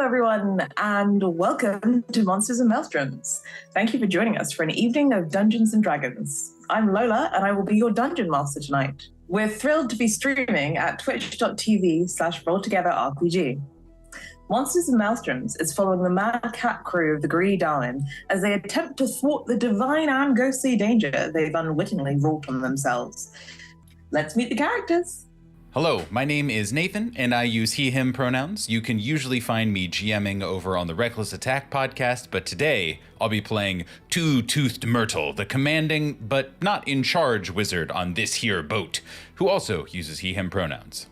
everyone, and welcome to Monsters and Maelstroms. Thank you for joining us for an evening of Dungeons and Dragons. I'm Lola, and I will be your Dungeon Master tonight. We're thrilled to be streaming at twitch.tv/rolltogetherrpg. Monsters and Maelstroms is following the Mad Cat crew of the Greedy Darwin as they attempt to thwart the divine and ghostly danger they've unwittingly wrought on themselves. Let's meet the characters. Hello, my name is Nathan, and I use he/him pronouns. You can usually find me GMing over on the Reckless Attack podcast, but today I'll be playing Two-Toothed Myrtle, the commanding but not in charge wizard on this here boat, who also uses he/him pronouns.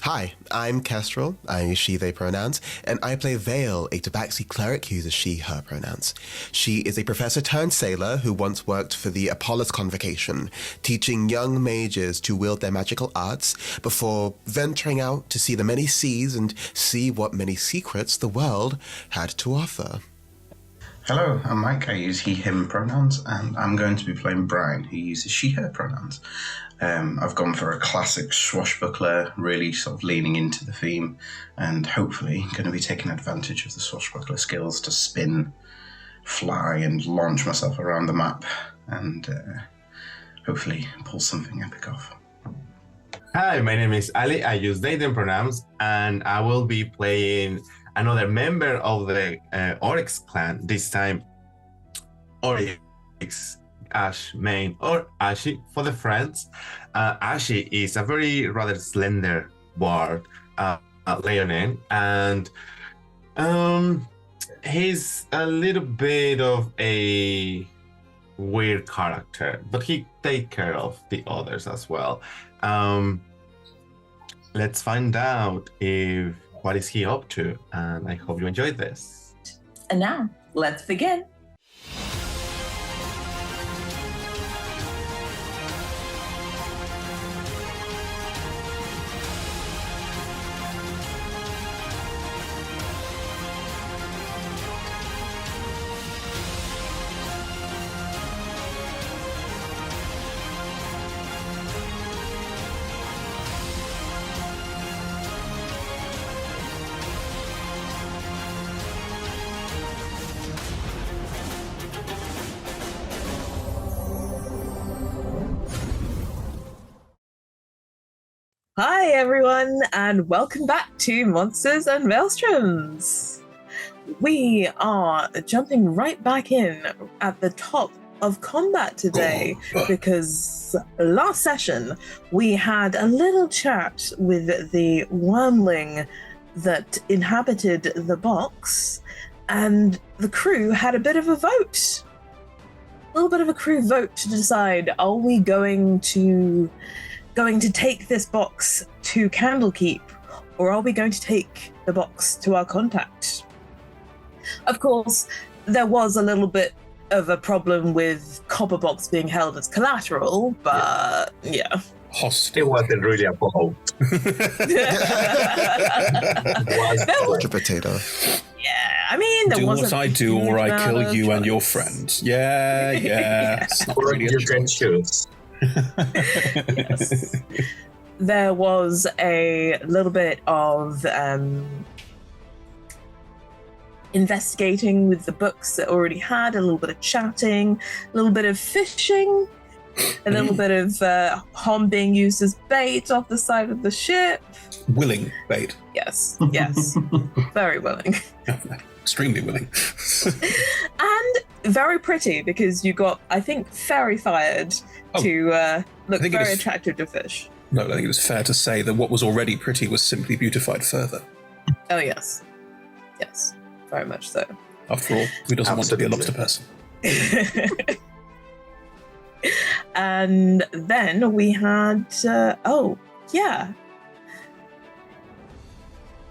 Hi, I'm Kestrel, I use she/they pronouns, and I play Vale, a Tabaxi cleric who uses she/her pronouns. She is a professor turned sailor who once worked for the Apollos Convocation, teaching young mages to wield their magical arts before venturing out to see the many seas and see what many secrets the world had to offer. Hello, I'm Mike. I use he/him pronouns, and I'm going to be playing Brian, who uses she/her pronouns. I've gone for a classic swashbuckler, really sort of leaning into the theme, and hopefully going to be taking advantage of the swashbuckler skills to spin, fly, and launch myself around the map, and hopefully pull something epic off. Hi, my name is Ali. I use they them pronouns, and I will be playing another member of the Oryx clan, this time Oryx, Ash main, or Ashi for the friends. Ashi is a very rather slender bard, leonine, and he's a little bit of a weird character, but he takes care of the others as well. Let's find out what is he up to, and I hope you enjoyed this. And now, let's begin. Hi everyone, and welcome back to Monsters and Maelstroms. We are jumping right back in at the top of combat today because last session we had a little chat with the wormling that inhabited the box, and the crew had a bit of a vote. A little bit of a crew vote to decide, are we going to take this box to Candlekeep, or are we going to take the box to our contact? Of course, there was a little bit of a problem with Copper Box being held as collateral, but yeah. Hostile. It wasn't really a vote. Like potato. Yeah, I mean, there do wasn't what I do, or I kill you and your friends. Yeah. It's not really you can choose. Yes. There was a little bit of investigating with the books that already had, a little bit of chatting, a little bit of fishing, a little bit of Hom being used as bait off the side of the ship. Willing bait. Yes, very willing. Extremely willing. And very pretty, because you got, I think, fairy fired to look very attractive to fish. No, I think it is fair to say that what was already pretty was simply beautified further. Oh, yes. Yes, very much so. After all, who doesn't want to be a lobster person? And then we had, the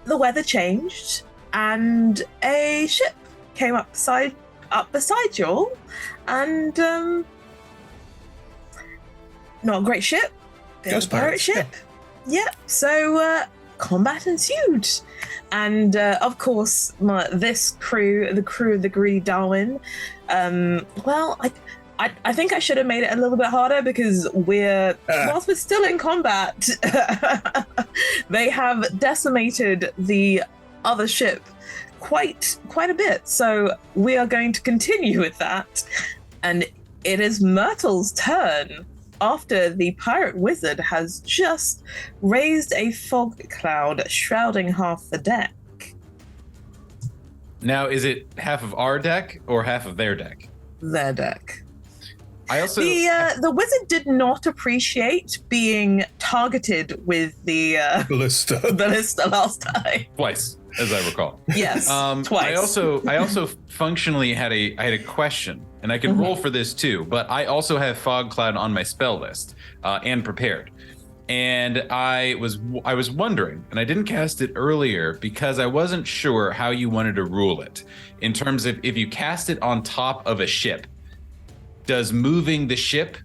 weather changed, and a ship came up beside y'all, and not a great ship, Ghost pirate ship. Yeah. So combat ensued, and of course this crew, the crew of the Greedy Darwin. I think I should have made it a little bit harder, because whilst we're still in combat, they have decimated the other ship quite a bit. So we are going to continue with that. And it is Myrtle's turn after the pirate wizard has just raised a fog cloud shrouding half the deck. Now, is it half of our deck or half of their deck? Their deck. I also The wizard did not appreciate being targeted with the Ballista. ballista last time. twice, as I recall. Yes, twice. I also functionally had a question, and I can roll for this too. But I also have fog cloud on my spell list and prepared. And I was wondering, and I didn't cast it earlier because I wasn't sure how you wanted to rule it in terms of if you cast it on top of a ship. Does moving the ship,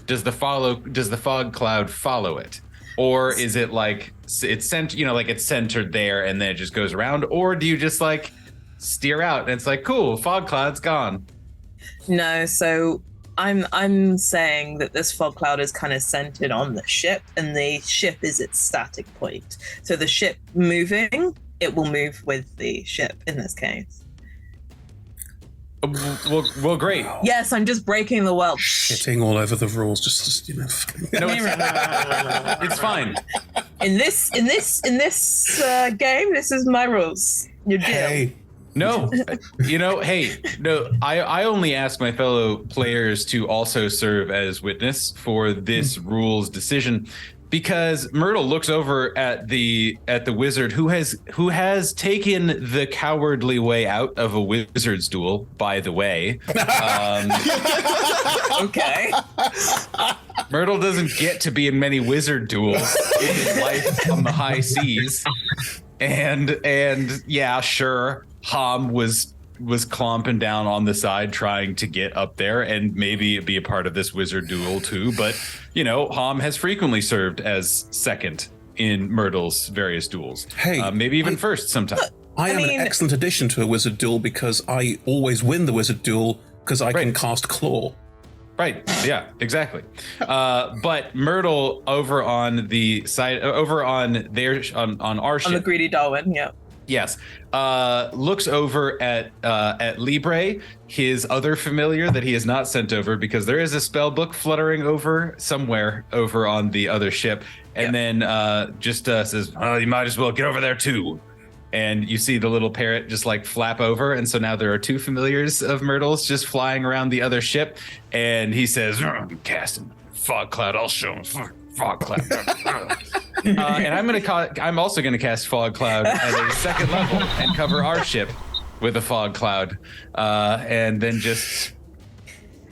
does the fog cloud follow it? Or is it like it's centered there and then it just goes around? Or do you just like steer out and it's like, cool, fog cloud's gone? No, so I'm saying that this fog cloud is kind of centered on the ship, and the ship is its static point. So the ship moving, it will move with the ship in this case. Well, great. Yes, I'm just breaking the world. Shitting all over the rules, just No, it's fine. In this game, this is my rules. Your deal. Hey, No, I only ask my fellow players to also serve as witness for this rules decision, because Myrtle looks over at the wizard who has taken the cowardly way out of a wizard's duel, by the way. Okay. Myrtle doesn't get to be in many wizard duels in his life on the high seas. And yeah, sure, Ham was clomping down on the side trying to get up there and maybe be a part of this wizard duel too. But, Ham has frequently served as second in Myrtle's various duels. Hey, maybe even first sometime. I am an excellent addition to a wizard duel because I always win the wizard duel because I can cast Claw. Right. Yeah, exactly. But Myrtle over on the side, over on their, on our ship. On the Greedy Darwin, yeah. Yes. Looks over at Libre, his other familiar that he has not sent over, because there is a spell book fluttering over somewhere over on the other ship. And then just says, oh, you might as well get over there too. And you see the little parrot just like flap over. And so now there are two familiars of Myrtle's just flying around the other ship. And he says, I'm casting fog cloud. I'll show him fog cloud. And I'm also going to cast fog cloud at a second level and cover our ship with a fog cloud.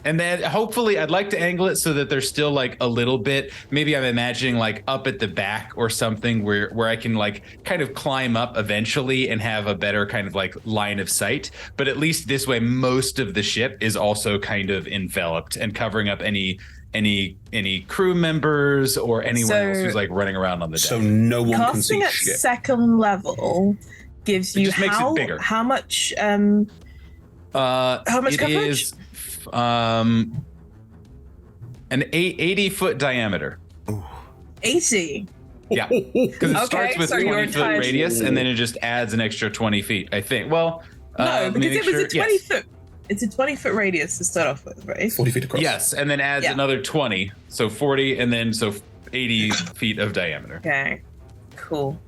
And then hopefully I'd like to angle it so that there's still like a little bit, maybe I'm imagining like up at the back or something where I can like kind of climb up eventually and have a better kind of like line of sight. But at least this way, most of the ship is also kind of enveloped and covering up any crew members or anyone else who's like running around on the deck. So no one can see casting at shit. second level gives you just makes it bigger. How much coverage? Is an 80-foot diameter. 80. Yeah, because it starts with so your 20-foot entire radius and then it just adds an extra 20 feet, I think. Well, No, because it was a 20 yes. foot. It's a 20-foot radius to start off with, right? 40 feet across. Yes, and then adds another 20, so 40, and then 80 feet of diameter. Okay, cool.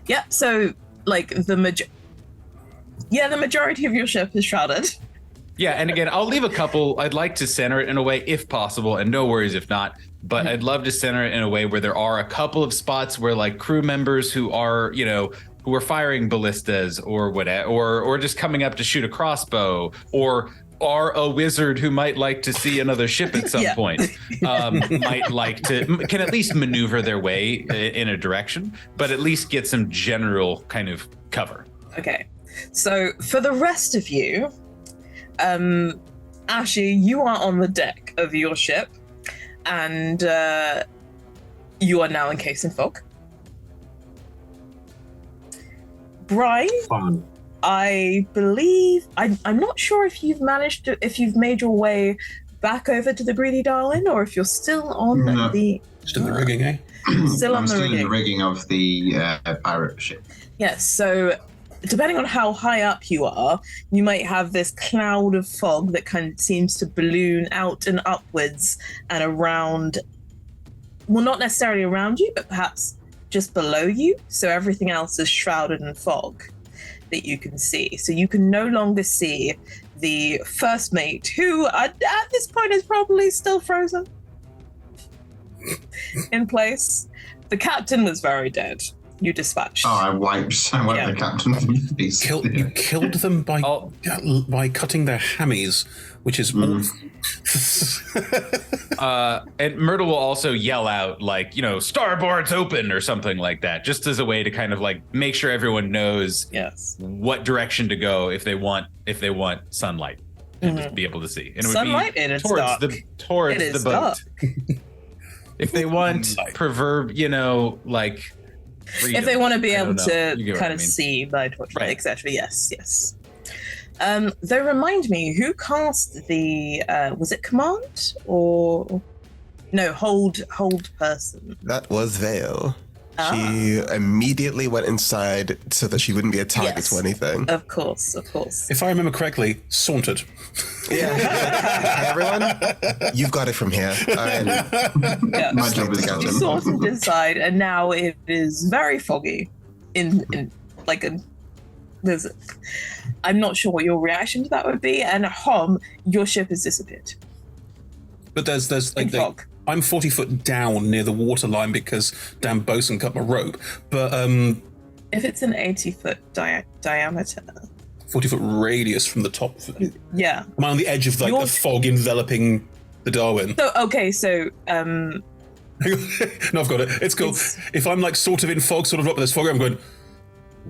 Yep. So like the majority of your ship is shrouded. Yeah, and again, I'll leave a couple. I'd like to center it in a way, if possible, and no worries if not. But I'd love to center it in a way where there are a couple of spots where, like, crew members who are, who are firing ballistas or whatever, or just coming up to shoot a crossbow, or are a wizard who might like to see another ship at some point, can at least maneuver their way in a direction, but at least get some general kind of cover. Okay. So for the rest of you, Ashi, you are on the deck of your ship, and you are now encased in fog. Brian, Fun. I believe I'm not sure if you've made your way back over to the Greedy Darwin, or if you're still on the Just in the rigging, eh? still on I'm the still rigging. in the rigging of the pirate ship. Yes. So depending on how high up you are, you might have this cloud of fog that kind of seems to balloon out and upwards and around, well, not necessarily around you, but perhaps just below you. So everything else is shrouded in fog that you can see. So you can no longer see the first mate, who at this point is probably still frozen in place. The captain was very dead. You dispatched. Oh, I wiped the captain from the face. You killed them by cutting their hammies, which is and Myrtle will also yell out, like, starboard's open or something like that, just as a way to kind of like make sure everyone knows what direction to go if they want sunlight and just be able to see. And it sunlight, would be and it's towards dark. the boat. If they want like freedom, if they want to be able to kind of I mean. see by torchlight, Right. etc. Yes. Though remind me, who cast the was it command or no hold person? That was Vale. She immediately went inside so that she wouldn't be a target to anything. Of course. if I remember correctly, sauntered. Yeah. Hey, everyone, you've got it from here. All right. Yeah. My job is You sorted inside, and now it is very foggy. I'm not sure what your reaction to that would be. And Hom, your ship has disappeared. But there's In fog. I'm 40 foot down near the waterline because damn bosun cut my rope. But If it's an 80-foot diameter, 40-foot radius from the top. yeah. Am I on the edge of the fog enveloping the Darwin? So no, No, I've got it. It's cool. If I'm like sort of in fog, sort of up, but there's fog, I'm going,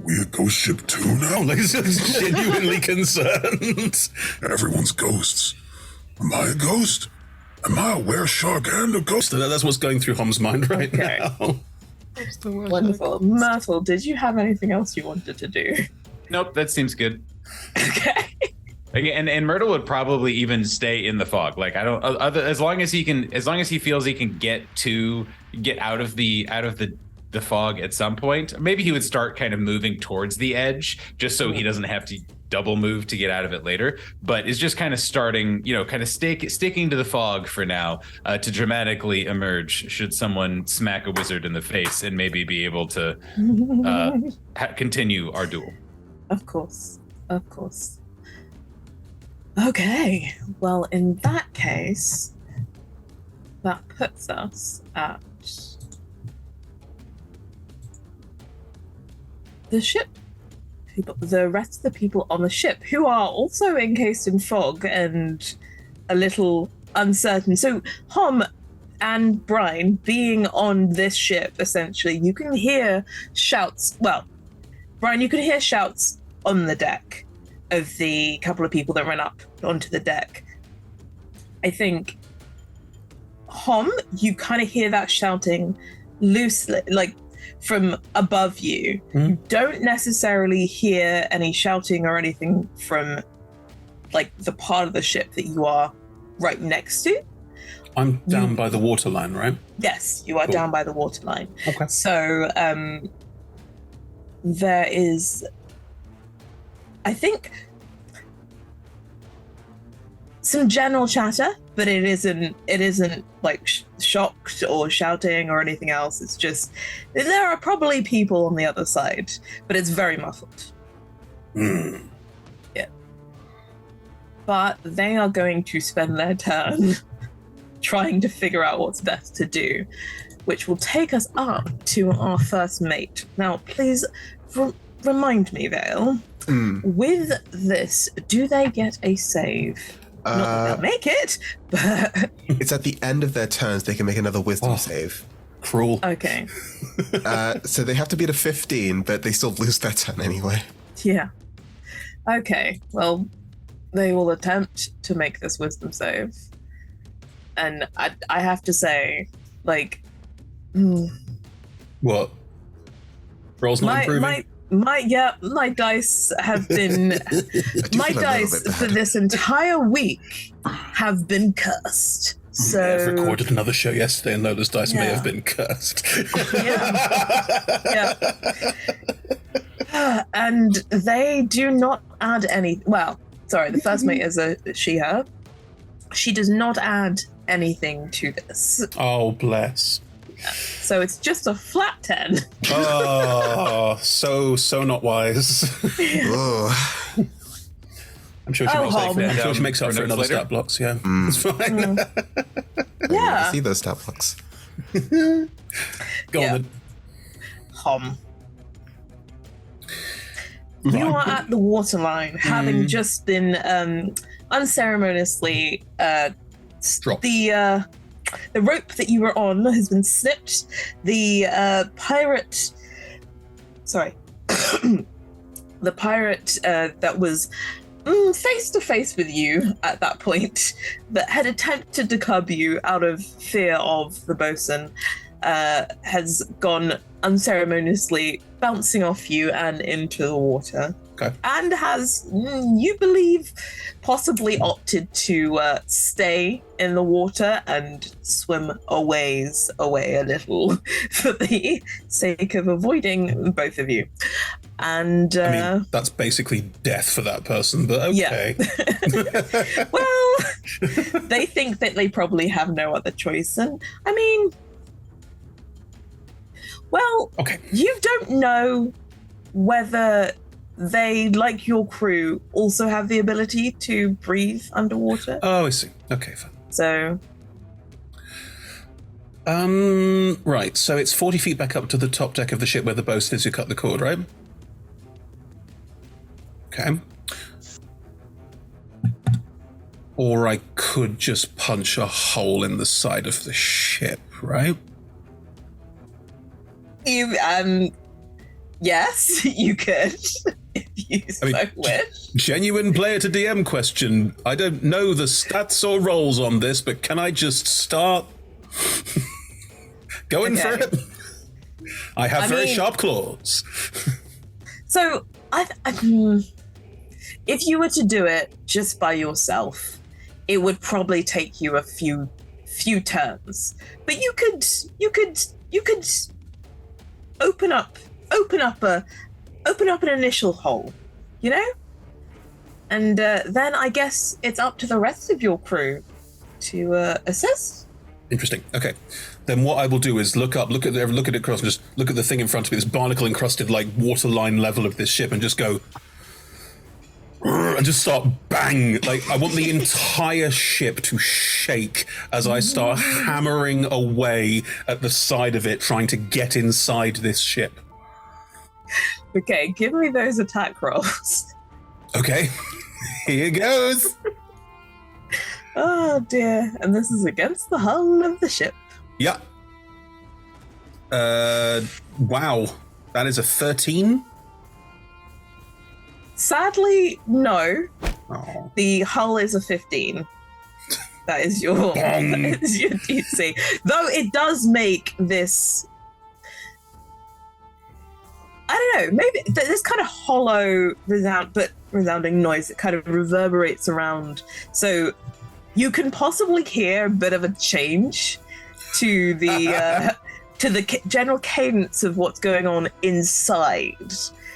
We a ghost ship too now? I'm like genuinely concerned. Everyone's ghosts. Am I a ghost? Am I a were-shark and a ghost? So that's what's going through Hom's mind right now. Wonderful. Myrtle, did you have anything else you wanted to do? Nope, that seems good. Okay. And Myrtle would probably even stay in the fog. Like, I don't, as long as he feels he can get out of the fog at some point, maybe he would start kind of moving towards the edge just so he doesn't have to double move to get out of it later, but is just kind of starting, kind of sticking to the fog for now, to dramatically emerge should someone smack a wizard in the face and maybe be able to continue our duel. Of course. Okay. Well, in that case, that puts us at the ship. The rest of the people on the ship, who are also encased in fog and a little uncertain. So, Hom and Brian, being on this ship, essentially, you can hear shouts. Well, Brian, you can hear shouts on the deck of the couple of people that ran up onto the deck. I think, Hom, you kind of hear that shouting loosely, like from above you. You don't necessarily hear any shouting or anything from like the part of the ship that you are right next to. I'm down by the waterline, right? Yes, you are Cool. down by the waterline. Okay. So there is, I think, some general chatter, but it isn't like shocked or shouting or anything else. It's just there are probably people on the other side, but it's very muffled. Yeah. But they are going to spend their turn trying to figure out what's best to do, which will take us up to our first mate. Now, please remind me, Vale, with this, do they get a save? Not that they'll make it, but... It's at the end of their turns they can make another wisdom save. Cruel. Okay. So they have to beat a 15, but they still lose their turn anyway. Yeah. Okay, well, they will attempt to make this wisdom save. And I have to say, like... What? Rolls not improving? My dice have been... my feel a little dice bit for bad. this entire week have been cursed. So... I've recorded another show yesterday and Lola's dice may Yeah. have been cursed. Yeah. And they do not add any. Well, sorry, the first mate is a she/her. She does not add anything to this, Oh, bless. so it's just a flat 10. Oh, so not wise. Oh, I'm sure she makes up for it. I'm sure she Down makes up for for notes another later. stat blocks. Yeah, it's fine. Yeah. see those stat blocks. Go Yeah. on. Hom. You are at the waterline, having just been unceremoniously Dropped. the rope that you were on has been snipped. The pirate, sorry, the pirate that was face to face with you at that point, that had attempted to cub you out of fear of the bosun, has gone unceremoniously bouncing off you and into the water. Okay. And has, you believe, possibly opted to stay in the water and swim away a little for the sake of avoiding both of you. And I mean, that's basically death for that person, but okay. well, they think that they probably have no other choice. And I mean, well, Okay. you don't know whether they, like your crew, also have the ability to breathe underwater. Oh, I see. Okay, fine. So, Right. So it's 40 feet back up to the top deck of the ship where the bosun is. You cut the cord, right? Okay. Or I could just punch a hole in the side of the ship, right? you, yes, you could, if you so wish. Genuine player to DM question. I don't know the stats or rolls on this, but can I just start going for Okay. it? I have very sharp claws. So, if you were to do it just by yourself, it would probably take you a few turns. But you could open up an initial hole, you know, and then I guess it's up to the rest of your crew to assist. Interesting. Okay. Then what I will do is look at it across and just look at the thing in front of me, this barnacle encrusted like waterline level of this ship, and just go and just start bang. Like I want the entire ship to shake as I start hammering away at the side of it, trying to get inside this ship. Okay, give me those attack rolls. Okay. Here goes. Oh dear, and this is against the hull of the ship. Yeah. Wow. That is a 13. Sadly, no. Oh. The hull is a 15. That is your DC. Though it does make this, I don't know, maybe this kind of hollow resounding noise that kind of reverberates around. So you can possibly hear a bit of a change to the general cadence of what's going on inside.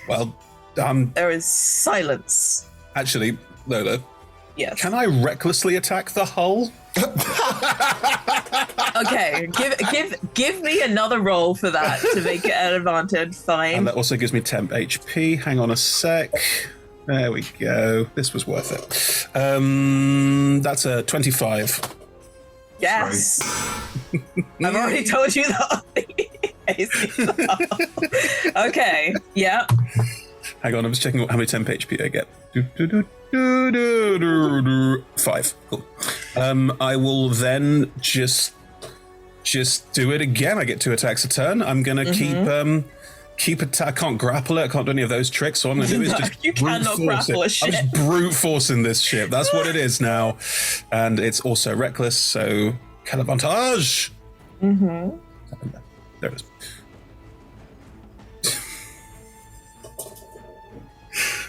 Well, There is silence. actually, Lola, Yes. can I recklessly attack the hull? Okay, give me another roll for that to make it an advantage. Fine. And that also gives me temp HP. Hang on a sec. There we go. This was worth it. That's a 25. Yes. I've already told you that. Okay. Yeah. Hang on, I'm just checking how many temp HP I get. 5. Cool. I will then just do it again. I get 2 attacks a turn. I'm gonna keep I can't grapple it. I can't do any of those tricks. So all I'm gonna do is No, just you brute cannot force grapple it. a ship. I'm just brute forcing this ship. That's what it is now, and it's also reckless. So calavantage. Mm-hmm. There it is.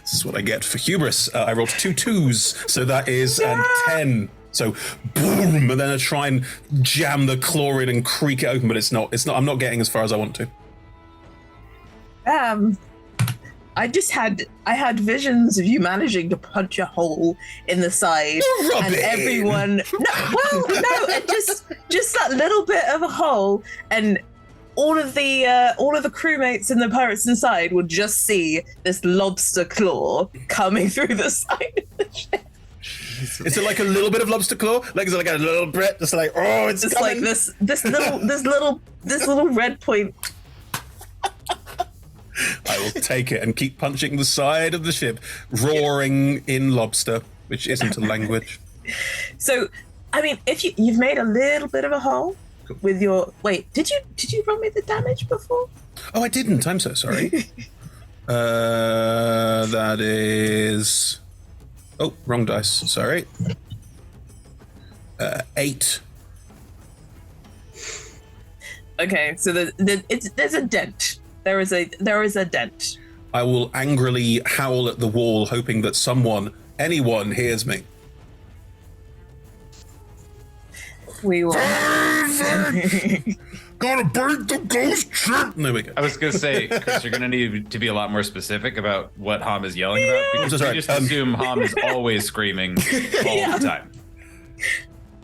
This is what I get for hubris. I rolled 2 2s, so that is and 10. So boom, and then I try and jam the claw in and creak it open, but it's not. I'm not getting as far as I want to. I had visions of you managing to punch a hole in the side, and everyone. And just that little bit of a hole, and all of the crewmates and the pirates inside would just see this lobster claw coming through the side of the ship. Is it like a little bit of lobster claw? Like is it like a little bit? Just like it's just coming. like this little red point. I will take it and keep punching the side of the ship, roaring in lobster, which isn't a language. So, I mean, if you've made a little bit of a hole with your did you roll me the damage before? Oh, I didn't. I'm so sorry. That is. Oh, wrong dice. Sorry. 8. Okay, so there's a dent. There is a dent. I will angrily howl at the wall, hoping that anyone hears me. We will. Gotta break the ghost ship. There we go. I was going to say, Chris, you're going to need to be a lot more specific about what Ham is yelling about, because we just assume Ham is always screaming all the time.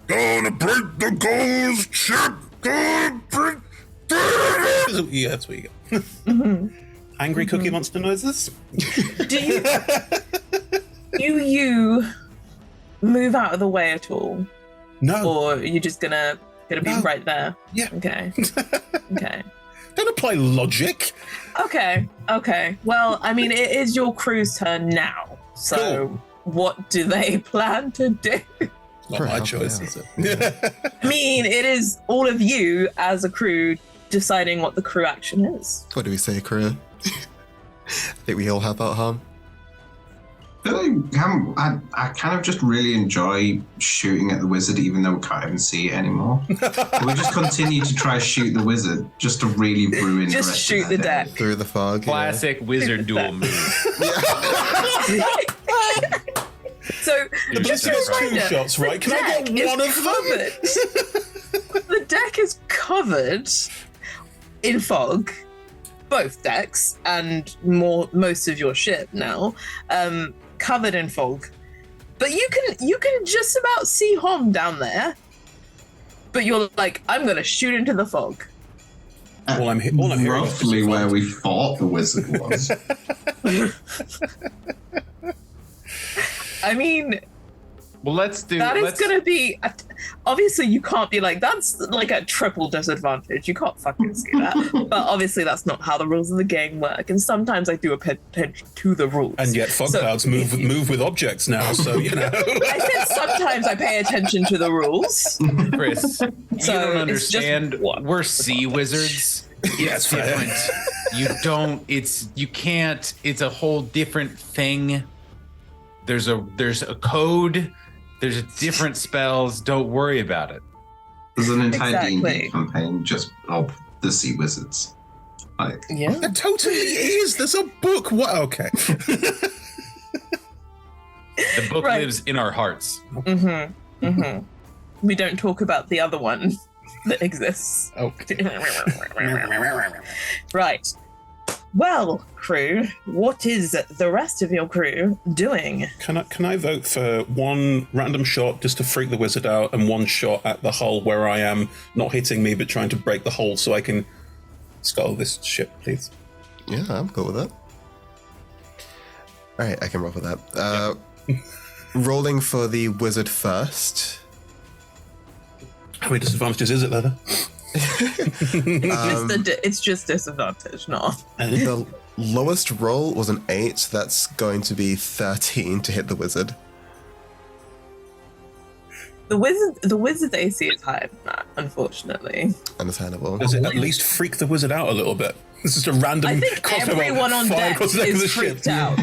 Gonna break the ghost ship. Gonna break. Yeah, that's what you get. Angry Cookie Monster noises. Do you move out of the way at all? No. Or are you just gonna be right there? Yeah. Okay. Okay. Don't apply logic. Okay. Well, I mean, it is your crew's turn now. So, What do they plan to do? Not my choice, is it? I mean, it is all of you as a crew deciding what the crew action is. What do we say, crew? I think we all have that harm. I kind of just really enjoy shooting at the wizard, even though we can't even see it anymore. We just continue to try to shoot the wizard, just to really ruin. Just shoot the deck through the fog. Classic wizard duel move. So just gets 2 shots, right? Can I get one of them? The deck is covered in fog. Both decks and most of your ship now, covered in fog. But you can just about see Hom down there. But you're like, I'm gonna shoot into the fog. All I'm hearing roughly where we thought the wizard was. I mean, well, let's gonna be. Obviously, you can't be like, that's like a triple disadvantage. You can't fucking see that. But obviously, that's not how the rules of the game work. And sometimes I do pay attention to the rules. And yet, fog clouds move with objects now, so you know. I said sometimes I pay attention to the rules. Chris, you don't understand. We're sea wizards. Yes, different. You can't. It's a whole different thing. There's a code. There's different spells. Don't worry about it. There's an entire D&D campaign just of the sea wizards. Yeah, there totally is. There's a book. What? Okay. The book lives in our hearts. Mm-hmm. Mm-hmm. We don't talk about the other one that exists. Okay. Right. Well, crew, what is the rest of your crew doing? Can I vote for one random shot just to freak the wizard out, and one shot at the hull where I am not hitting me but trying to break the hull so I can scuttle this ship, please? Yeah, I'm cool with that. All right, I can roll with that. Rolling for the wizard first. How many disadvantages is it, Leather? It's just disadvantage, no. The lowest roll was an 8. That's going to be 13 to hit the wizard. The wizard's AC is higher than that, unfortunately. Understandable. Does it at least freak the wizard out a little bit? This is just a random. I think everyone on deck is freaked out.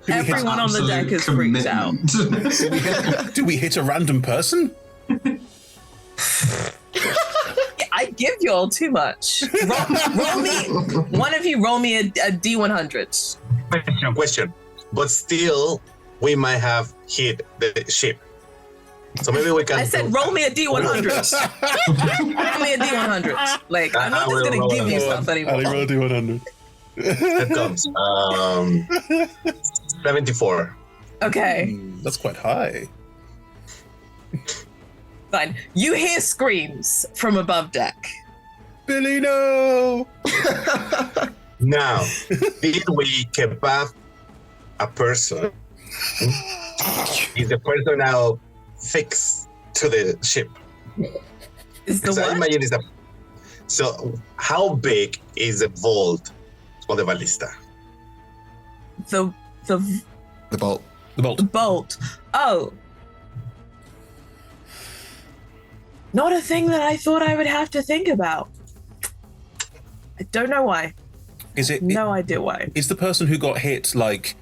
Everyone on the deck is freaked out. Do we hit a random person? I give you all too much. Roll me. One of you roll me a D100. Question. But still, we might have hit the ship. So maybe we can. I said roll me a D100. Roll me a D100. Like, I'm not just going to give you stuff anymore. Ali, roll a D100. That comes 74. Okay, That's quite high. fine. You hear screams from above deck. Billy, no! Now, did we kebab a person? Is the person now fixed to the ship? Is the Because I what? imagine it's a. So, how big is the vault of the ballista? The The bolt. The bolt. bolt. Oh. Not a thing that I thought I would have to think about. I don't know why. Is it? No idea why. Is the person who got hit like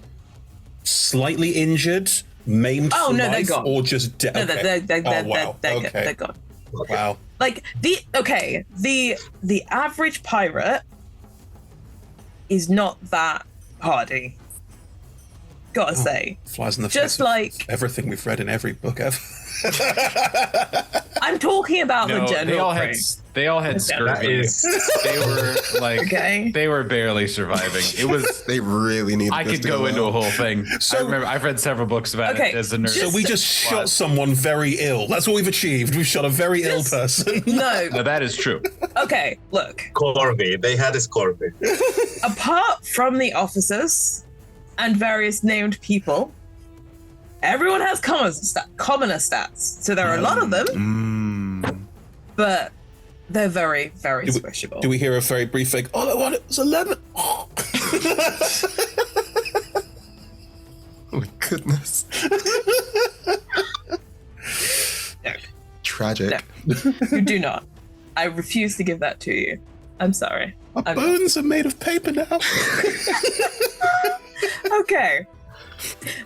slightly injured, maimed Oh, for no, they're life, gone. or just dead? No, Oh, wow. Okay. they're gone. Wow. Like the average pirate is not that hardy. Gotta say. Flies in the Just face of like- everything we've read in every book ever. I'm talking about No, the general they all had That scurvy. is- They were like, Okay. they were barely surviving. It was. They really need. I could go into a whole thing. So- I remember I've read several books about Okay, it as a nerd. So we just shot someone very ill. That's what we've achieved. We've shot a very ill Just- person. No. No, that is true. Okay, look. Corby. They had a Corby. Apart from the officers and various named people, everyone has commoner stats. So there are a lot of them, but they're very, very Do we- squishable. Do we hear a very brief like, all I wanted was a lemon? Oh my goodness. No. Tragic. No. You do not. I refuse to give that to you. I'm sorry. Our I'm not. bones are made of paper now. Okay.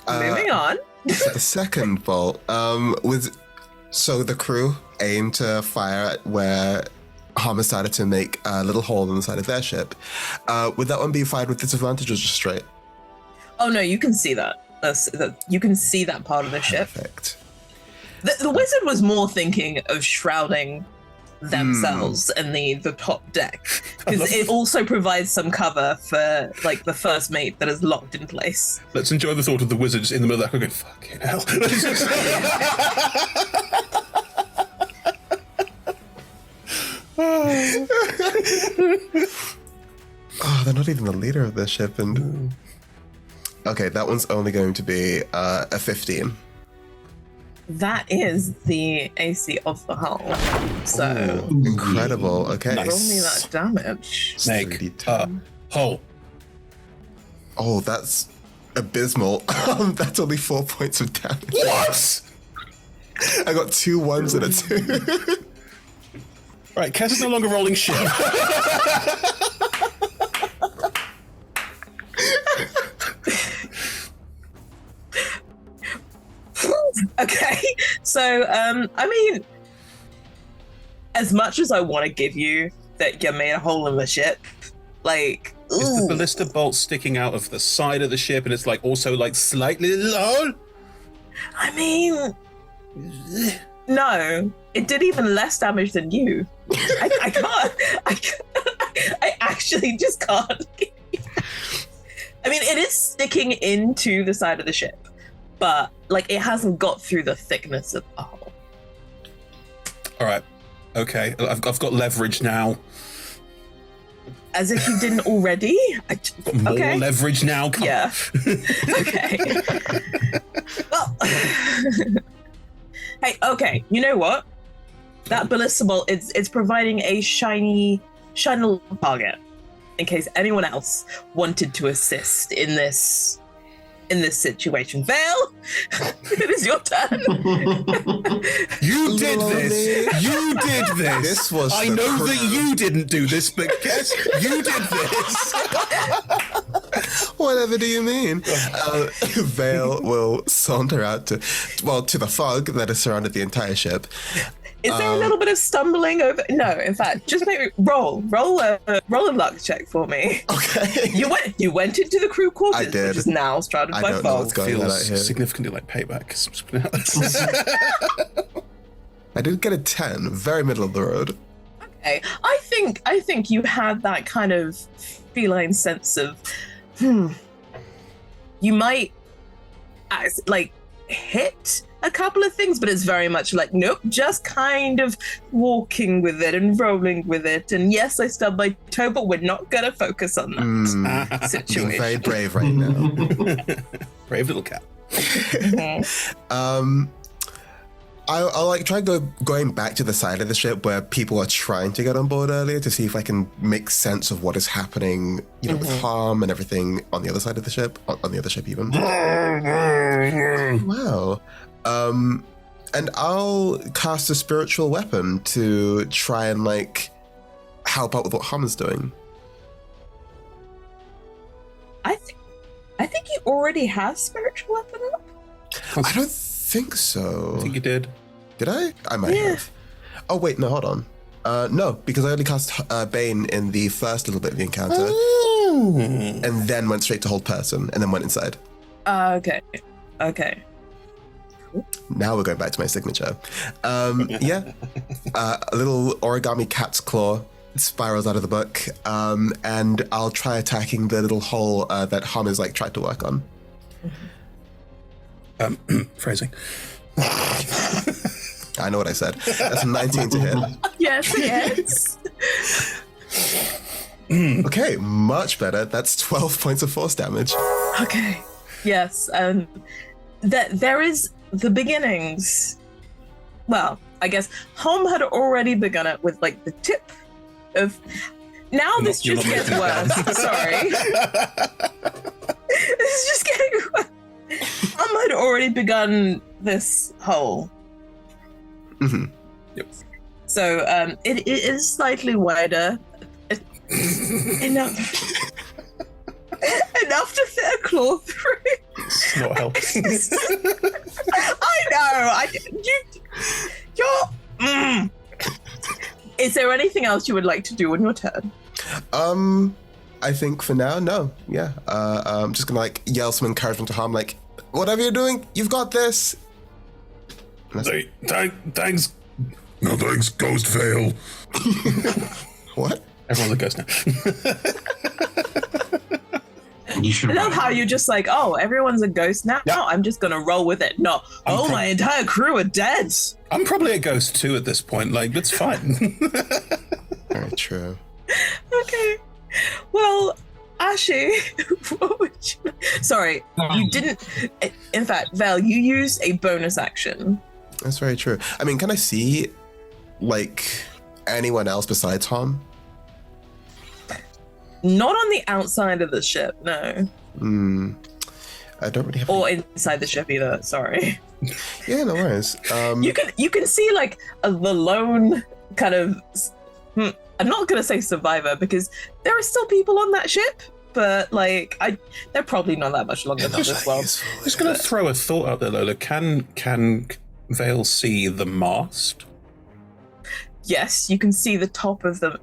Moving on. So the second bolt so the crew aimed to fire at where Hamas decided to make a little hole in the side of their ship. Would that one be fired with disadvantage or just straight? Oh no, you can see that. You can see that part of the ship. Perfect. The wizard was more thinking of shrouding themselves and the top deck, because it also provides some cover for like the first mate that is locked in place. Let's enjoy the thought of the wizards in the middle of that going, fucking hell. Oh, they're not even the leader of the ship. And okay, that one's only going to be a 15. That is the AC of the hull. So Incredible. Okay. Nice. roll me that damage. Snake. 3d10. Hole. Oh, that's abysmal. That's only 4 points of damage. What? I got 2 1s and a 2. Right, Cass is no longer rolling shit. Okay, so I mean, as much as I want to give you that you made a hole in the ship, like, Is the ooh, ballista bolt sticking out of the side of the ship and it's like also like slightly low? I mean, no, it did even less damage than you. I can't. I actually just can't. I mean, it is sticking into the side of the ship, but like it hasn't got through the thickness of the hull. All right. Okay. I've got leverage now. As if you didn't already. More Okay. leverage now. Come Yeah. Okay. Well. Hey, okay. You know what? That ballista bolt, it's providing a shiny little target in case anyone else wanted to assist in this situation. Vale, it is your turn. You did this. Lonely. You did this. This was I the know crew. that you didn't do this, but guess you did this. Whatever do you mean? Vale will saunter out to the fog that has surrounded the entire ship. Is there a little bit of stumbling over? No, in fact, just make me roll a luck check for me. Okay. You went into the crew quarters, I did. which is now surrounded I by don't know fog. what's going on out Feels here. significantly like payback. I did get a 10, very middle of the road. Okay, I think you had that kind of feline sense of, you might hit a couple of things, but it's very much like, nope, just kind of walking with it and rolling with it. And yes, I stubbed my toe, but we're not gonna focus on that situation. Being very brave right now. Brave little cat. I'll like try going back to the side of the ship where people are trying to get on board earlier to see if I can make sense of what is happening, with harm and everything on the other side of the ship, on the other ship even. Wow. And I'll cast a spiritual weapon to try and like help out with what Hum is doing. I think you already have spiritual weapon up. I don't think so. I think you did. Did I? I might have. Oh wait, no, hold on. No, because I only cast Bane in the first little bit of the encounter, and then went straight to hold person, and then went inside. Okay. Now we're going back to my signature. A little origami cat's claw spirals out of the book, and I'll try attacking the little hole that Hum is like tried to work on. Phrasing. I know what I said. That's a 19 to hit. Yes. Okay, much better. That's 12 points of force damage. Okay. Yes. There is the beginnings. Well, I guess Hum had already begun it with like the tip of. Now this just gets worse. Sorry. This is just getting worse. Hum had already begun this hole. Mm-hmm. Yep. So it is slightly wider. Enough to fit a claw through. Not helping. I know. Is there anything else you would like to do on your turn? I think for now, no. Yeah. I'm just gonna like yell some encouragement to Hum, like, whatever you're doing, you've got this. Thanks. No thanks, Ghost Veil. What? Everyone's a ghost now. You should. I love how you're just like, oh, everyone's a ghost now. Yeah. No, I'm just gonna roll with it. No, my entire crew are dead. I'm probably a ghost too at this point. Like, that's fine. Very true. Okay. Well, Ashi, what would you... Sorry, you didn't... In fact, Val, you used a bonus action. That's very true. I mean, can I see, like, anyone else besides Hum? Not on the outside of the ship, no. I don't really have... Or inside the ship either, sorry. Yeah, no worries. You can see, like, the lone kind of... I'm not going to say survivor, because there are still people on that ship, but, like, they're probably not that much longer than this world. I'm just going to throw a thought out there, Lola. Can Vale see the mast? Yes, you can see the top of the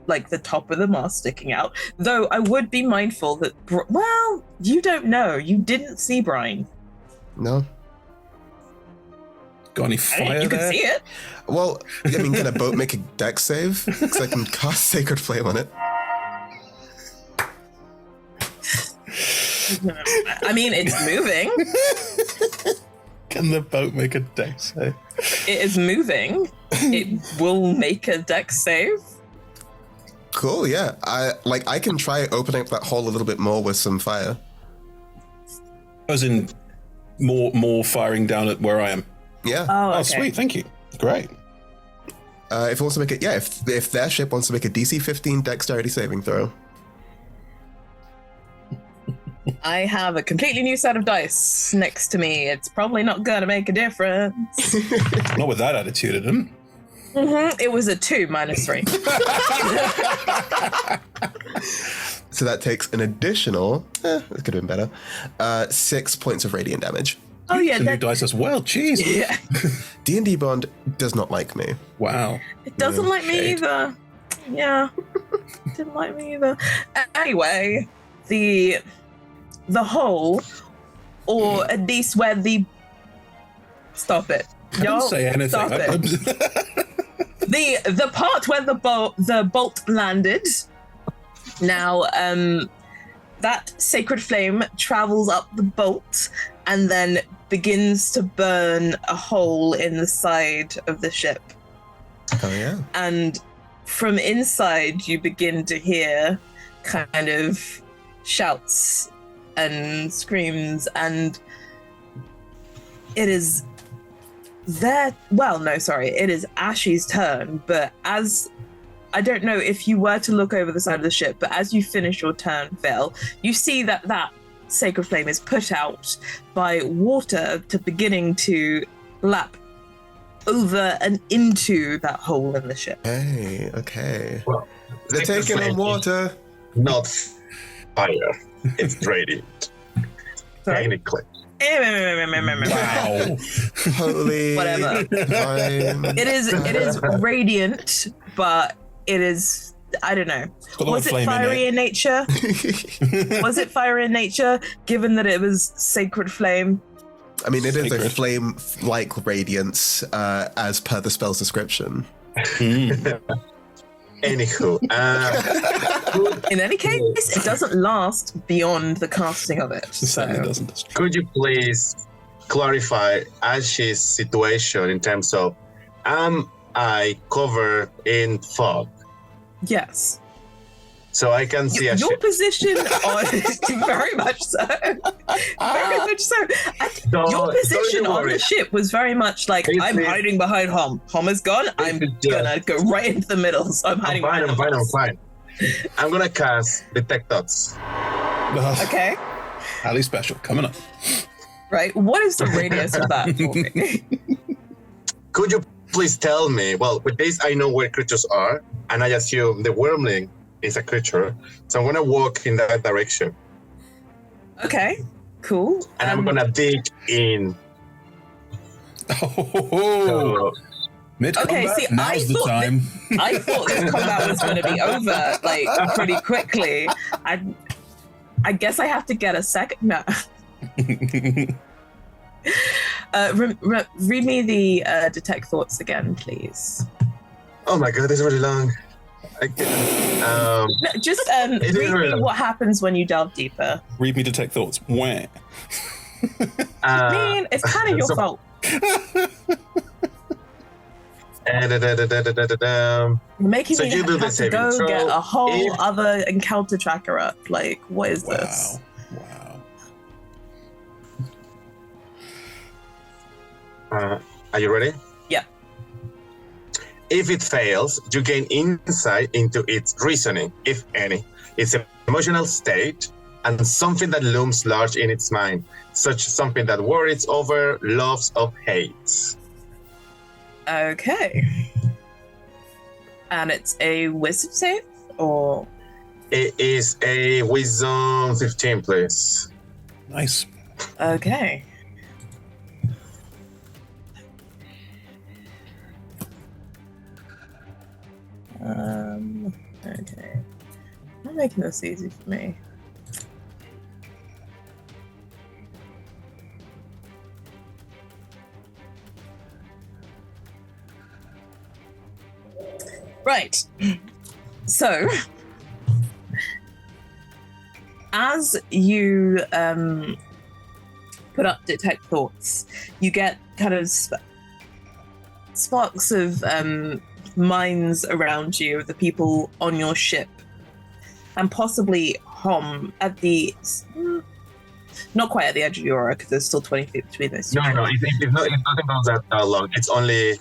mast sticking out. Though I would be mindful that, well, you don't know. You didn't see Brian. No. Got any fire You there? can see it. Well, I mean, can a boat make a deck save? Because I can cast Sacred Flame on it. I mean, it's moving. Can the boat make a deck save? It is moving. It will make a deck save. Cool, yeah. I can try opening up that hole a little bit more with some fire. As in, more firing down at where I am. Yeah. Oh, okay. Sweet, thank you. Great. If it wants to make it, if their ship wants to make a DC 15 dexterity saving throw. I have a completely new set of dice next to me. It's probably not gonna make a difference. Not with that attitude, it didn't. It was a 2 minus 3. So that takes an additional, it could have been better, 6 points of radiant damage. Oh yeah, It's a new dice as well. Jeez. yeah. D&D Bond does not like me. Wow. It doesn't like me shade. either. Yeah, didn't like me either. Anyway, the hole, or at least where the... Stop it. I didn't say anything. Stop it. The part where the bolt landed. Now, that sacred flame travels up the bolt and then begins to burn a hole in the side of the ship. Oh, yeah. And from inside, you begin to hear kind of shouts and screams, and it is it is Ashy's turn, but I don't know if you were to look over the side of the ship, but as you finish your turn, Vale, you see that sacred flame is put out by water to beginning to lap over and into that hole in the ship. Hey, okay. Well, They're taking on water. Not fire. It's radiant. Sorry? Technically. Wow. Holy. Whatever. Fine. It is radiant, but it is, I don't know. Got a lot Was of it flame fiery in in nature? Was it fiery in nature, given that it was sacred flame? I mean, it is a Sacred. flame-like radiance, as per the spell's description. Anywho, In any case, it doesn't last beyond the casting of it. It certainly So, doesn't. could you please clarify Ashy's situation in terms of, am I covered in fog? yes. So I can see a Your ship. position on very much so. Very much so. Your position don't on worry. the ship was very much like, Please, I'm please. hiding behind Hom. Hom is gone. I'm gonna go right into the middle, so I'm hiding behind I'm Hom. fine. I'm gonna cast Detect Thoughts. Okay. Ali special coming up. Right. What is the radius of that for me? Could you please tell me? Well, with this, I know where creatures are, and I assume the wormling is a creature. So I'm gonna walk in that direction, Okay. Cool. and I'm gonna dig in. Oh, mid combat. Okay, see, Now's the time. I thought this combat was going to be over like pretty quickly. I guess I have to get a second. No. Read me the detect thoughts again, please. Oh my god, this is really long. I can't. No, just is read me really- what happens when you delve deeper. Read me detect thoughts. Where? I mean, it's kind of your so- fault. da-da-da-da-da-da-da. You're making So me you do the have to saving go throw. get a whole If- other encounter tracker up. Like, what is this? Wow. Are you ready? Yeah. If it fails, you gain insight into its reasoning, if any, its emotional state, and something that looms large in its mind, such something that worries over, loves, or hates. Okay. And it's a wisdom save, or It is a wisdom 15, please. Nice. okay. Okay. Not making this easy for me. Right. So, as you put up detect thoughts, you get kind of sparks of minds around you, the people on your ship, and possibly Hom at the not quite at the edge of the aura because there's still 20 feet between those two. No, it doesn't go that long. It's only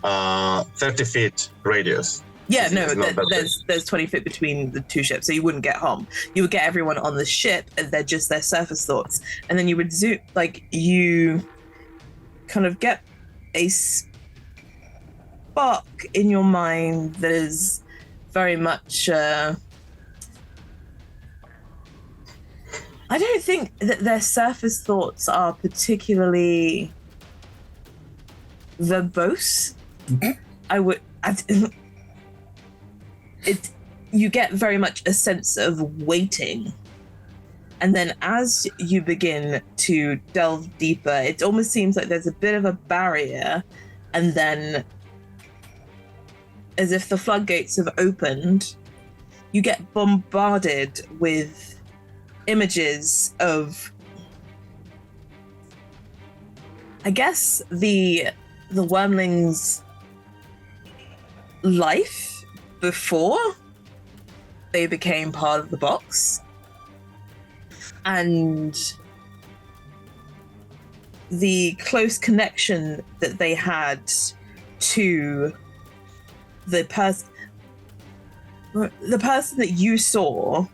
30 feet radius. Yeah, It's no, not that there's 20 feet between the two ships, so you wouldn't get Hom. You would get everyone on the ship, and they're just their surface thoughts, and then you would zoom, like you kind of get a spark in your mind that is very much. I don't think that their surface thoughts are particularly verbose. You get very much a sense of waiting. And then as you begin to delve deeper, it almost seems like there's a bit of a barrier, and then as if the floodgates have opened, you get bombarded with images of, I guess, the wormling's life before they became part of the box, and the close connection that they had to the person that you saw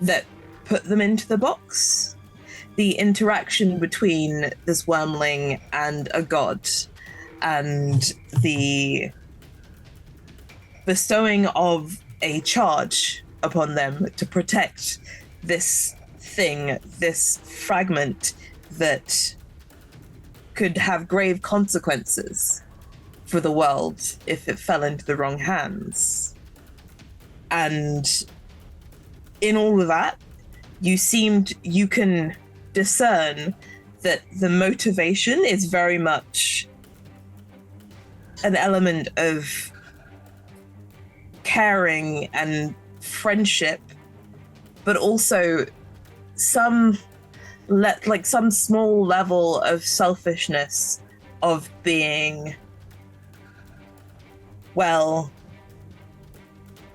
that put them into the box. The interaction between this wormling and a god, and the bestowing of a charge upon them to protect this thing, this fragment that could have grave consequences for the world if it fell into the wrong hands. And in all of that, you can discern that the motivation is very much an element of caring and friendship, but also some small level of selfishness of being, well,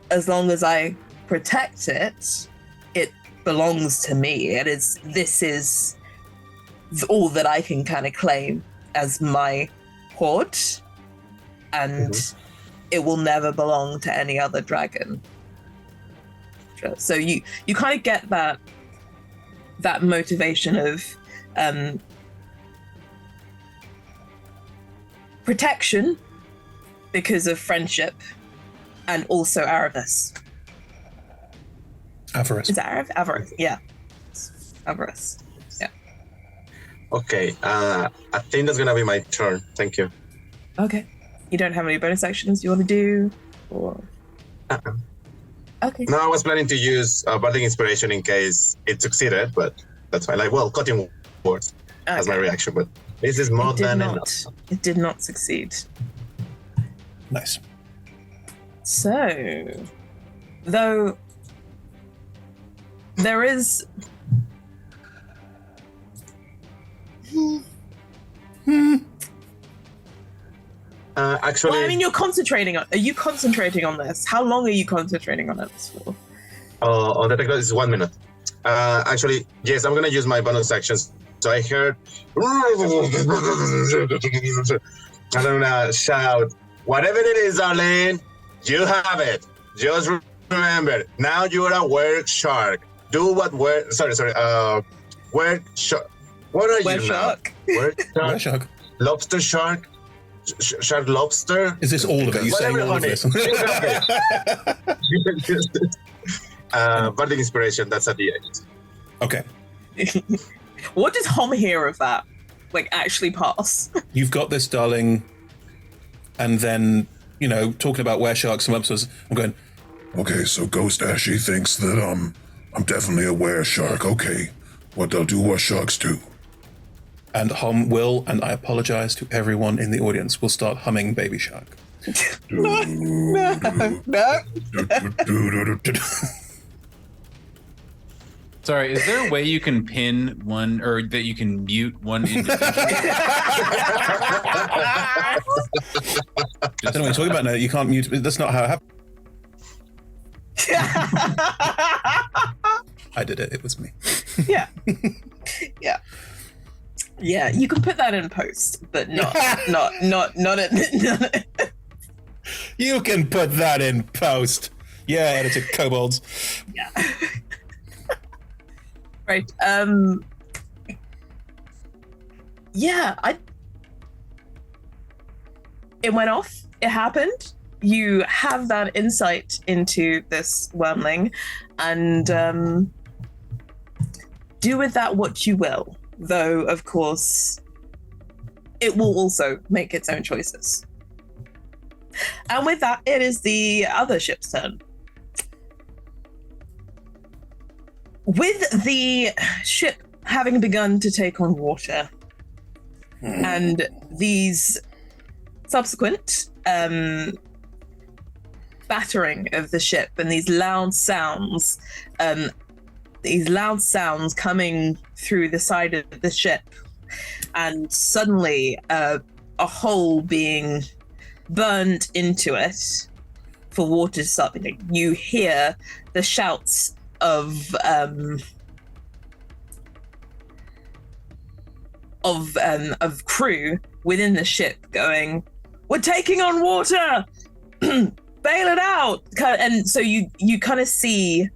as long as I protect it, it belongs to me. This is all that I can kind of claim as my hoard, and it will never belong to any other dragon. So you kind of get that motivation of protection because of friendship, and also avarice. Avarice. Is that avarice? Yeah. Avarice. Yeah. Okay, I think that's gonna be my turn. Thank you. Okay. You don't have any bonus actions you want to do? Or... Okay. No, I was planning to use Bardic Inspiration in case it succeeded, but that's fine. Cutting words as my reaction, but this is more than enough. It did not succeed. Nice. So, though there is... Actually, well, I mean, are you concentrating on this? How long are you concentrating on it for? on the technology is 1 minute. Actually, yes, I'm gonna use my bonus actions. So I heard, and I'm gonna shout, "Whatever it is, Arlene, you have it. Just remember, now you're a work shark. Do what work. Work shark. What are you now? Work shark. Shark. Lobster shark. Shark lobster. Is this all of it? You saying all of this? Bardic Inspiration. That's at the end. Okay. What does Hom hear of that? Actually pass? You've got this, darling. And then, talking about were sharks and lobsters, I'm going, Okay, so Ghost Ashy thinks that I'm definitely a were shark. Okay, what they'll do what sharks do. and Hom will, and I apologize to everyone in the audience, will start humming Baby Shark. Sorry, is there a way you can pin one, or that you can mute one individual? I don't know what you're talking about now. You can't mute. That's not how it happened. I did it. It was me. Yeah. Yeah. Yeah, you can put that in post, but not at. You can put that in post. Yeah, edited kobolds. Yeah. Right. Yeah, it went off. It happened. You have that insight into this wormling, and do with that what you will. Though, of course, it will also make its own choices. And with that, it is the other ship's turn. With the ship having begun to take on water, and these subsequent battering of the ship and these loud sounds these loud sounds coming through the side of the ship, and suddenly a hole being burned into it for water to start. You hear the shouts of crew within the ship going, "We're taking on water! Bail it out!" And so you kind of see,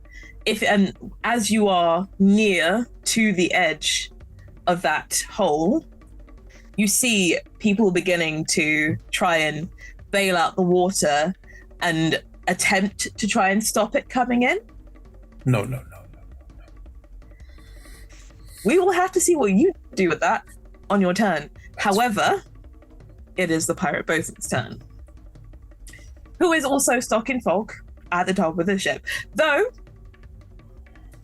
as you are near to the edge of that hole, you see people beginning to try and bail out the water and attempt to try and stop it coming in. No. We will have to see what you do with that on your turn. However, it is the pirate bosun's turn, who is also stocking fog at the top of the ship, though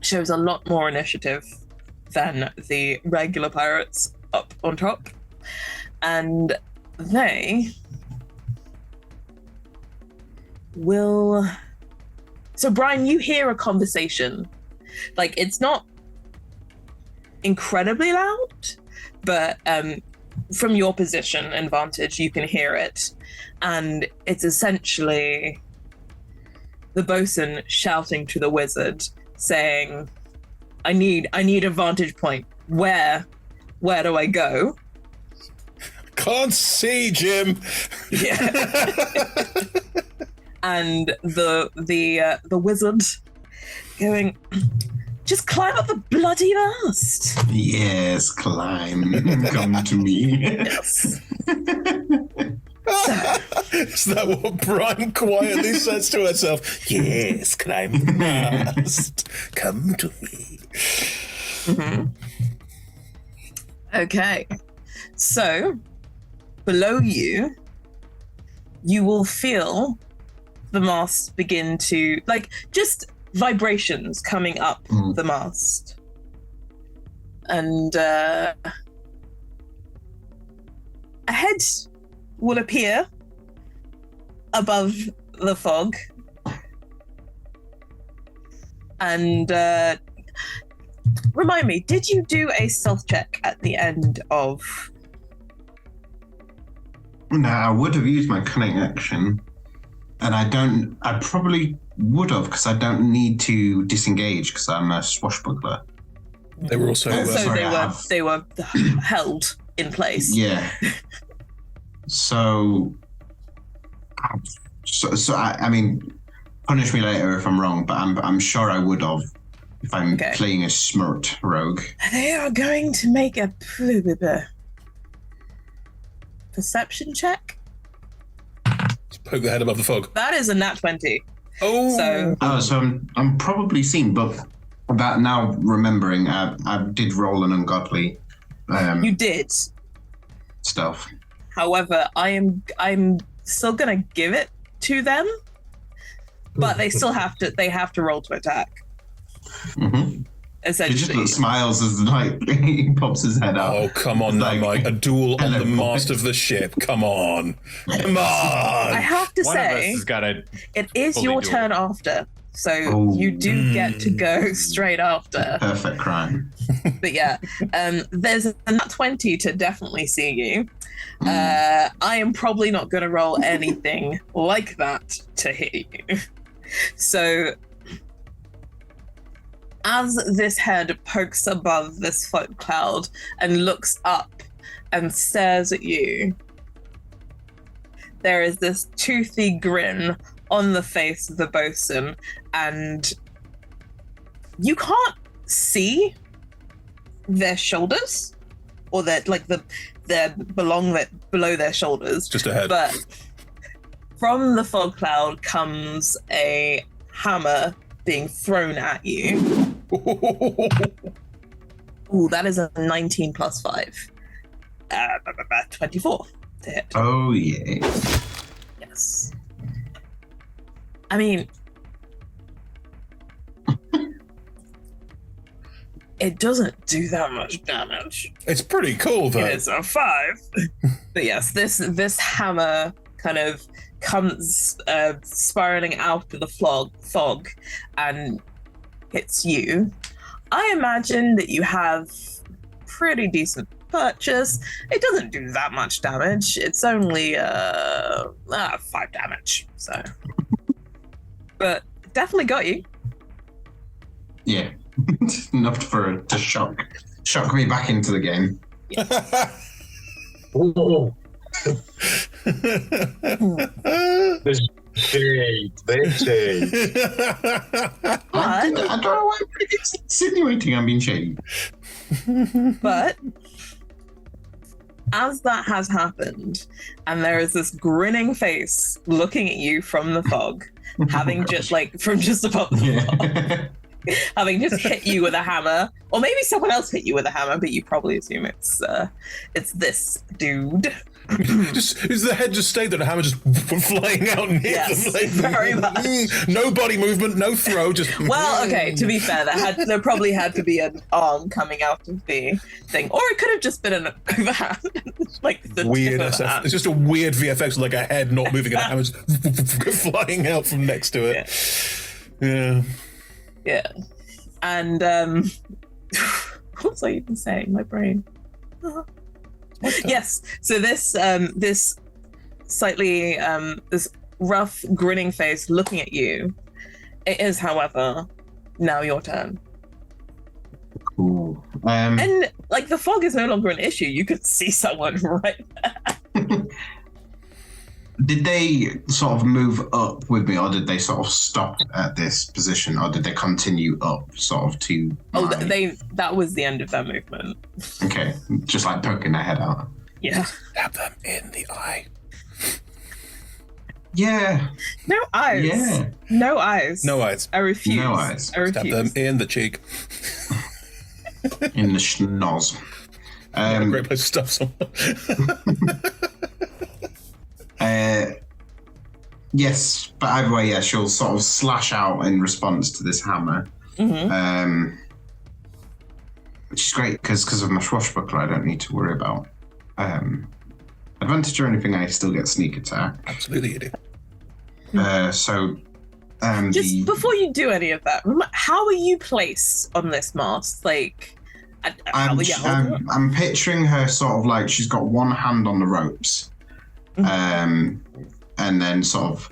shows a lot more initiative than the regular pirates up on top. And they will... So, Brian, you hear a conversation. Like, it's not incredibly loud, but from your position and vantage, you can hear it. And it's essentially the bosun shouting to the wizard, saying, I need a vantage point. Where do I go? Can't see, Jim. Yeah. And the wizard going, just climb up the bloody mast. Yes, climb. Come to me. Yes. Is that what Brian quietly says to herself? Yes, climb the mast. Come to me. Mm-hmm. Okay. So, below you, you will feel the mast begin to, like, just vibrations coming up the mast. And a head will appear above the fog. And remind me, did you do a stealth check at the end of... No, I would have used my cunning action, and I probably would have, because I don't need to disengage because I'm a swashbuckler. They were also... they were held in place. Yeah. So I mean, punish me later if I'm wrong, but I'm sure I would have if I'm playing a smart rogue. They are going to make a perception check. Just poke the head above the fog. That is a nat 20. Oh. So I'm probably seen, but about now remembering, I did roll an ungodly. You did. Stuff. However, I'm still gonna give it to them, but they still have to roll to attack. Mm-hmm. Essentially, he just smiles as he pops his head out. Oh, come on now, Mike. A duel on the mast of the ship. Come on. Come on. I have to One say, of us has got to it is your turn after, so you do get to go straight after. Perfect crime. But yeah, there's a nat 20 to definitely see you. I am probably not going to roll anything like that to hit you. So, as this head pokes above this fog cloud and looks up and stares at you, there is this toothy grin on the face of the bosun, and you can't see their shoulders, or they're below their shoulders. Just a head. But from the fog cloud comes a hammer being thrown at you. Ooh, that is a 19 plus 5. 24 to hit. Oh, yeah. Yes. I mean, it doesn't do that much damage. It's pretty cool, though. It's a 5. But yes, this hammer kind of comes spiraling out of the fog and hits you. I imagine that you have pretty decent purchase. It doesn't do that much damage. It's only 5 damage. So, but definitely got you. Yeah, enough for it to shock me back into the game. Oh. The shade. I don't know why it's insinuating I'm being shady. But as that has happened, and there is this grinning face looking at you from the fog, having just from just above the fog, having just hit you with a hammer, or maybe someone else hit you with a hammer, but you probably assume it's this dude. Is the head just stayed there, the hammer just flying out near Yes, them? very much. No body movement, no throw, just. Well, okay, to be fair, there probably had to be an arm coming out of the thing, or it could have just been an overhand, like the Weird tip of a hand. It's just a weird VFX, like a head not moving and a hammer just flying out from next to it. Yeah. And what was I even saying? My brain. Yes. So this slightly this rough grinning face looking at you. It is, however, now your turn. Cool. And like the fog is no longer an issue. You could see someone right there. Did they sort of move up with me, or did they sort of stop at this position, or did they continue up sort of to? Oh, that was the end of their movement. Okay, just like poking their head out. Yeah. Stab them in the eye. Yeah. No eyes. Yeah. No eyes. No eyes. I refuse. No eyes. I refuse. Stab them in the cheek. In the schnoz. Great place to stab someone. Yes, but either way, yeah, she'll sort of slash out in response to this hammer. Mm-hmm. Which is great because of my swashbuckler, I don't need to worry about advantage or anything. I still get sneak attack. Absolutely, you do. Just before you do any of that, how are you placed on this mast? Like, I'm picturing her sort of like she's got one hand on the ropes, and then sort of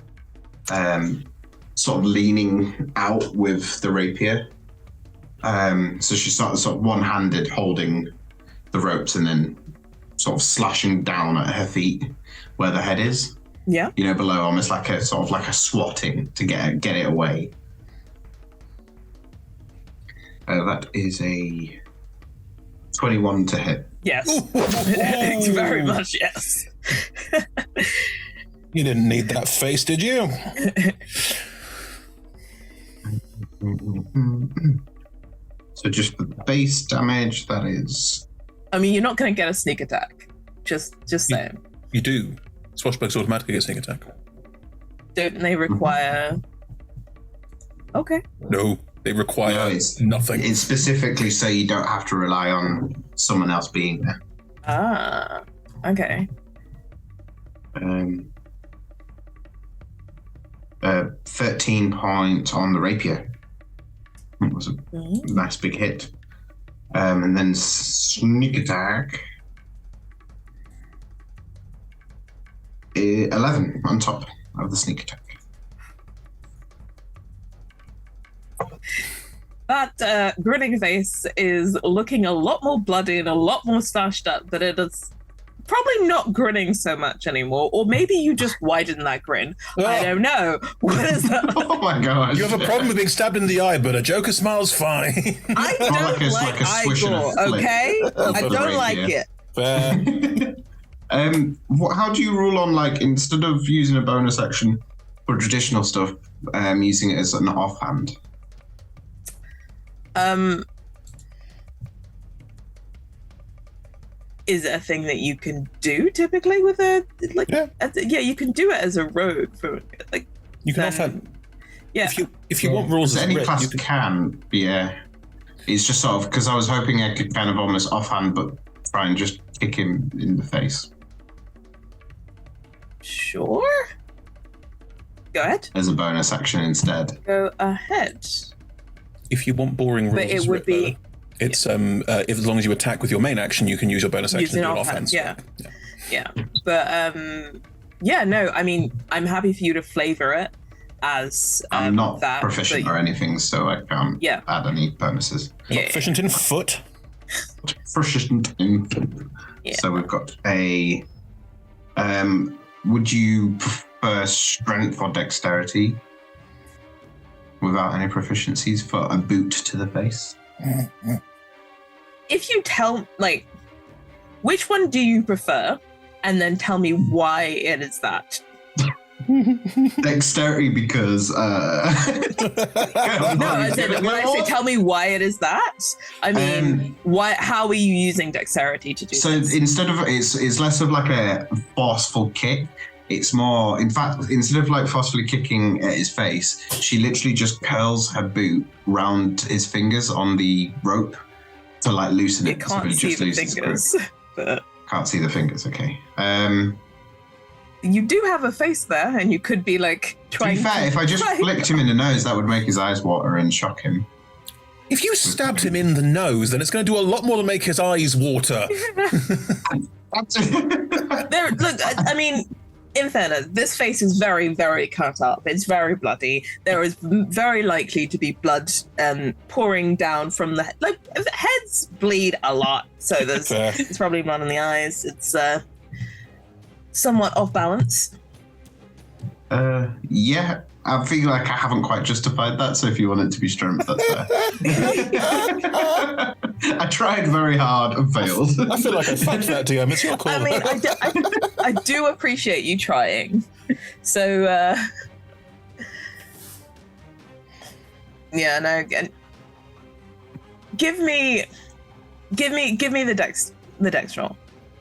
leaning out with the rapier. So she's sort of one-handed holding the ropes and then sort of slashing down at her feet where the head is. Yeah. You know, below, almost like a sort of like a swatting to get it away. That is a 21 to hit. Yes. Very much yes. You didn't need that face, did you? So just the base damage, that is... I mean, you're not going to get a sneak attack. Just saying. You do. Swashbucks automatically get sneak attack. Don't they require... Okay. No, they require nothing. It's specifically so you don't have to rely on someone else being there. Ah, okay. 13 points on the rapier. It was a nice big hit. And then sneak attack. 11 on top of the sneak attack. That grinning face is looking a lot more bloody and a lot more slashed up, but it is probably not grinning so much anymore. Or maybe you just widened that grin. Oh. I don't know. What is that? Oh my gosh. You have a problem with being stabbed in the eye, but a Joker smile's fine. I don't like eye gore, okay? I don't like it. Fair. How do you rule on, like, instead of using a bonus action for traditional stuff, using it as an offhand? Is it a thing that you can do typically with a like? Yeah, you can do it as a rogue for like. You can offhand. Yeah. If you want rules, any class can. Yeah. It's just sort of because I was hoping I could kind of almost offhand, but try and just kick him in the face. if you want boring rules, But it would be. It's if as long as you attack with your main action, you can use your bonus action to do an offense. Yeah. But no. I mean, I'm happy for you to flavor it as. I'm not that, proficient or anything, so I can't add any bonuses. Not proficient in foot. Proficient in. Yeah. So we've got a. Would you prefer strength or dexterity? Without any proficiencies for a boot to the face? If you tell, like, which one do you prefer, and then tell me why it is that. Dexterity because No, I said, when I say tell me why it is that, I mean, how are you using dexterity to do so this? instead of it's less of like a forceful kick. It's more, in fact, instead of like forcefully kicking at his face, she literally just curls her boot round his fingers on the rope to like loosen it. You can't see the fingers. But Can't see the fingers. Okay. you do have a face there, and you could be like trying. To be fair, if I just flicked him in the nose, that would make his eyes water and shock him. If you stabbed him in the nose, then it's going to do a lot more than make his eyes water. Look, I mean, in fairness, this face is very, very cut up. It's very bloody. There is very likely to be blood pouring down from the head. Like, heads bleed a lot, so there's probably blood in the eyes. It's somewhat off balance. Yeah, I feel like I haven't quite justified that, so if you want it to be strength, that's fair. I tried very hard and failed. I feel like I fucked that DM. It's your call. I mean, I do appreciate you trying. So, yeah, no, again, give me the dex roll.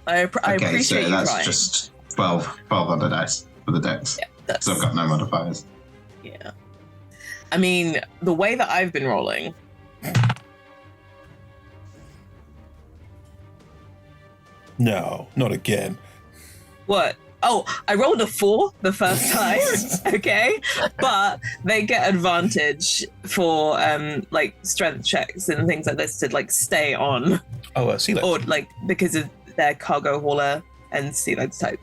I appreciate so you that's trying. just 12 on the dice for the dex. Yeah, that's, So I've got no modifiers. yeah. I mean, the way that I've been rolling. No, not again. What? Oh, I rolled a 4 the first time, okay? But they get advantage for like strength checks and things like this to like stay on, Oh, see that. or like because of their cargo hauler and sea legs type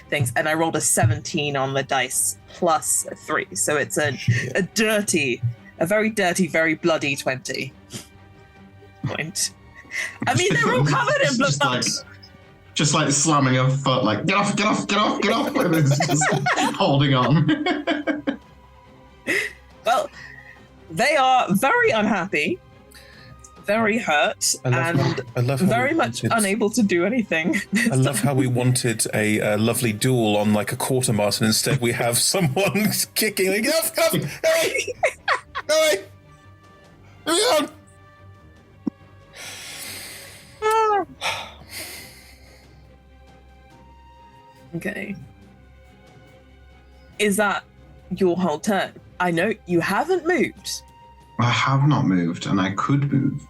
things. And I rolled a 17 on the dice plus a 3, so it's a very dirty, very bloody 20 point. I mean, they're all covered in blood. Just like slamming a foot, like, get off, and it's just holding on. Well, they are very unhappy, very hurt, I love how very much unable to do anything. I love how we wanted a lovely duel on like a quartermaster, and instead we have someone kicking. Like, get off! Hey! Hey! Here we go! Okay. Is that your whole turn? I know you haven't moved, I have not moved, and I could move.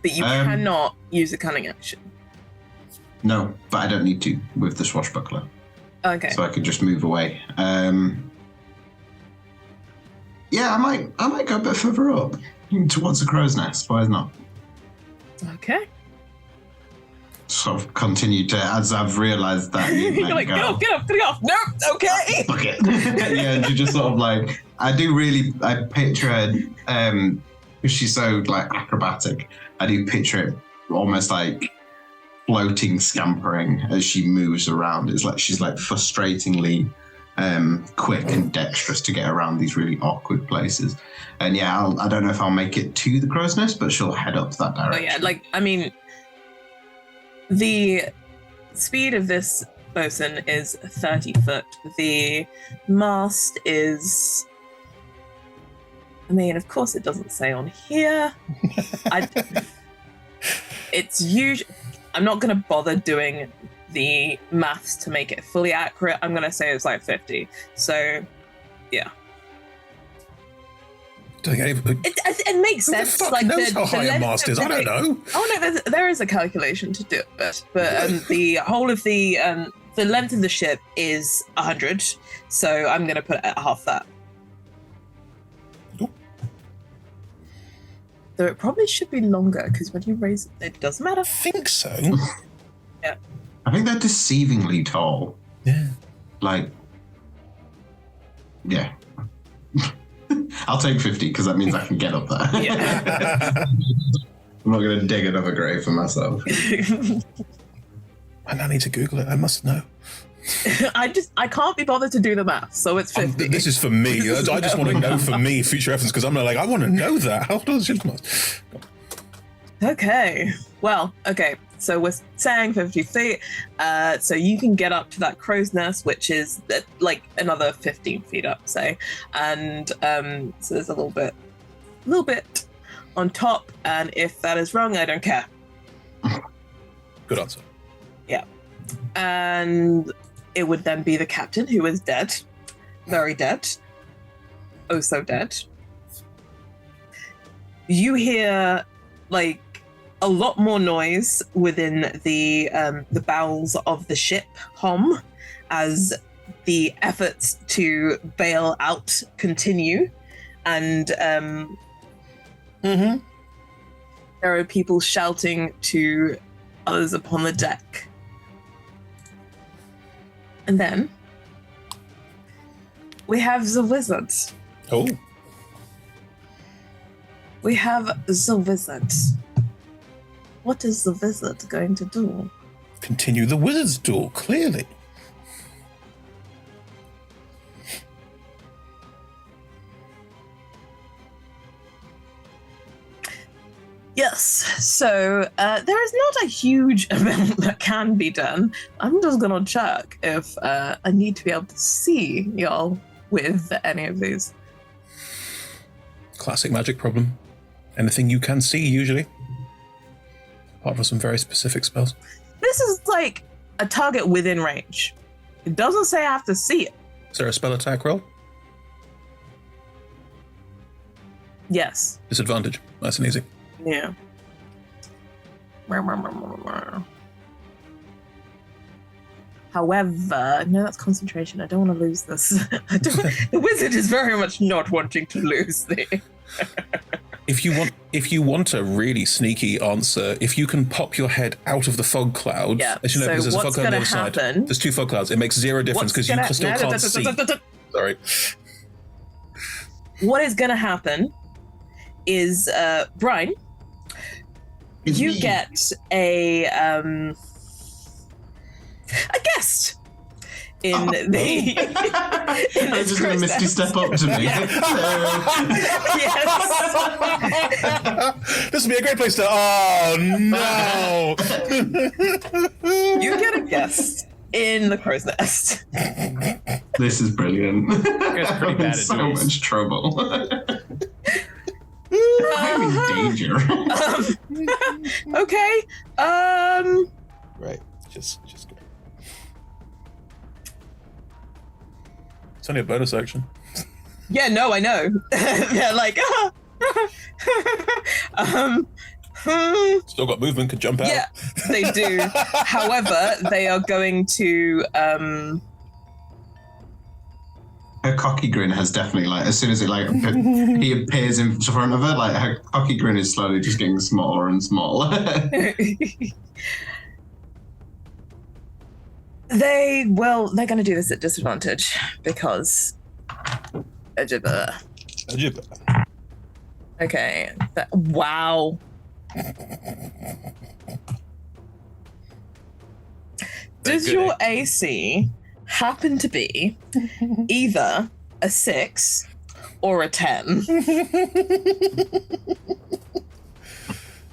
but you cannot use a cunning action. No, but I don't need to with the swashbuckler. Okay. So I could just move away. Yeah, I might go a bit further up towards the crow's nest. Why not? Okay. Sort of continue to, as I've realised that You're like, get off. Nope. Okay. Fuck it. Yeah, and you just sort of like, I picture her, because she's so like acrobatic, I do picture it almost like floating, scampering as she moves around. It's like she's like frustratingly quick and dexterous to get around these really awkward places. And yeah, I don't know if I'll make it to the crow's nest, but she'll head up that direction. Oh yeah, like, I mean, the speed of this bosun is 30 foot. The mast is, I mean, of course it doesn't say on here. It's usually, I'm not going to bother doing the maths to make it fully accurate. I'm going to say it's like 50. So, yeah. It makes sense. Who the fuck like knows how high a mast is? I don't know. Oh no, there is a calculation to do it, but the whole of the length of the ship is 100, so I'm going to put it at half that. Though it probably should be longer, because when you raise it doesn't matter. I think so. Yeah. I think they're deceivingly tall. Yeah. Like, yeah. I'll take 50 because that means I can get up there. Yeah. I'm not going to dig another grave for myself. And I need to Google it. I must know. I can't be bothered to do the math, so it's 50. This is for me. I just want to know for me, future reference, because I'm like, I want to know that. How does it? Okay. Well, okay. So we're saying 50 feet. So you can get up to that crow's nest, which is like another 15 feet up, say. And so there's a little bit on top. And if that is wrong, I don't care. Good answer. Yeah. And it would then be the captain, who is dead. Very dead. Oh, so dead. You hear, like, a lot more noise within the bowels of the ship hum as the efforts to bail out continue, and there are people shouting to others upon the deck. And then we have the wizard. Oh. We have the wizard. What is the wizard going to do? Continue the wizard's duel, clearly. Yes, so there is not a huge amount that can be done. I'm just gonna check if I need to be able to see y'all with any of these. Classic magic problem. Anything you can see, usually. Apart from some very specific spells. This is like a target within range. It doesn't say I have to see it. Is there a spell attack roll? Yes. Disadvantage. Nice and easy. Yeah. However, no, that's concentration. I don't want to lose this. The wizard is very much not wanting to lose this. If you want a really sneaky answer, if you can pop your head out of the fog cloud, as you know, so because there's a fog what's cloud on the other gonna side. happen- There's two fog clouds. It makes zero difference because you still can't see. Sorry. What is going to happen is, Brian, It's you me. get a guest in the. I was just going to misty step up to me. Yes. This would be a great place to. Oh no! You get a guest in the crow's nest. This is brilliant. guys are pretty I'm bad in at so these. much trouble. I'm in danger. Okay. Right. Just go. It's only a bonus action. Yeah, no, I know. They're like, Still got movement. Could jump out. yeah, they do. However, they are going to. Her cocky grin has definitely, like, as soon as it, like, he appears in front of her, like, her cocky grin is slowly just getting smaller and smaller. They're going to do this at disadvantage because. Okay. Wow. Does good, your AC happen to be either a 6 or a 10?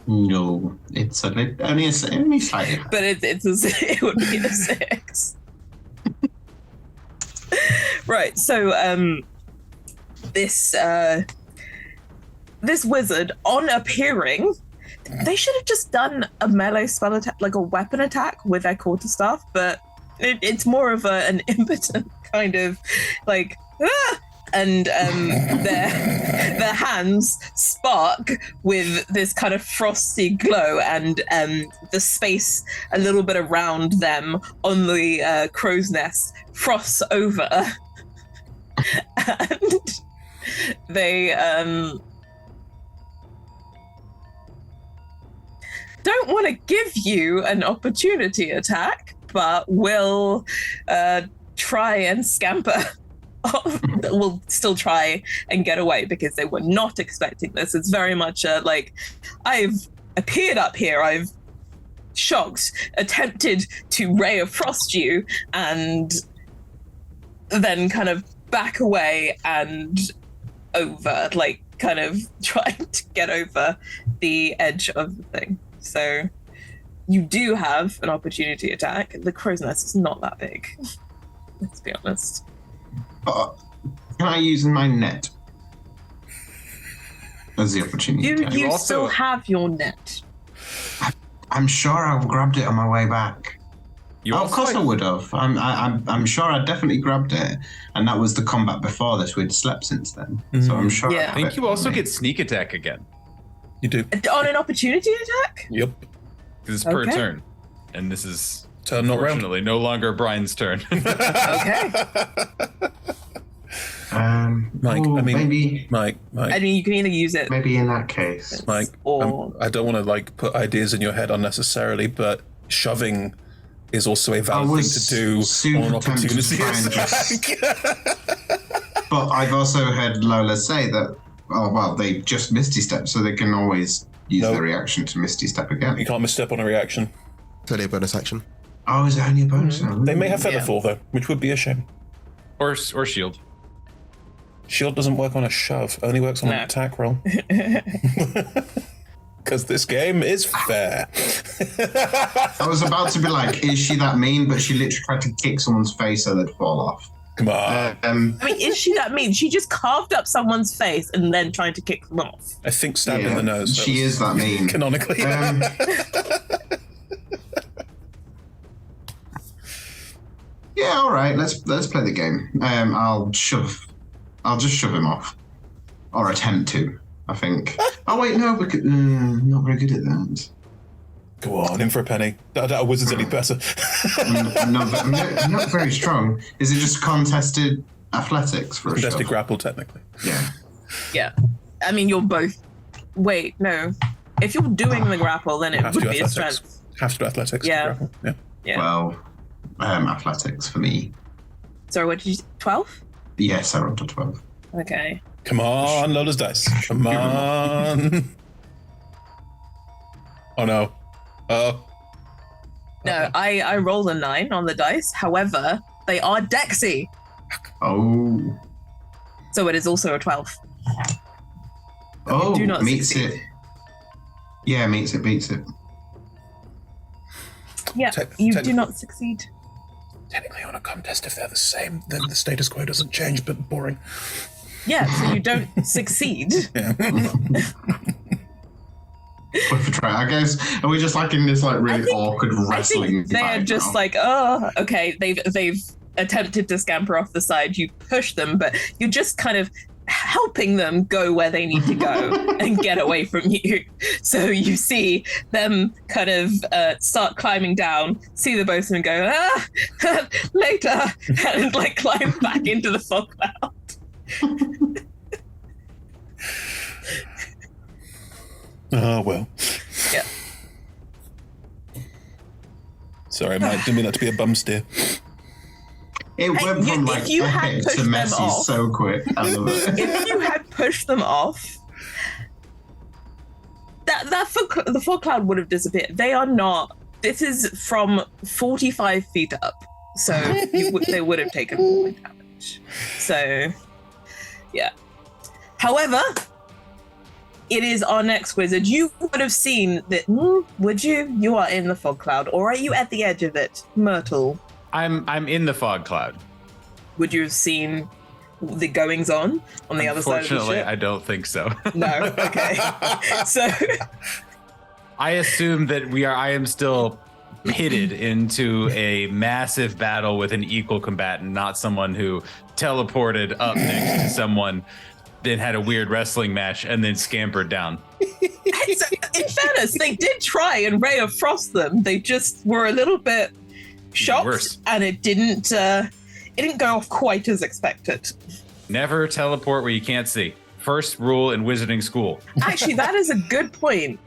No, it's only slightly. But it would be a 6. Right, so this wizard, on appearing, they should have just done a melee spell attack, like a weapon attack with their quarterstaff, but it's more of an impotent kind of like, ah! And their hands spark with this kind of frosty glow, and the space a little bit around them on the crow's nest frosts over, and they don't want to give you an opportunity attack, but will try and scamper. Will still try and get away because they were not expecting this. It's very much like, I've appeared up here, I've shocked, attempted to ray of frost you, and then kind of back away and over, like kind of trying to get over the edge of the thing. So you do have an opportunity attack. The crow's nest is not that big. Let's be honest. Can I use my net as the opportunity? You also still have your net. I'm sure I grabbed it on my way back. Of course I would have. I'm sure I definitely grabbed it, and that was the combat before this. We'd slept since then, so I'm sure. Yeah. I think you also get sneak attack again. You do. On an opportunity attack? Yep. Because it's per turn, and this is Turn not round. unfortunately no longer Brian's turn. Okay. Mike, ooh, I mean, maybe. Mike. I mean, you can either use it. Maybe in that case. Mike, Or- I don't want to like put ideas in your head unnecessarily, but shoving is also a valid thing to do on an opportunity attack. But I've also heard Lola say that, oh, well, they just Misty Step, so they can always use Nope. the reaction to Misty Step again. You can't misstep on a reaction. It's only a bonus action. Oh, is it only a bonus? They may have Yeah. Featherfall though, which would be a shame. or shield. Shield doesn't work on a shove, only works on an No. attack roll. Because this game is fair. I was about to be like, is she that mean? But she literally tried to kick someone's face so they'd fall off. Come on. I mean, is she that mean? She just carved up someone's face and then tried to kick them off. I think stab in the nose. She is that mean. Canonically. Yeah, all right. Let's play the game. I'll just shove him off, or attempt to. I think. Oh wait, no, because not very good at that. Go on, in for a penny. I doubt a wizard's any better. I'm not very strong. Is it just contested athletics for a Contested shove? grapple, technically. Yeah. Yeah. I mean, you're both. Wait, no. If you're doing the grapple, then it Have to would do be a athletics. strength. Have to do athletics. to Yeah. grapple. Yeah. Yeah. Well, athletics for me. Sorry, what did you 12? Yes, I rolled a 12. Okay. Come on, Lola's dice. Come on. Oh no. Oh. No, I rolled a 9 on the dice. However, they are Dexy. Oh. So it is also a 12. Oh, do not meets succeed. it. Yeah, meets it, beats it. Yeah, you do not succeed. Technically on a contest, if they're the same, then the status quo doesn't change, but boring. Yeah, so you don't succeed. Yeah. Worth a try, I guess. Are we just like in this like really awkward I wrestling? think they're vibe just now? like, oh, okay, they've attempted to scamper off the side. You push them, but you're just kind of helping them go where they need to go and get away from you. So you see them kind of start climbing down, see the both of them go, later, and like climb back into the fog cloud. Oh, well. Yeah. Sorry, Mike, didn't mean that to be a bum steer. It went you- from if like you had epic pushed to them messy off- so quick. I love it. If you had pushed them off, the fog cloud would have disappeared. They are not. This is from 45 feet up, so they would have taken 4 damage. So, yeah. However, it is our next wizard. You would have seen that. Would you? You are in the fog cloud, or are you at the edge of it, Myrtle? I'm in the fog cloud. Would you have seen the goings on the other side of the Unfortunately, ship? I don't think so. No. Okay. So. I assume that I am still pitted into a massive battle with an equal combatant, not someone who teleported up next to someone, then had a weird wrestling match, and then scampered down. In fairness, they did try and Ray of Frost them. They just were a little bit shocked, Worse. and it didn't go off quite as expected. Never teleport where you can't see. First rule in wizarding school. Actually, that is a good point.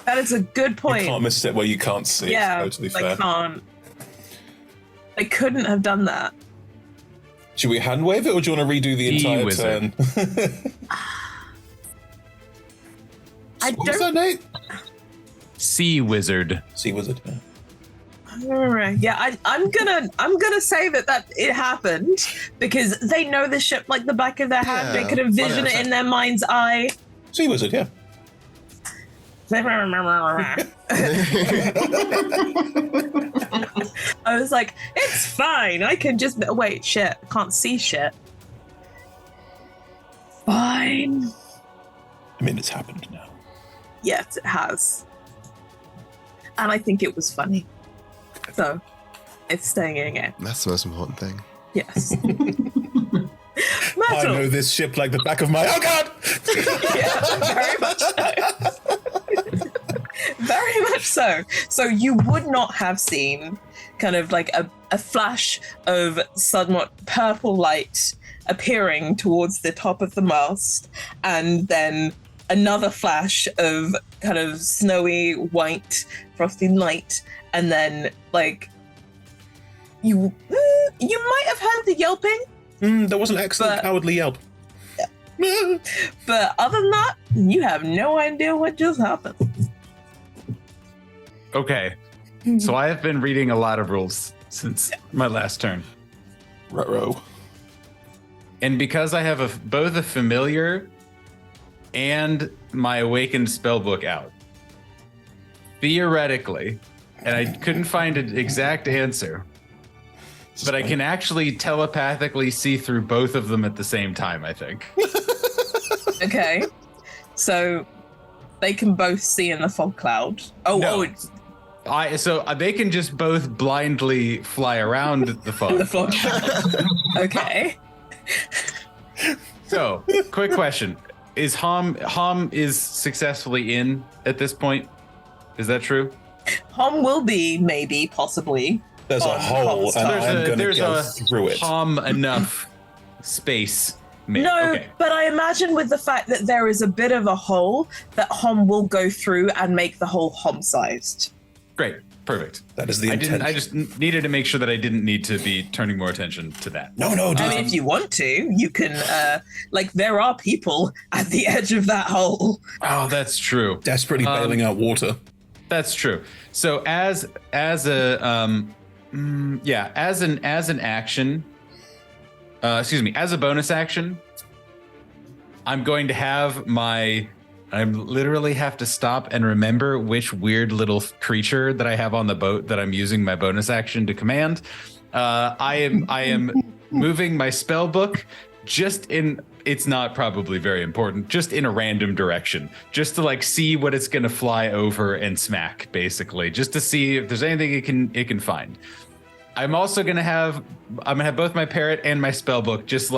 That is a good point. You can't miss it where you can't see. Yeah, It's totally I fair. can't. I couldn't have done that. Should we hand wave it, or do you want to redo the entire wizard. turn? What was that, Nate? Sea wizard. Sea wizard. Yeah, I'm gonna say that it happened because they know the ship like the back of their hand. They could envision it in their mind's eye. Sea wizard, yeah. I was like, it's fine. I can just wait. Shit, I can't see shit. Fine. I mean, it's happened now. Yes, it has, and I think it was funny. So, it's staying in again. That's the most important thing. Yes. I know this ship like the back of my... Oh, God! Yeah, very much so. Very much so. So you would not have seen kind of like a flash of somewhat purple light appearing towards the top of the mast, and then another flash of kind of snowy white frosty light, and then like you might have heard the yelping. There was an excellent cowardly yelp. But other than that, you have no idea what just happened. Okay. So I have been reading a lot of rules since my last turn. Ruh-roh. And because I have both a familiar and my awakened spellbook out, theoretically, and I couldn't find an exact answer, but I can actually telepathically see through both of them at the same time, I think. Okay. So they can both see in the fog cloud. So they can just both blindly fly around the fog. The fog cloud. Okay. So, quick question. Is Hom is successfully in at this point? Is that true? Hom will be, maybe, possibly. There's a hole, and I'm going to go through it. Hom enough space. No, okay. but I imagine with the fact that there is a bit of a hole, that Hom will go through and make the hole Hom-sized. Great. Perfect. That is the intent. I just needed to make sure that I didn't need to be turning more attention to that. No, dude. I mean, if you want to, you can, there are people at the edge of that hole. Oh, that's true. Desperately bailing out water. That's true. So as an action, as a bonus action, I'm going to have I literally have to stop and remember which weird little creature that I have on the boat that I'm using my bonus action to command. I am moving my spell book it's not probably very important, just in a random direction, just to see what it's going to fly over and smack, basically, just to see if there's anything it can find. I'm also going to have both my parrot and my spell book just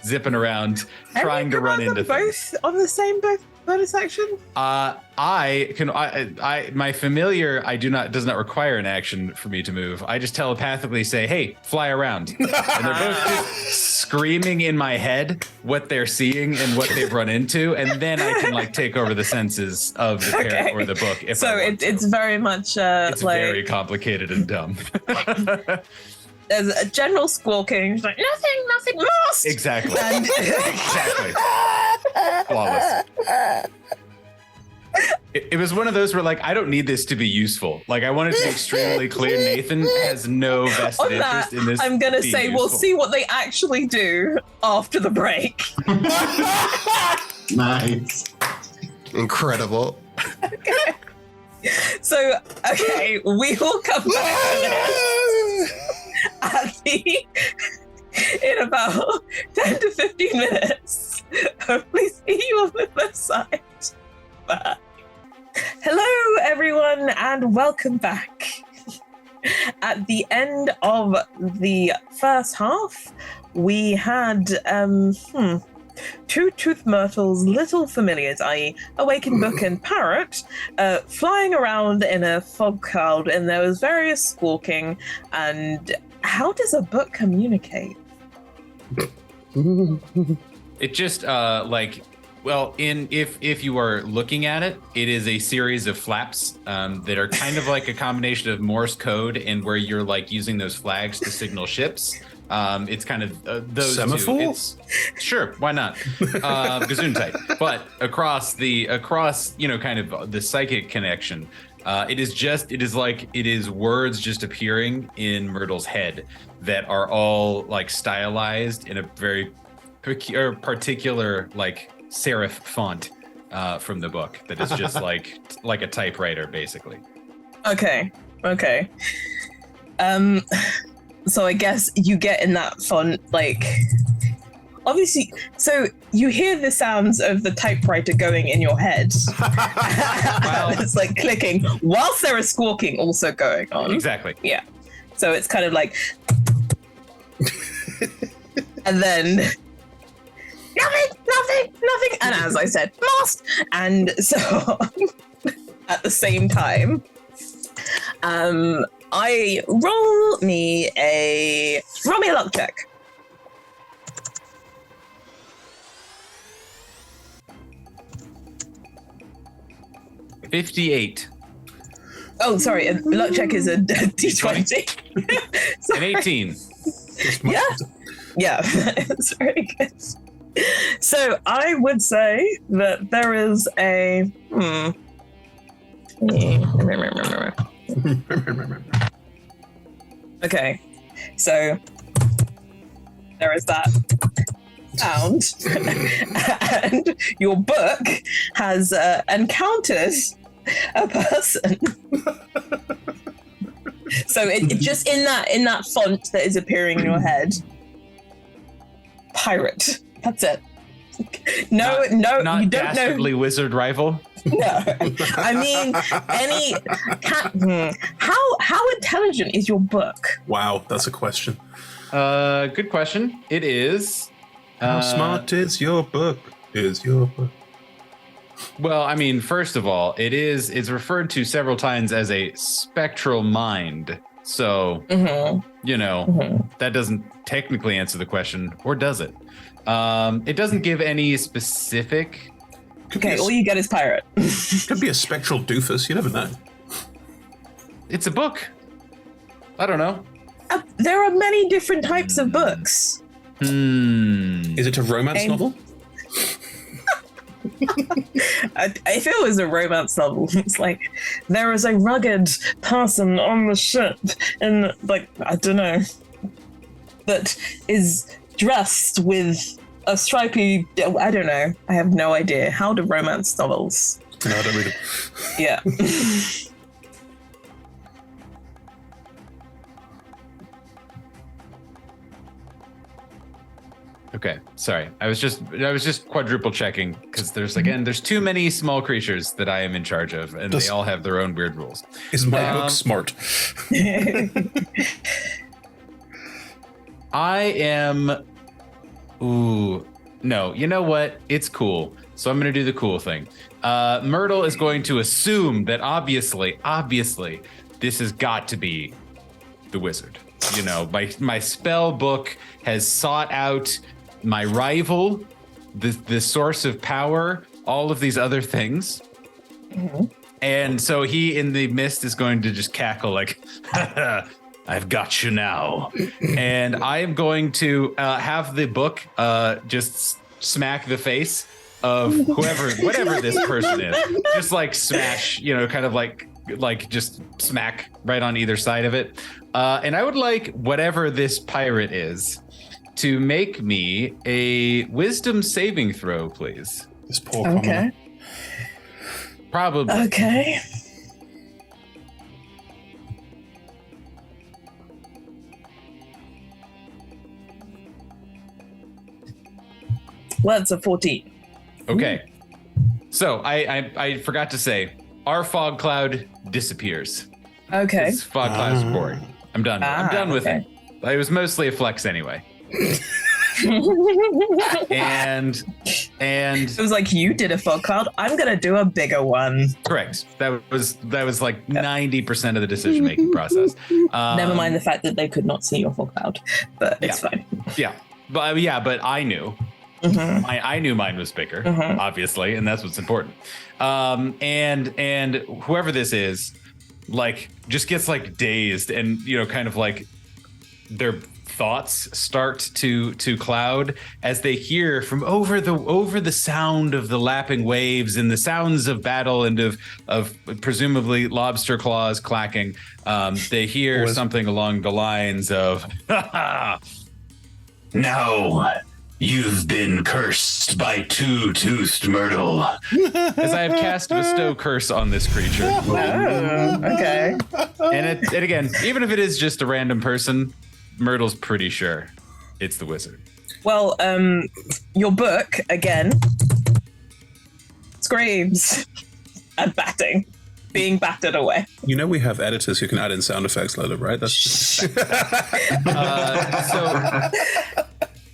zipping around, trying to run into both on the same bonus action? My familiar does not require an action for me to move. I just telepathically say, "Hey, fly around," and they're both just screaming in my head what they're seeing and what they've run into, and then I can take over the senses of the parrot or the book. It's very much it's very complicated and dumb. There's a general squawking. It's like, nothing lost. Exactly. Exactly. Flawless. It was one of those where I don't need this to be useful. I wanted to be extremely clear. Nathan has no vested interest in this. I'm gonna say useful. We'll see what they actually do after the break. Nice. Incredible. Okay. So, we will come back to this in about 10 to 15 minutes. Hopefully see you on the other side. Bye. Hello, everyone, and welcome back. At the end of the first half, we had two tooth myrtles, little familiars, i.e. Awakened Book and Parrot, flying around in a fog cloud, and there was various squawking. And how does a book communicate? It just Well, if you are looking at it, it is a series of flaps that are kind of like a combination of Morse code and where you're like using those flags to signal ships. It's kind of those Semaphore? two. Sure, why not? Gesundheit. But across kind of the psychic connection, it is words just appearing in Myrtle's head that are all like stylized in a very particular like serif font from the book that is just like a typewriter basically. Okay. So I guess you get in that font, like, obviously, so you hear the sounds of the typewriter going in your head. It's like clicking whilst there is squawking also going on. Exactly. Yeah. So it's kind of like, and then nothing. And as I said, lost. And so at the same time, roll me a luck check. $58. Oh, sorry, a luck check is a d20. An 18. Yeah, that's very good. So I would say that there is a Okay, so there is that sound, and your book has encountered a person. So it just in that font that is appearing in your head, pirate. That's it. No, Not you don't dastardly know. wizard rival. No, I mean, how intelligent is your book? Wow, that's a question. Good question. It is. How smart is your book? Well, I mean, first of all, it's referred to several times as a spectral mind. So, that doesn't technically answer the question, or does it? It doesn't give any specific. Okay, all you get is pirate. Could be a spectral doofus. You never know. It's a book. I don't know. There are many different types of books. Is it a romance novel? If it was a romance novel, it's like there is a rugged person on the ship, and like I don't know, that is dressed with a stripy. I don't know. I have no idea. How do romance novels? No, I don't read them. Yeah. Okay, sorry. I was just quadruple checking because there's too many small creatures that I am in charge of, and they all have their own weird rules. Is my book smart? I am. Ooh, no. You know what? It's cool. So I'm going to do the cool thing. Myrtle is going to assume that obviously, this has got to be the wizard. You know, my spell book has sought out my rival, the source of power, all of these other things. Mm-hmm. And so he, in the mist, is going to just cackle like, I've got you now. And I am going to have the book just smack the face of whatever this person is. Just like smash, kind of like just smack right on either side of it. And I would like whatever this pirate is to make me a wisdom saving throw, please. This poor Okay. Probably. Okay. Well, it's a 14. Okay. So I forgot to say, our fog cloud disappears. Okay. This fog cloud is boring. I'm done. I'm done with okay. it. It was mostly a flex anyway. and It was like, you did a fog cloud. I'm gonna do a bigger one. correct. That was like 90% of the decision making process. Never mind the fact that they could not see your fog cloud, but it's fine. Yeah, but I knew. I knew mine was bigger, obviously, and that's what's important. And whoever this is, like, just gets like dazed, and kind of like their thoughts start to cloud as they hear from over the sound of the lapping waves and the sounds of battle and of presumably lobster claws clacking. They hear something along the lines of, "Now you've been cursed by two-toothed myrtle." As I have cast bestow curse on this creature. Oh, okay. And again, even if it is just a random person, Myrtle's pretty sure it's the wizard. Well, your book, again, screams at batting, being battered away. We have editors who can add in sound effects later, right? That's just...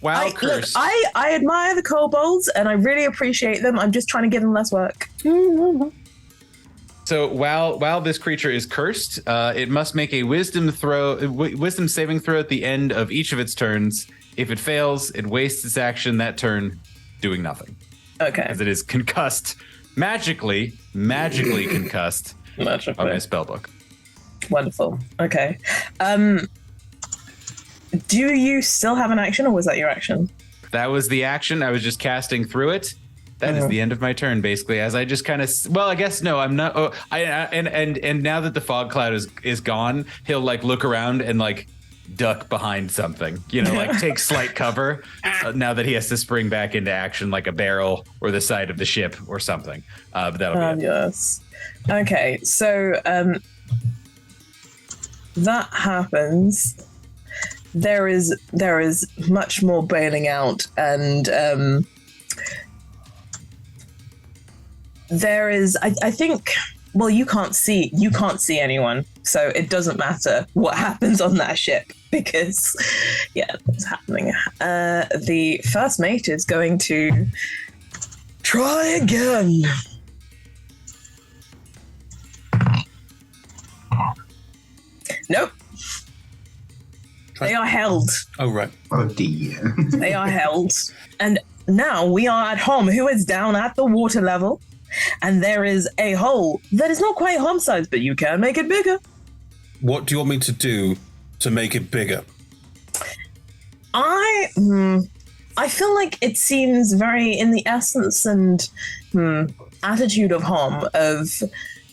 Wow, Look, I admire the kobolds, and I really appreciate them. I'm just trying to give them less work. So while this creature is cursed, it must make a wisdom saving throw at the end of each of its turns. If it fails, it wastes its action that turn doing nothing. Okay. As it is concussed, magically concussed by my spellbook. Wonderful. Okay. Do you still have an action, or was that your action? That was the action. I was just casting through it. That is the end of my turn, basically. As I just kind of, well, I guess no, I'm not. Oh, and now that the fog cloud is gone, he'll like look around and like duck behind something, like take slight cover. Now that he has to spring back into action, like a barrel or the side of the ship or something. But that'll be it. Yes. Okay, so that happens. There is much more bailing out, and there is, I think, well, you can't see anyone, so it doesn't matter what happens on that ship, because what's happening. The first mate is going to try again. Nope. They are held. Oh, right. Oh dear. They are held. And now we are at Hom, who is down at the water level. And there is a hole that is not quite Hom size, but you can make it bigger. What do you want me to do to make it bigger? I feel like it seems very in the essence and attitude of Hom of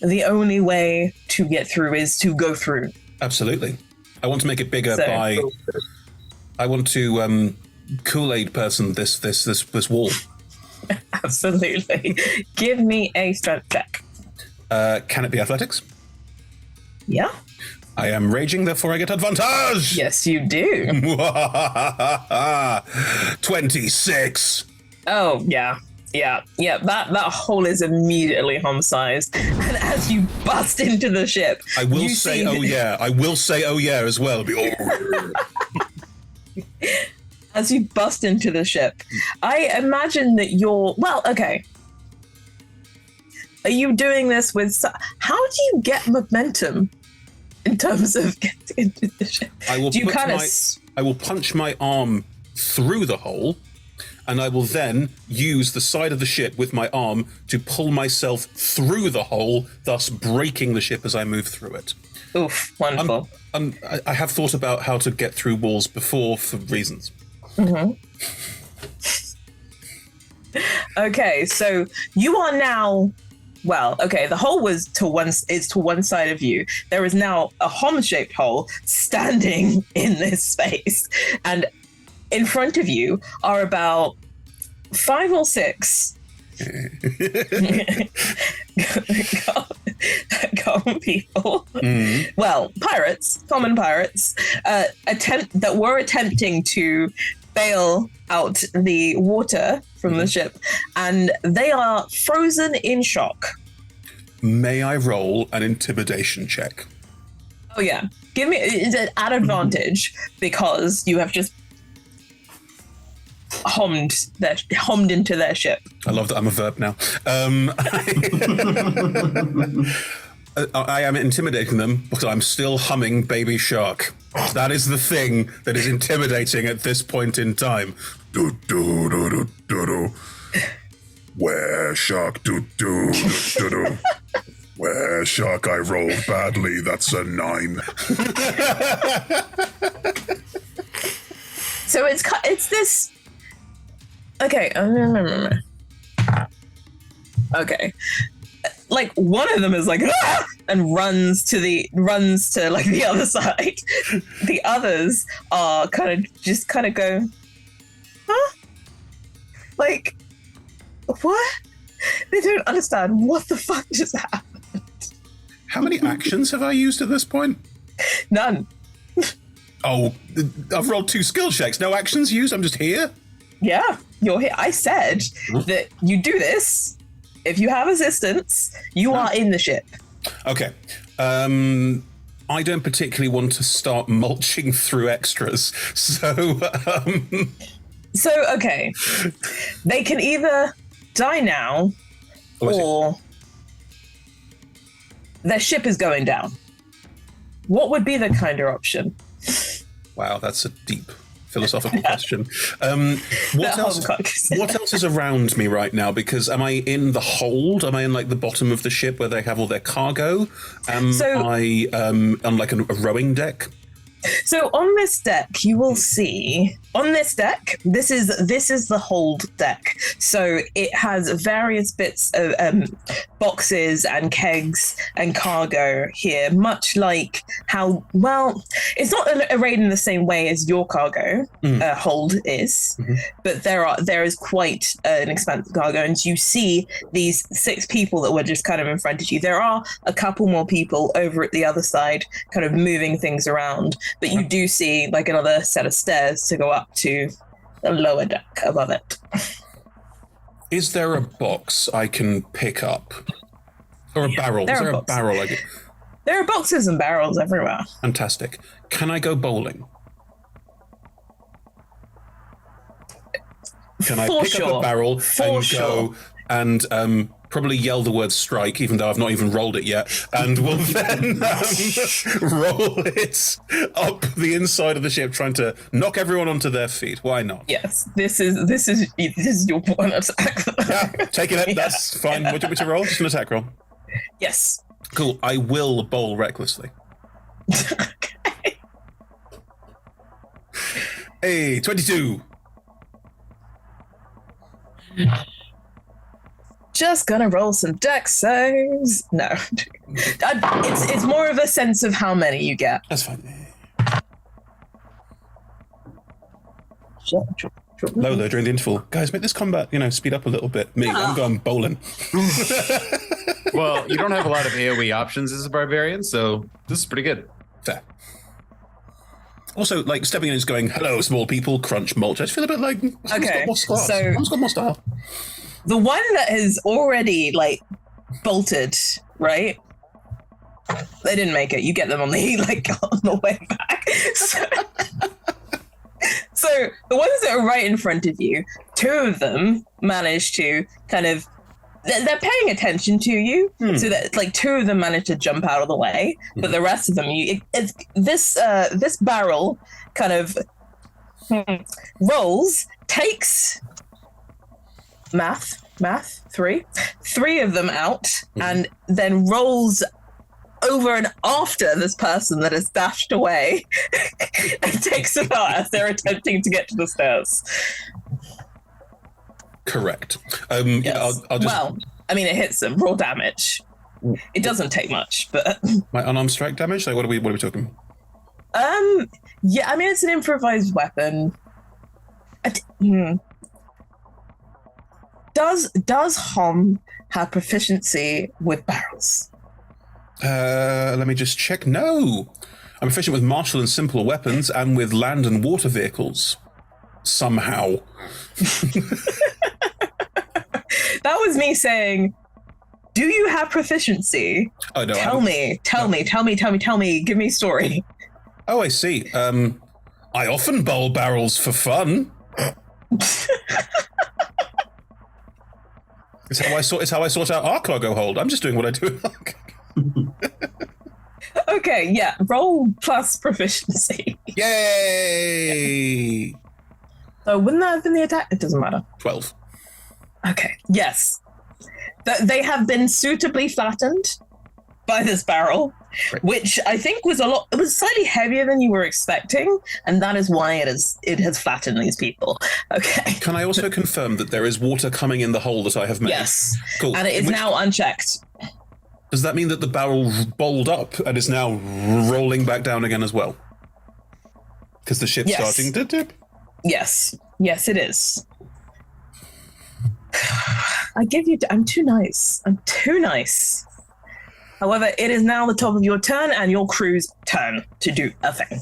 the only way to get through is to go through. Absolutely. I want to make it bigger I want to Kool-Aid person this wall. Absolutely. Give me a strength check. Can it be athletics? Yeah. I am raging, therefore I get advantage! Yes, you do. 26. Oh, yeah. Yeah. That hole is immediately Hom-sized. And as you bust into the ship... I will say, oh yeah. I will say, oh yeah, as well. As you bust into the ship, I imagine that you're... Well, okay. Are you doing this with... How do you get momentum in terms of getting into the ship? I will punch my arm through the hole, and I will then use the side of the ship with my arm to pull myself through the hole, thus breaking the ship as I move through it. Oof, wonderful. I have thought about how to get through walls before for reasons. Mm-hmm. Okay, so you are now... Well, okay, the hole is to one side of you. There is now a Hom-shaped hole standing in this space. And in front of you are about 5 or 6 common people. Mm. Well, pirates, common pirates, that were attempting to bail out the water from the ship, and they are frozen in shock. May I roll an intimidation check? Oh yeah, give me at advantage because you have just hommed into their ship. I love that I'm a verb now. I am intimidating them, but I'm still humming Baby Shark. That is the thing that is intimidating at this point in time. Do do do do do do. Where shark do do do do. Where shark I rolled badly. That's a 9. So it's this. Okay. Okay. Like one of them is like "Ah!" and runs to like the other side. The others are kind of go, huh? Like what? They don't understand what the fuck just happened. How many actions have I used at this point? None. Oh, I've rolled 2 skill checks. No actions used. I'm just here. Yeah, you're here. I said that you do this. If you have assistance, you are in the ship. Okay. I don't particularly want to start mulching through extras. So, okay. They can either die now or their ship is going down. What would be the kinder option? Wow, that's a deep philosophical question. What else is around me right now? Because am I in the hold? Am I in like the bottom of the ship where they have all their cargo? Am I on like a rowing deck? So on this deck, you will see on this deck. This is the hold deck. So it has various bits of boxes and kegs and cargo here, much like how it's not arrayed in the same way as your cargo hold is, but there is quite an expansive cargo, and you see these 6 people that were just kind of in front of you. There are a couple more people over at the other side, kind of moving things around. But you do see like another set of stairs to go up to the lower deck above it. Is there a box I can pick up? Or a barrel? Is there a barrel? There are boxes and barrels everywhere. Fantastic. Can I go bowling? Can I pick up a barrel and go and probably yell the word strike, even though I've not even rolled it yet, and will then roll it up the inside of the ship, trying to knock everyone onto their feet. Why not? Yes, this is your one attack. Yeah, taking it. That's fine. What do you want me to roll? Just an attack roll. Yes. Cool. I will bowl recklessly. Okay. Hey, 22. Just gonna roll some dex saves. No, it's more of a sense of how many you get. That's fine. Low though during the interval. Guys, make this combat, speed up a little bit. I'm going bowling. Well, you don't have a lot of AoE options as a barbarian, so this is pretty good. Fair. Also, like stepping in and just going, "Hello, small people, crunch, mulch." I just feel a bit like, okay, someone's got more style. The one that has already like bolted, right? They didn't make it. You get them on the way back. So the ones that are right in front of you, 2 of them managed to kind of. They're paying attention to you, so that like 2 of them managed to jump out of the way, but the rest of them, this barrel kind of rolls, takes math 3 of them out, and then rolls over and after this person that has dashed away and takes them out as they're attempting to get to the stairs. Correct. Yes. I'll just... Well, I mean, it hits them. Raw damage. It doesn't take much, but my unarmed strike damage. Like, what are we talking? Yeah. I mean, it's an improvised weapon. Does Hom have proficiency with barrels? Let me just check. No, I'm proficient with martial and simple weapons, and with land and water vehicles. Somehow. That was me saying, do you have proficiency? Oh, no. Tell me. Give me a story. Oh, I see. I often bowl barrels for fun. It's how I sort out our cargo hold. I'm just doing what I do. Okay, yeah. Roll plus proficiency. Yay! So wouldn't that have been the attack? It doesn't matter. 12. Okay. Yes. They have been suitably flattened by this barrel, Right. which I think was it was slightly heavier than you were expecting, and that is why it has flattened these people. Okay. Can I also confirm that there is water coming in the hole that I have made? Yes. Cool. And it is now unchecked. Does that mean that the barrel bowled up and is now rolling back down again as well? Because the ship's Yes. starting to dip? Yes. Yes, it is. I'm too nice. I'm too nice. However, it is now the top of your turn and your crew's turn to do a thing.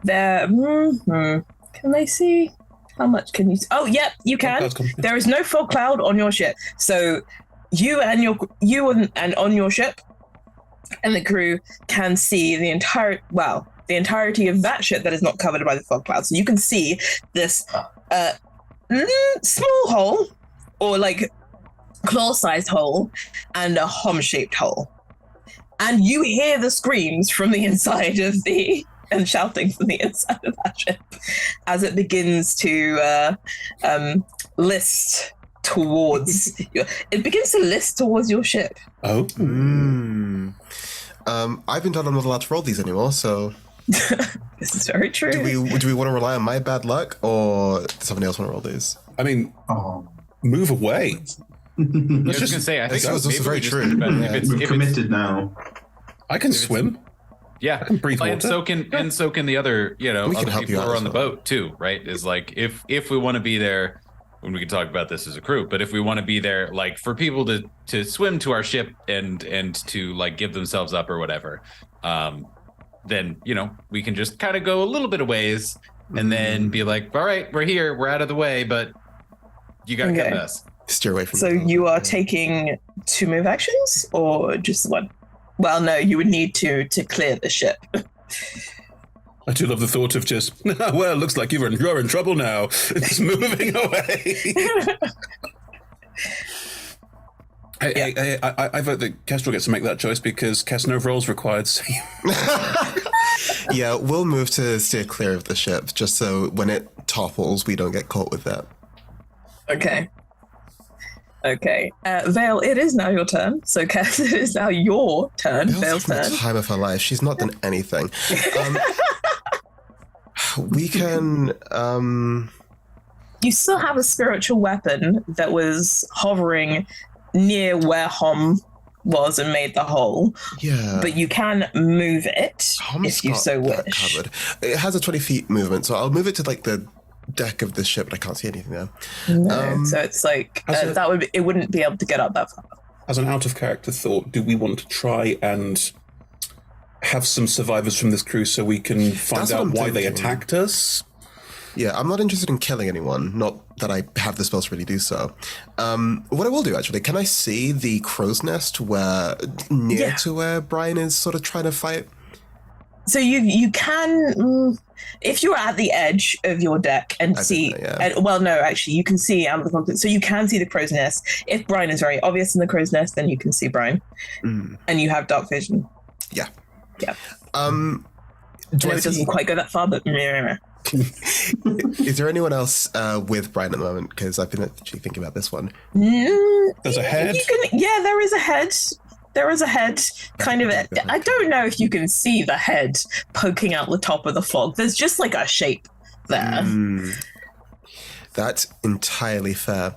Can they see? How much can you see? Oh, yep, you can. There is no fog cloud on your ship. So you and on your ship and the crew can see the entirety of that ship that is not covered by the fog cloud. So you can see this small hole, or like claw-sized hole, and a hom-shaped hole. And you hear the screams from the inside of and shouting from the inside of that ship as it begins to list towards it begins to list towards your ship. Oh. I've been told I'm not allowed to roll these anymore, so This is very true. do we want to rely on my bad luck, or does somebody else want to roll these? I mean, Oh, move away. I was just gonna say, I think This was also maybe very we just true. think about it. Yeah. we've committed now. I can swim. Yeah, can breathe and water. so can the other, We can other help you people out who are as on the well. boat too, right? Is like if we want to be there, when we can talk about this as a crew, but if we want to be there, like for people to swim to our ship and to like give themselves up or whatever, then we can just kind of go a little bit of ways and then be like, all right, we're here, we're out of the way, but you gotta come to us. Steer away from So it. you are taking 2 move actions or just 1? Well, no, you would need to clear the ship. I do love the thought of just, well, looks like you're in trouble now. It's moving away. I vote that Kestrel gets to make that choice because Kest rolls required. Yeah, we'll move to steer clear of the ship, just so when it topples, we don't get caught with that. Okay. Vale, it is now your turn. So, Cass, it is now your turn. Vale's having turn. the time of her life. She's not done anything. We can. You still have a spiritual weapon that was hovering near where Hom was and made the hole. Yeah. But you can move it Hom's if you got so that wish. covered. It has a 20 feet movement, so I'll move it to like the deck of the ship, but I can't see anything there. No, so it's like it wouldn't be able to get up that far. As an out of character thought, do we want to try and have some survivors from this crew so we can find That's what out I'm why they thinking. attacked us? Yeah, I'm not interested in killing anyone. Not that I have the spells to really do so. What I will do, actually, can I see the crow's nest near to where Brian is sort of trying to fight? So you can, if you're at the edge of your deck and see, well, no, actually, you can see out of the conflict. So you can see the crow's nest. If Brian is very obvious in the crow's nest, then you can see Brian, and you have dark vision. Yeah. Yeah. Do No, I it doesn't quite go that far, but Is there anyone else with Brian at the moment? Because I've been actually thinking about this one. There's a head. There is a head. There is a head, kind of. I don't know if you can see the head poking out the top of the fog. There's just like a shape there. That's entirely fair.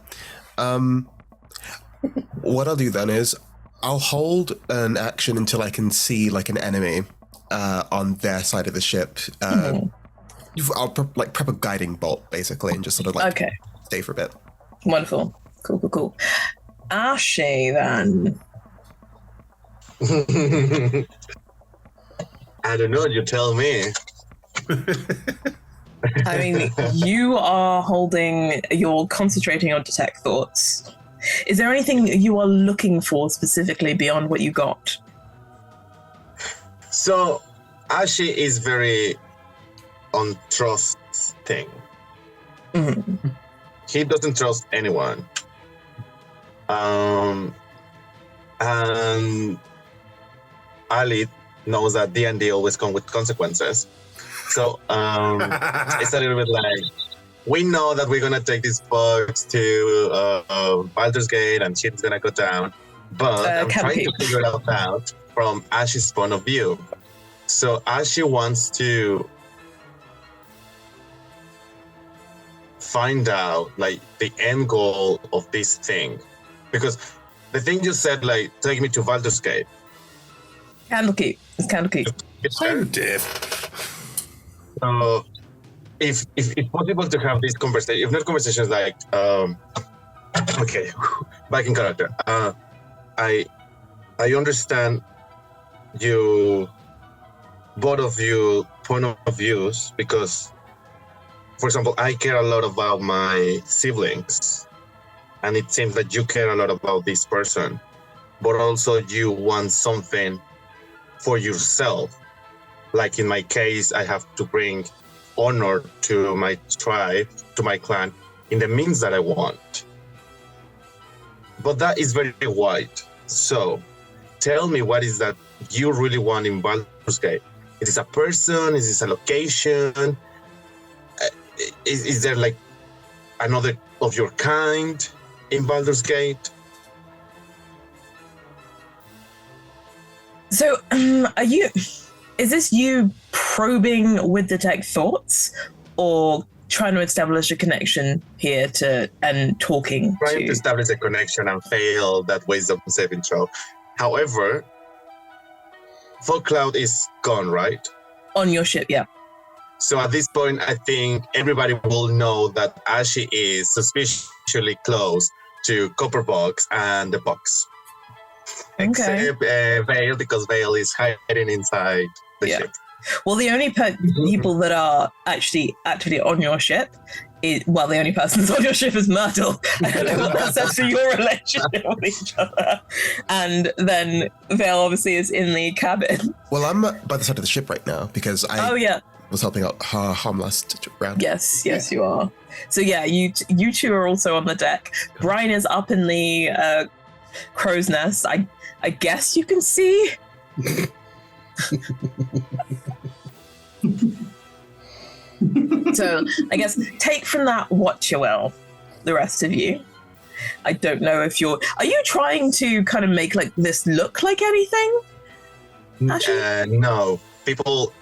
What I'll do then is I'll hold an action until I can see like an enemy on their side of the ship. I'll prep a guiding bolt basically, and just sort of like stay for a bit. Wonderful, cool. Ashe then. I don't know. You tell me. I mean, you're concentrating on detect thoughts. Is there anything you are looking for specifically beyond what you got? So, Ashe is very on trust thing. Mm-hmm. He doesn't trust anyone. And Ali knows that D&D always come with consequences. So it's a little bit like, we know that we're gonna take this box to Baldur's Gate and shit's gonna go down, but I'm trying to figure it out from Ash's point of view. So Ashi wants to find out like the end goal of this thing, because the thing you said, like, take me to Baldur's Gate. Candlekeep. It's Candlekeep. So deaf. So if possible to have this conversation, if not conversations like, okay, back in character. I understand you, both of you point of views, because, for example, I care a lot about my siblings, and it seems that you care a lot about this person, but also you want something for yourself. Like in my case, I have to bring honor to my tribe, to my clan, in the means that I want. But that is very wide. So tell me, what is that you really want in Baldur's Gate? Is this a person? Is this a location? Is there like another of your kind in Baldur's Gate? So, is this you probing with detect thoughts, or trying to establish a connection here and talking trying to establish a connection and fail that wisdom saving throw? However, Fog Cloud is gone, right? On your ship, yeah. So at this point, I think everybody will know that Ashi is suspiciously close to Copperbox and the box. Okay. Except Vale, because Vale is hiding inside the ship. Well, the only people that are actually actively on your ship the only person that's on your ship is Myrtle. I don't know what that says for your relationship with each other. And then Vale obviously is in the cabin. Well, I'm by the side of the ship right now because I was helping out Harm last round. Yes, you are. So yeah, you two are also on the deck. Brian is up in the crow's nest. I guess you can see. So I guess take from that what you will, the rest of you. I don't know if are you trying to kind of make like this look like anything? No. People,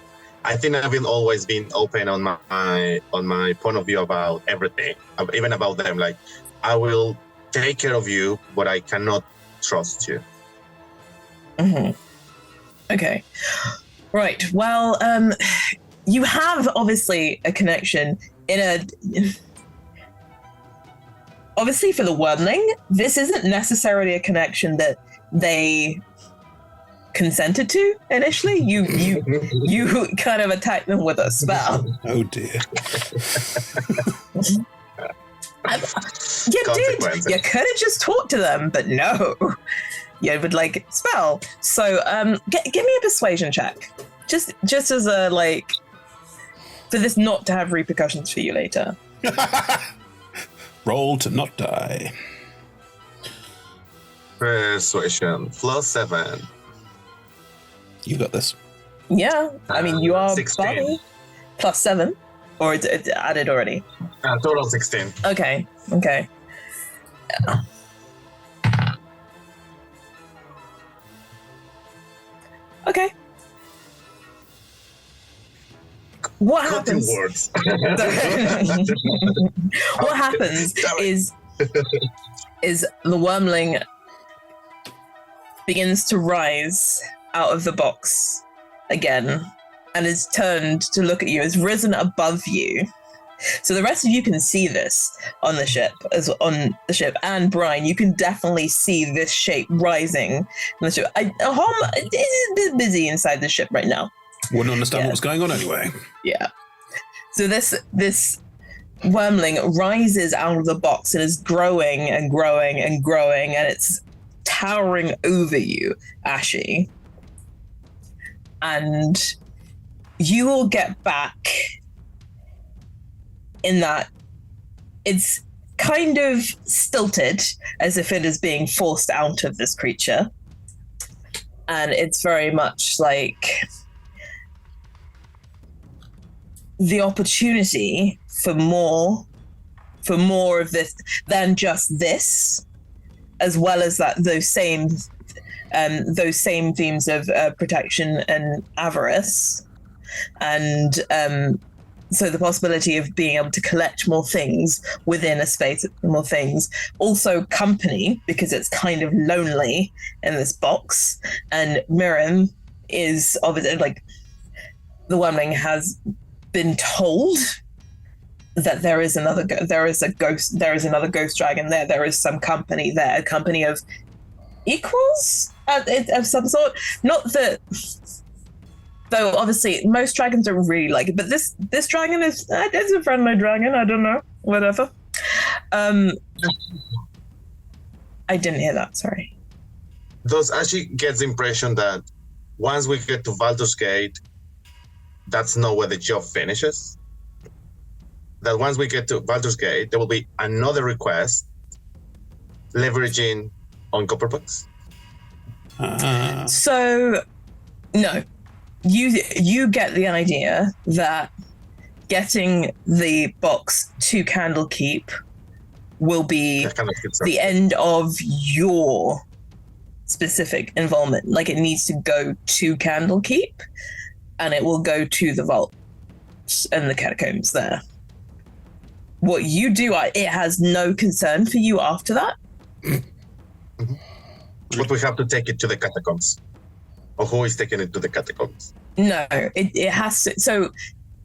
I think I've always been open on my point of view about everything, even about them. Like, I will take care of you, but I cannot trust you. Mm-hmm. Okay. Right. Well, you have obviously a connection obviously for the Wormling, this isn't necessarily a connection that they consented to initially. You kind of attacked them with a spell. Oh dear. You did. You could have just talked to them, but no. You would like spell. So give me a persuasion check. Just as a like, for this not to have repercussions for you later. Roll to not die. Persuasion +7. You got this. Yeah, I mean you are 16. Bobby. +7, or it's added already. Total 16. Okay. Yeah. Okay. What happens? Words. What happens is the Wormling begins to rise out of the box again and is turned to look at you, is risen above you. So the rest of you can see this on the ship, and Brian, you can definitely see this shape rising on the ship. Hom is a bit busy inside the ship right now. Wouldn't understand what was going on anyway. Yeah. So this Wormling rises out of the box and is growing and growing and growing, and it's towering over you, Ashi. And you will get back in that it's kind of stilted, as if it is being forced out of this creature. and it's very much like the opportunity for more of this than just this, as well as those same themes of protection and avarice, and so the possibility of being able to collect more things within a space, more things. Also company, because it's kind of lonely in this box. And Miriam is obviously, like, the Wyrmling has been told that there is another ghost dragon there. There is some company there, a company of equals of some sort. Not that... Though obviously most dragons don't really like it, but this dragon is it's a friendly dragon. I don't know, whatever. I didn't hear that. Sorry. Does Ashi get the impression that once we get to Baldur's Gate, that's not where the job finishes? That once we get to Baldur's Gate, there will be another request leveraging on Copperbucks? So, no. You get the idea that getting the box to Candlekeep will be the end of your specific involvement. Like, it needs to go to Candlekeep, and it will go to the vault and the catacombs there. What you do, it has no concern for you after that. Mm-hmm. But we have to take it to the catacombs. Or who is taking it to the catacombs? No, it has to. So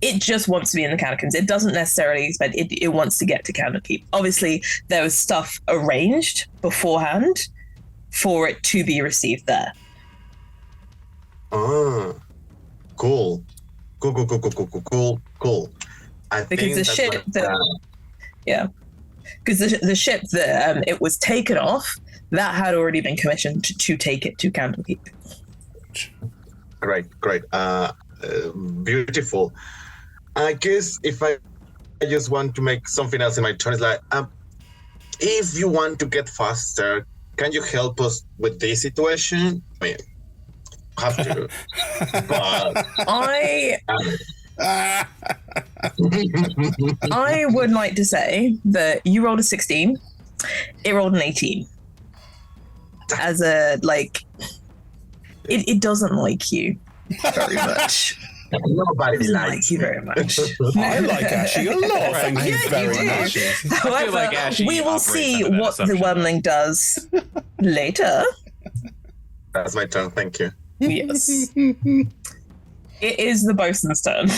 it just wants to be in the catacombs. It doesn't necessarily expect it wants to get to Candlekeep. Obviously, there was stuff arranged beforehand for it to be received there. Ah, cool. Because the ship because the ship that it was taken off, that had already been commissioned to take it to Candlekeep. Great. Beautiful. I guess if I just want to make something else in my turn, it's like, if you want to get faster, can you help us with this situation? I mean, have to. But I would like to say that you rolled a 16, it rolled an 18. As a, like, it doesn't like you very much. Nobody likes you very much. I like Ashi a lot. Thank you very much. However, like we will see what the Wyrmling does later. That's my turn, thank you. Yes. It is the bosun's turn.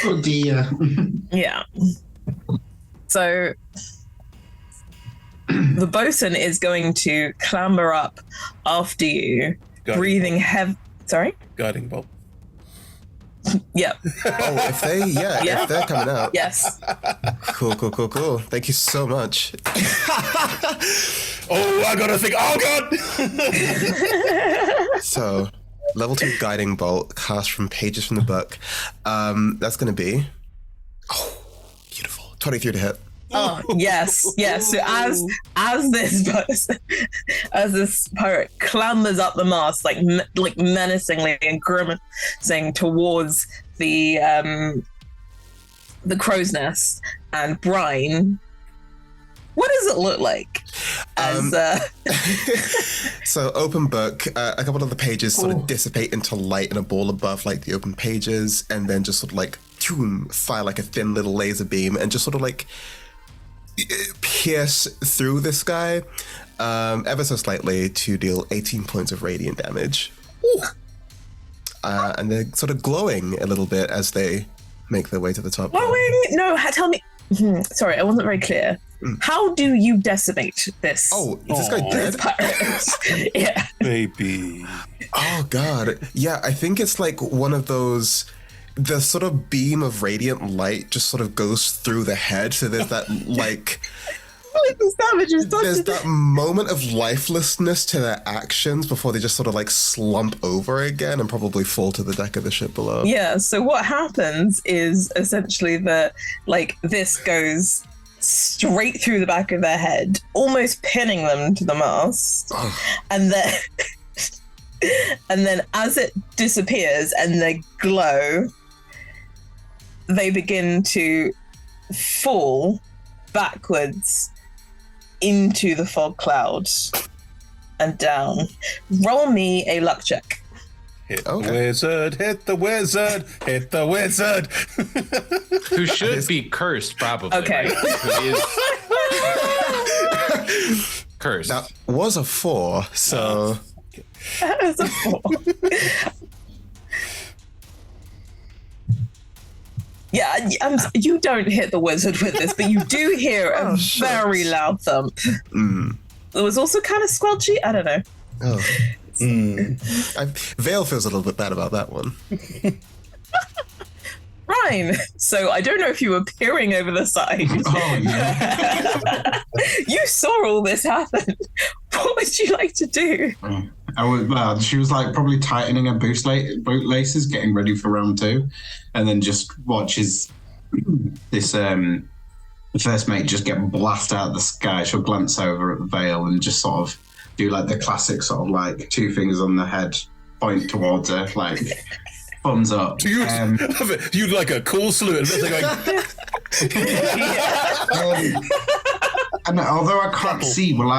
Oh dear. Yeah. So the bosun is going to clamber up after you, breathing heavy. Sorry? Guiding bolt. Yep. Oh, if they're coming out. Yes. Cool. Thank you so much. Oh, I gotta think. Oh, God! So, level 2 guiding bolt cast from pages from the book. That's gonna be... Oh, beautiful. 23 to hit. Oh, yes. So as this pirate clambers up the mast, like menacingly and grimacing towards the crow's nest, and Brian, what does it look like? So open book, a couple of the pages sort of dissipate into light in a ball above, like the open pages, and then just sort of like fire like a thin little laser beam and just sort of like pierce through this guy ever so slightly to deal 18 points of radiant damage. And they're sort of glowing a little bit as they make their way to the top. Glowing? No, tell me. Sorry, I wasn't very clear. How do you decimate this? Oh, is this guy dead? Pirate? Yeah. Baby. Oh, God. Yeah, I think it's like one of those... The sort of beam of radiant light just sort of goes through the head. So there's that, like... there's that moment of lifelessness to their actions before they just sort of, like, slump over again and probably fall to the deck of the ship below. Yeah, so what happens is essentially that, like, this goes straight through the back of their head, almost pinning them to the mast. And then and then as it disappears and they glow, they begin to fall backwards into the fog clouds and down. Roll me a luck check. Hit the wizard, hit the wizard, hit the wizard. Who should be cursed, probably. Okay. Right? Who is cursed. That was a 4, so... That is a 4. Yeah, you don't hit the wizard with this, but you do hear a very loud thump. It was also kind of squelchy. I don't know. Oh. Vale feels a little bit bad about that one. Ryan, so I don't know if you were peering over the side. Oh, yeah. You saw all this happen. What would you like to do? She was like probably tightening her boot laces, getting ready for round 2, and then just watches this the first mate just get blasted out of the sky. She'll glance over at Vale and just sort of do like the classic sort of like 2 fingers on the head, point towards her, like thumbs up. You'd like a cool salute. And although I can't see, can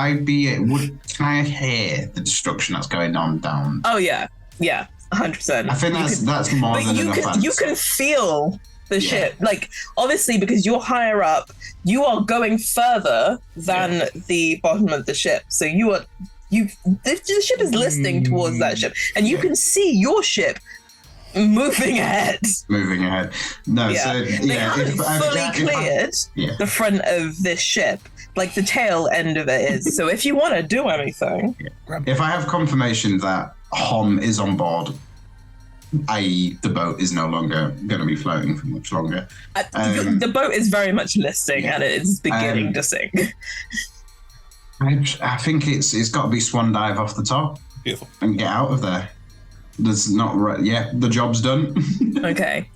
I hear the destruction that's going on down? Oh yeah, 100%. I think that's more than enough. You can feel the ship, like obviously because you're higher up, you are going further than the bottom of the ship. So the ship is listening towards that ship, and you can see your ship moving ahead. No, yeah. so they haven't fully cleared the front of this ship. Like the tail end of it is. So if you want to do anything, if I have confirmation that Hom is on board, i.e. the boat is no longer going to be floating for much longer. The boat is very much listing and it is beginning to sink. I think it's got to be swan dive off the top. Beautiful. And get out of there. That's not right. Yeah, the job's done. Okay.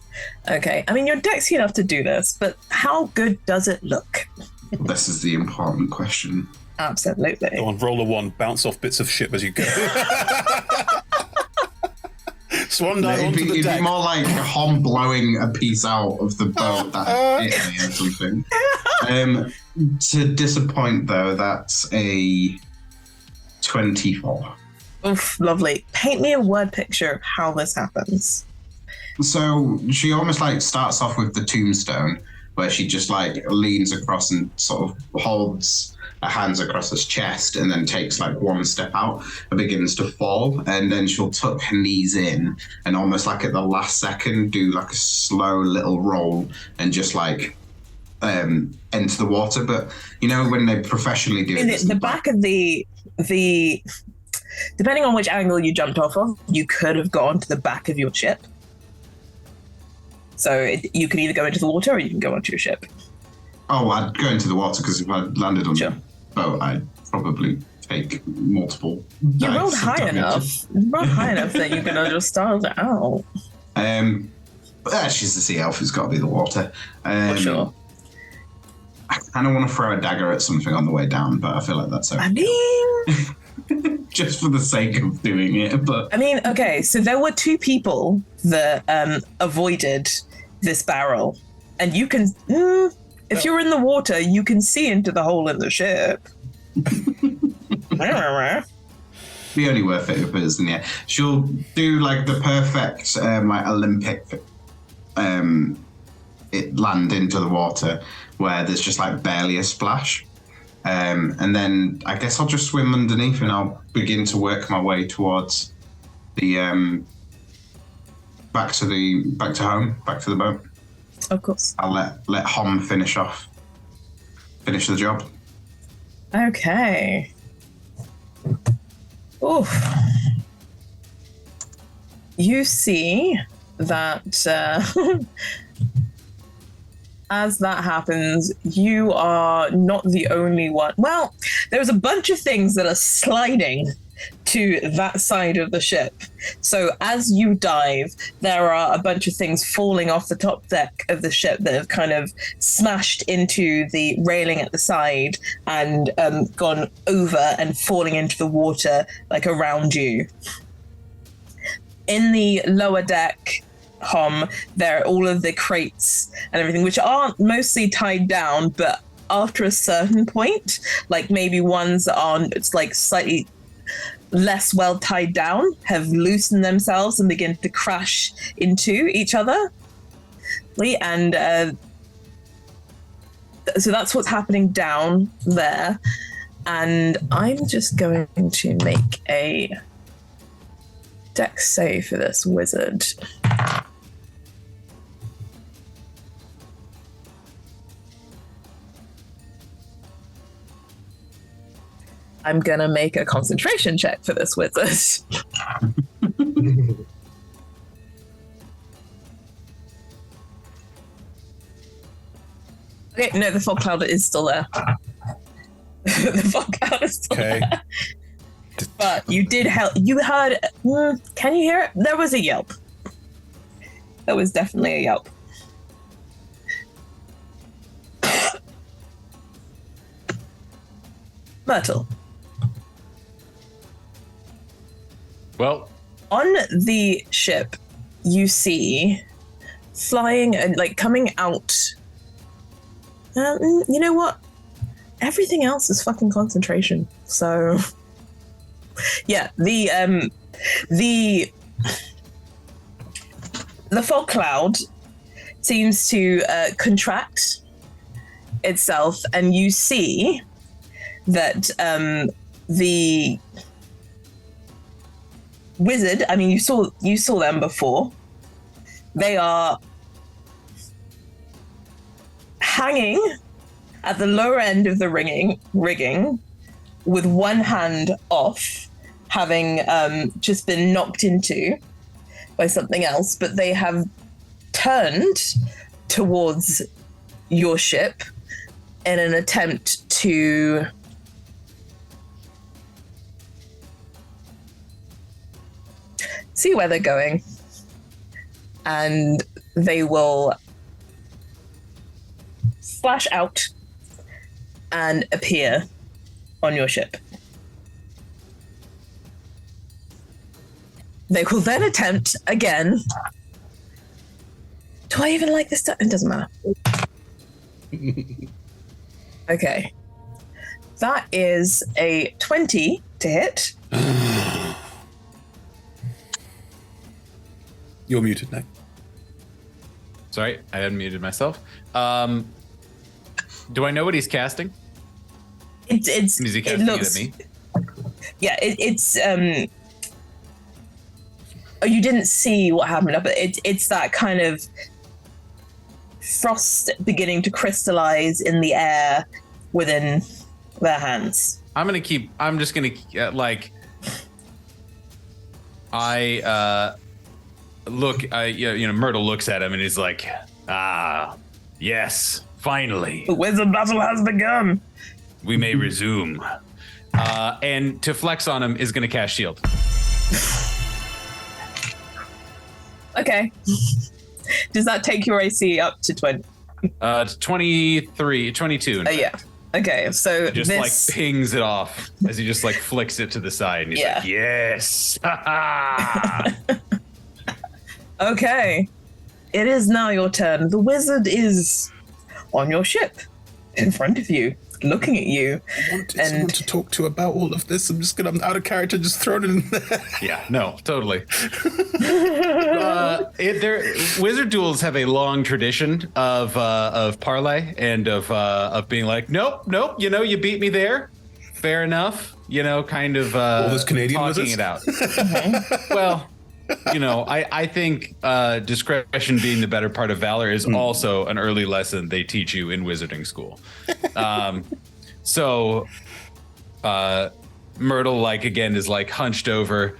I mean, you're dexy enough to do this, but how good does it look? This is the important question. Absolutely. Go on, roll a 1, bounce off bits of ship as you go. Swan dive onto the deck. It'd be more like Hom blowing a piece out of the boat that hit me or something. To disappoint, though, that's a 24. Oof, lovely. Paint me a word picture of how this happens. So she almost like starts off with the tombstone, where she just like leans across and sort of holds her hands across his chest and then takes like 1 step out and begins to fall. And then she'll tuck her knees in and almost like at the last second do like a slow little roll and just like enter the water. But you know, when they professionally do it, the back of the depending on which angle you jumped off of, you could have gone to the back of your ship. So you can either go into the water or you can go onto your ship. Oh, I'd go into the water because if I landed on the boat, I'd probably take multiple. You rolled high enough. That you're going to just start out. She's the sea elf. It's got to be the water. For sure. I kind of want to throw a dagger at something on the way down, but I feel like that's okay. I mean... just for the sake of doing it, but... I mean, okay, so there were 2 people that avoided this barrel, and you can... if you're in the water, you can see into the hole in the ship. Be only worth it if it is in the air. She'll do like the perfect like Olympic it land into the water where there's just like barely a splash. And then I guess I'll just swim underneath and I'll begin to work my way towards the back to home, back to the boat. Of course. I'll let Hom finish the job. Okay. Oof. You see that as that happens, you are not the only one. Well, there's a bunch of things that are sliding to that side of the ship. So as you dive, there are a bunch of things falling off the top deck of the ship that have kind of smashed into the railing at the side and gone over and falling into the water like around you. In the lower deck, there are all of the crates and everything, which aren't mostly tied down, but after a certain point, like maybe ones that aren't, it's like slightly less well tied down, have loosened themselves and begin to crash into each other. And so that's what's happening down there. And I'm just going to make a dex save for this wizard. I'm gonna make a concentration check for this wizard. Okay, no, the fog cloud is still there. The fog cloud is still there. But you did help. You heard. Can you hear it? There was a yelp. There was definitely a yelp. Myrtle. Well, on the ship, you see flying and like coming out. You know what? Everything else is fucking concentration. So, yeah, the fog cloud seems to contract itself, and you see that the wizard, I mean, you saw them before. They are hanging at the lower end of the rigging with one hand off, having just been knocked into by something else, but they have turned towards your ship in an attempt to see where they're going, and they will flash out and appear on your ship. They will then attempt again. Do I even like this? It doesn't matter. Okay. That is a 20 to hit. You're muted now. Sorry, I unmuted myself. Do I know what he's casting? Is he casting it at me? Yeah, it's oh, you didn't see what happened, but it's that kind of frost beginning to crystallize in the air within their hands. I'm just gonna like. Myrtle looks at him and he's like, yes, finally. The wizard battle has begun. We may resume. And to flex on him is going to cast shield. Okay. Does that take your AC up to 20? 22. Oh, yeah. Okay, so just this... like pings it off as he just like flicks it to the side. And he's like, yes. Okay. It is now your turn. The wizard is on your ship in front of you, looking at you. I wanted someone to talk to about all of this. I'm out of character, just thrown it in there. Yeah, no, totally. Wizard duels have a long tradition of parlay and of being like, nope, you beat me there. Fair enough. Kind of all those Canadian talking wizards? it out. Mm-hmm. Well, I think discretion being the better part of valor is also an early lesson they teach you in wizarding school. So Myrtle, again, is hunched over,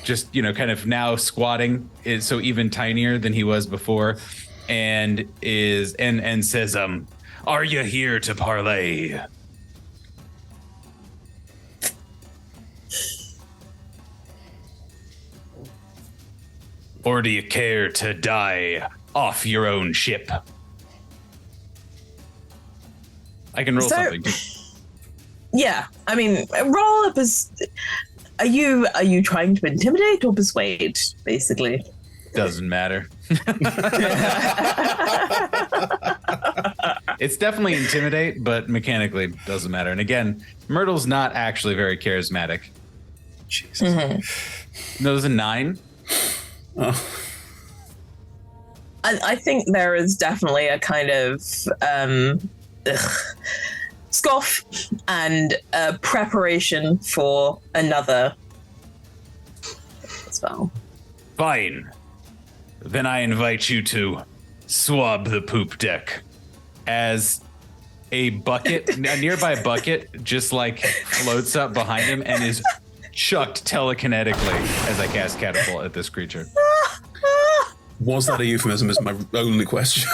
just, kind of now squatting, is so even tinier than he was before, and says, are you here to parlay? Or do you care to die off your own ship? I can roll something. Yeah, I mean, roll up as. Are you trying to intimidate or persuade? Basically, Doesn't matter. It's definitely intimidate, but mechanically doesn't matter. And again, Myrtle's not actually very charismatic. Jesus. No, there's a 9. Oh. I think there is definitely a kind of scoff and preparation for another spell. Fine. Then I invite you to swab the poop deck. As a bucket, a nearby bucket, just like floats up behind him and is chucked telekinetically as I cast catapult at this creature. Was that a euphemism is my only question.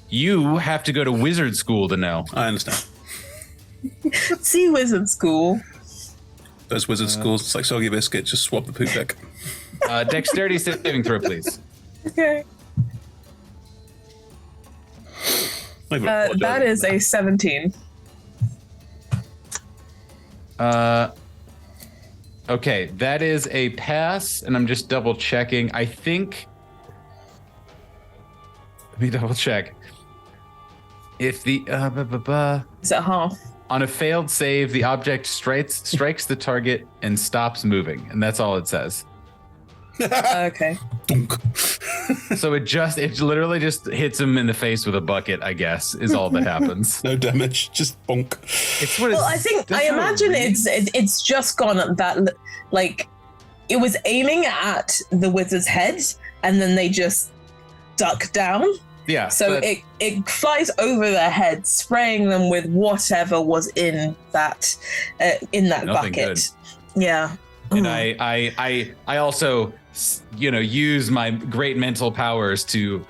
You have to go to wizard school to know. I understand. See wizard school. Those wizard schools, it's like soggy biscuit, just swap the poop deck. Dexterity saving throw, please. Okay. That is a 17. Okay, that is a pass, and I'm just double checking. I think. Let me double check. If the Is it half? on a failed save, the object strikes the target and stops moving, and that's all it says. Okay. So it literally just hits him in the face with a bucket, I guess, is all that happens. No damage, just bonk. It's what Well, I imagine it's just gone at that, like, it was aiming at the wizard's head, and then they just duck down. Yeah. So it flies over their head, spraying them with whatever was in that Nothing bucket. good. Yeah. And I also, use my great mental powers to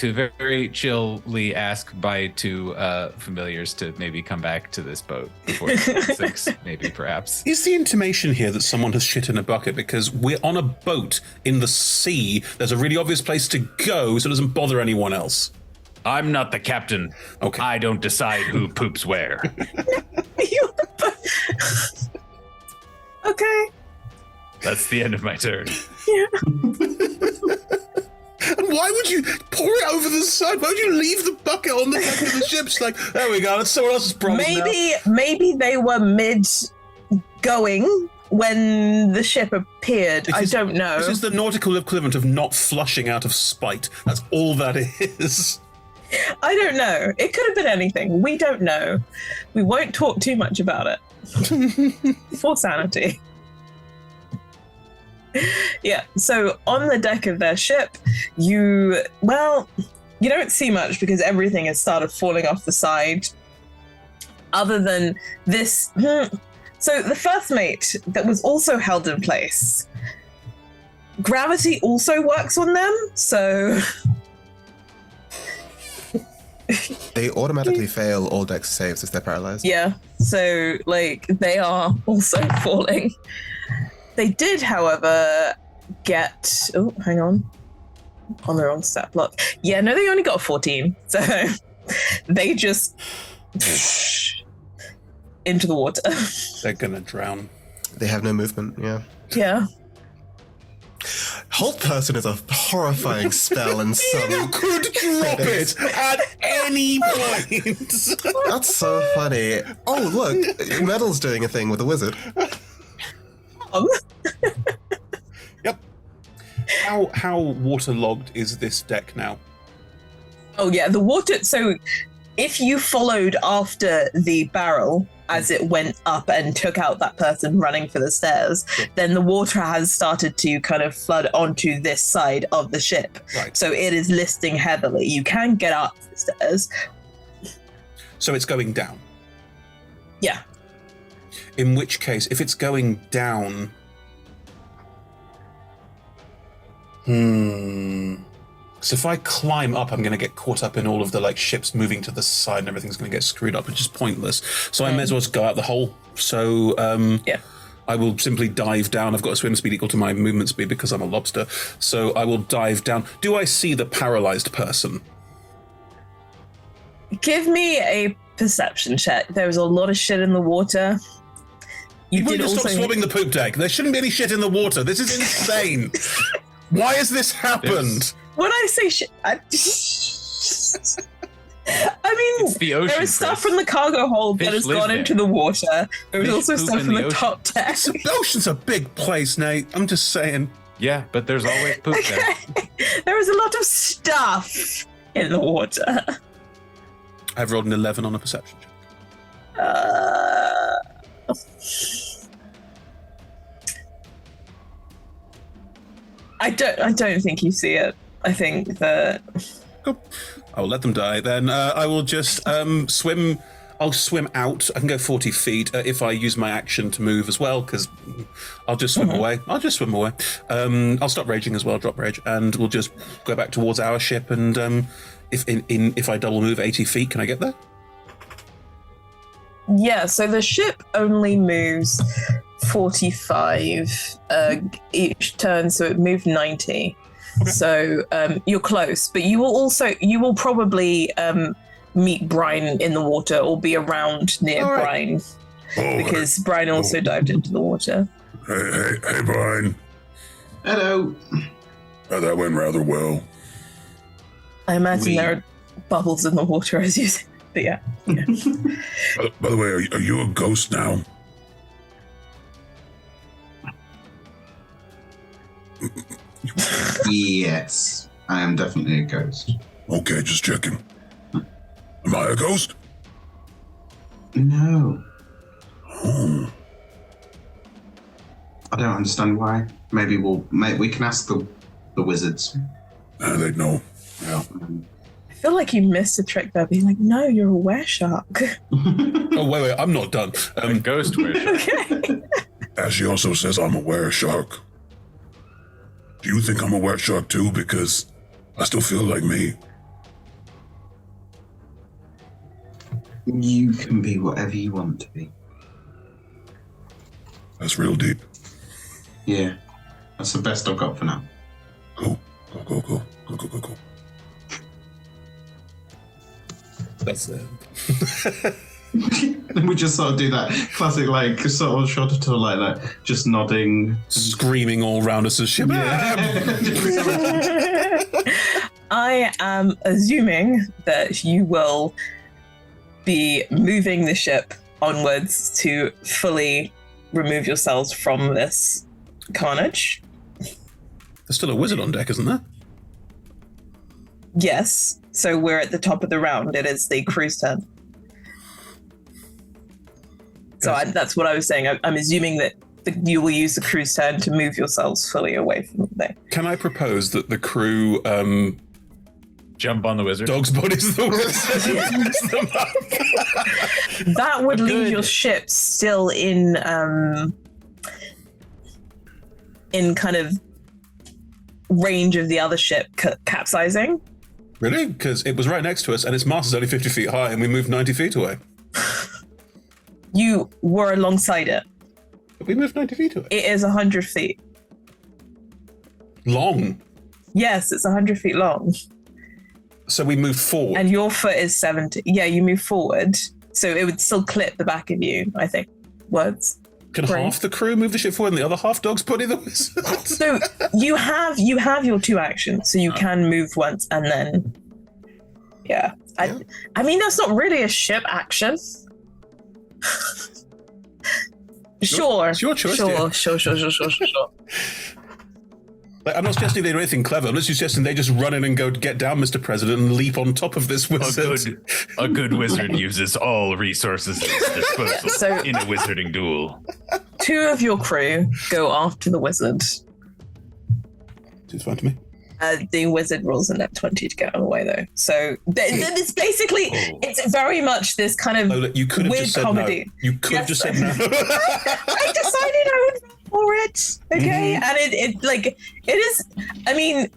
very chillly ask by 2 familiars to maybe come back to this boat before it sinks, maybe perhaps. Is the intimation here that someone has shit in a bucket because we're on a boat in the sea? There's a really obvious place to go so it doesn't bother anyone else. I'm not the captain. Okay. I don't decide who poops where. Okay. That's the end of my turn. Yeah. And why would you pour it over the side? Why would you leave the bucket on the deck of the ship? It's like, there we go, that's someone else's problem Maybe they were mid going when the ship appeared. I don't know. This is the nautical equivalent of not flushing out of spite. That's all that is. I don't know. It could have been anything. We don't know. We won't talk too much about it. For sanity. Yeah, so on the deck of their ship, you don't see much because everything has started falling off the side. Other than this. So the first mate that was also held in place, gravity also works on them, so... They automatically fail all dex saves if they're paralyzed. Yeah, so, they are also falling. They did, however, get... Oh, hang on. On the wrong stat block. Yeah, no, they only got a 14. So they just... into the water. They're gonna drown. They have no movement, yeah. Yeah. Hold Person is a horrifying spell and some... You could drop it at any point. That's so funny. Oh, look, Metal's doing a thing with the wizard. Yep. How waterlogged is this deck now? Oh, yeah, the water... So if you followed after the barrel as it went up and took out that person running for the stairs, then the water has started to kind of flood onto this side of the ship. Right. So it is listing heavily. You can get up the stairs. So it's going down. Yeah. In which case, if it's going down... So if I climb up, I'm going to get caught up in all of the ships moving to the side and everything's going to get screwed up, which is pointless. So I may as well just go out the hole. So yeah. I will simply dive down. I've got a swim speed equal to my movement speed because I'm a lobster. So I will dive down. Do I see the paralyzed person? Give me a perception check. There was a lot of shit in the water. You did also stop swabbing the poop deck. There shouldn't be any shit in the water. This is insane. Why has this happened? When I say shit, I mean, the ocean, there is stuff from the cargo hold that has gone into the water. There was also stuff from the top deck. The ocean's a big place, Nate. I'm just saying. Yeah, but there's always poop there. There is a lot of stuff in the water. I've rolled an 11 on a perception check. I don't think you see it. I think that. Cool. I will let them die. Then I will just swim. I'll swim out. I can go 40 feet if I use my action to move as well, because I'll just swim away. I'll just swim away. I'll stop raging as well, drop rage, and we'll just go back towards our ship. And if I double move 80 feet, can I get there? Yeah, so the ship only moves 45 each turn, so it moved 90. Okay. So you're close, but you will probably meet Brian in the water or be around near Brian, because Brian also dived into the water. Hey, Brian. Hello. That went rather well. I imagine there are bubbles in the water as you say. But yeah. By the way, are you a ghost now? Yes, I am definitely a ghost. Okay, just checking. Am I a ghost? No. Oh. I don't understand why. Maybe we can ask the wizards. They'd know. Yeah. I feel like you missed a trick there, being like, no, you're a wereshark. Oh, wait, I'm not done. Ghost wereshark. Okay. As she also says, I'm a wereshark. Do you think I'm a wereshark too? Because I still feel like me. You can be whatever you want to be. That's real deep. Yeah. That's the best I've got for now. Go. That's it. And we just sort of do that classic, like, sort of shot to like just nodding. Screaming all around us as ship. I am assuming that you will be moving the ship onwards to fully remove yourselves from this carnage. There's still a wizard on deck, isn't there? Yes. So we're at the top of the round. It is the crew's turn. So that's what I was saying. I'm assuming that you will use the crew's turn to move yourselves fully away from there. Can I propose that the crew jump on the wizard? Dog's body's the wizard. That would leave your ship still in kind of range of the other ship capsizing. Really? Because it was right next to us, and its mast is only 50 feet high, and we moved 90 feet away. You were alongside it. But we moved 90 feet away. It is 100 feet. Long? Yes, it's 100 feet long. So we moved forward? And your foot is 70. Yeah, you move forward. So it would still clip the back of you, I think. Words. Can half the crew move the ship forward and the other half Dog's body the wizard? So you have your two actions, so you can move once and then. Yeah. I mean, that's not really a ship action. Sure. It's your choice. Sure. Like, I'm not suggesting they do anything clever. I'm just suggesting they just run in and go get down, Mr. President, and leap on top of this wizard. A good wizard uses all resources at his disposal in a wizarding duel. Two of your crew go after the wizard. Seems fine to me. The wizard rolls a net 20 to get out of the way, though. So it's basically, it's very much this kind of you could have weird just said comedy. No. You could have just said no. I decided I would roll for it, okay? And it is, I mean,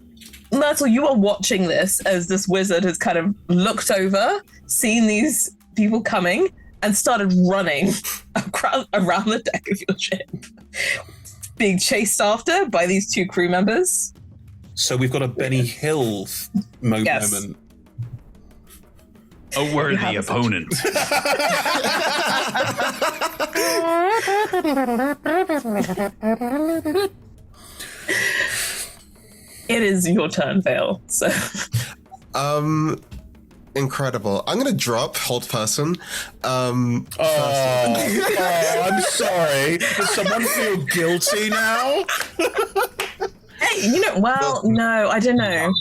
Myrtle, you are watching this as this wizard has kind of looked over, seen these people coming, and started running around the deck of your ship, being chased after by these two crew members. So we've got a Benny Hill Yes. moment. A worthy opponent. It is your turn, Vale. So, Incredible. I'm gonna drop hold person. I'm sorry. Does someone feel guilty now? hey, no, I don't know.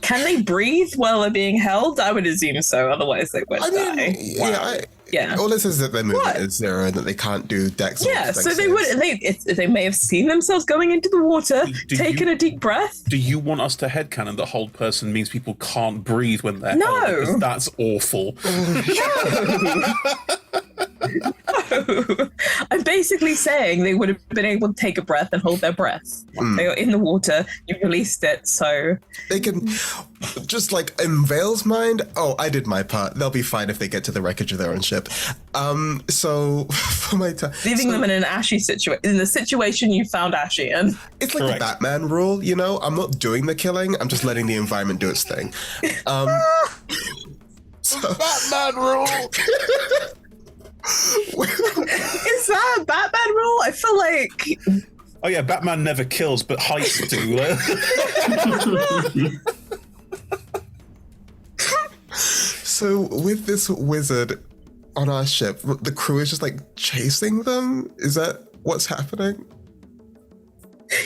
Can they breathe while they're being held? I would assume so. Otherwise, they would die. Yeah. All it says is that their movement is 0 and that they can't do dex. Yeah, so they would. They may have seen themselves going into the water, taking a deep breath. Do you want us to headcanon the hold person means people can't breathe when they're No. held? Because that's awful. No. I'm basically saying they would have been able to take a breath and hold their breath. They were in the water. You released it, so They can, just like in Vale's mind, I did my part. They'll be fine if they get to the wreckage of their own ship. So for my turn, leaving them in an Ashy situation, in the situation you found Ashy in. it's like the Batman rule, I'm not doing the killing. I'm just letting the environment do its thing. Batman rule. Is that a Batman rule? I feel like. Oh yeah, Batman never kills, but heists do. So with this wizard on our ship, the crew is just like chasing them. Is that what's happening?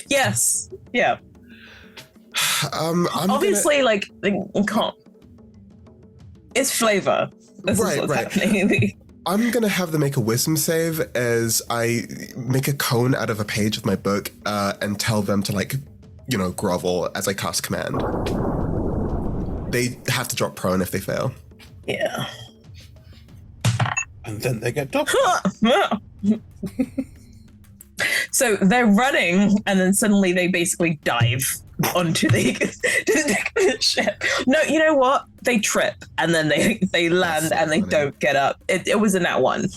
Yes. Yeah. I'm Obviously, they can't. It's flavor. This is what's happening. I'm gonna have them make a wisdom save as I make a cone out of a page of my book and tell them to grovel as I cast command. They have to drop prone if they fail. Yeah. And then they get doubled. So they're running, and then suddenly they basically dive onto the ship. No, you know what? They trip, and then they land, and they don't get up. It was in that one.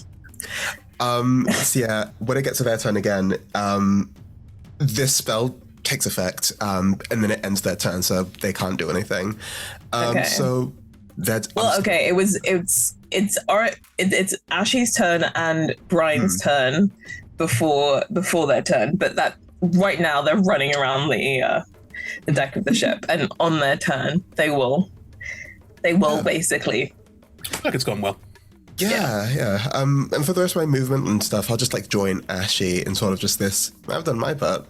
So yeah, when it gets to their turn again, this spell takes effect, and then it ends their turn, so they can't do anything. Okay. So that's okay. It's Ashy's turn and Brian's turn before their turn, but that right now they're running around the deck of the ship, and on their turn they will basically. I feel like it's gone well. Yeah. And for the rest of my movement and stuff, I'll just join Ashy in sort of just this. I've done my part,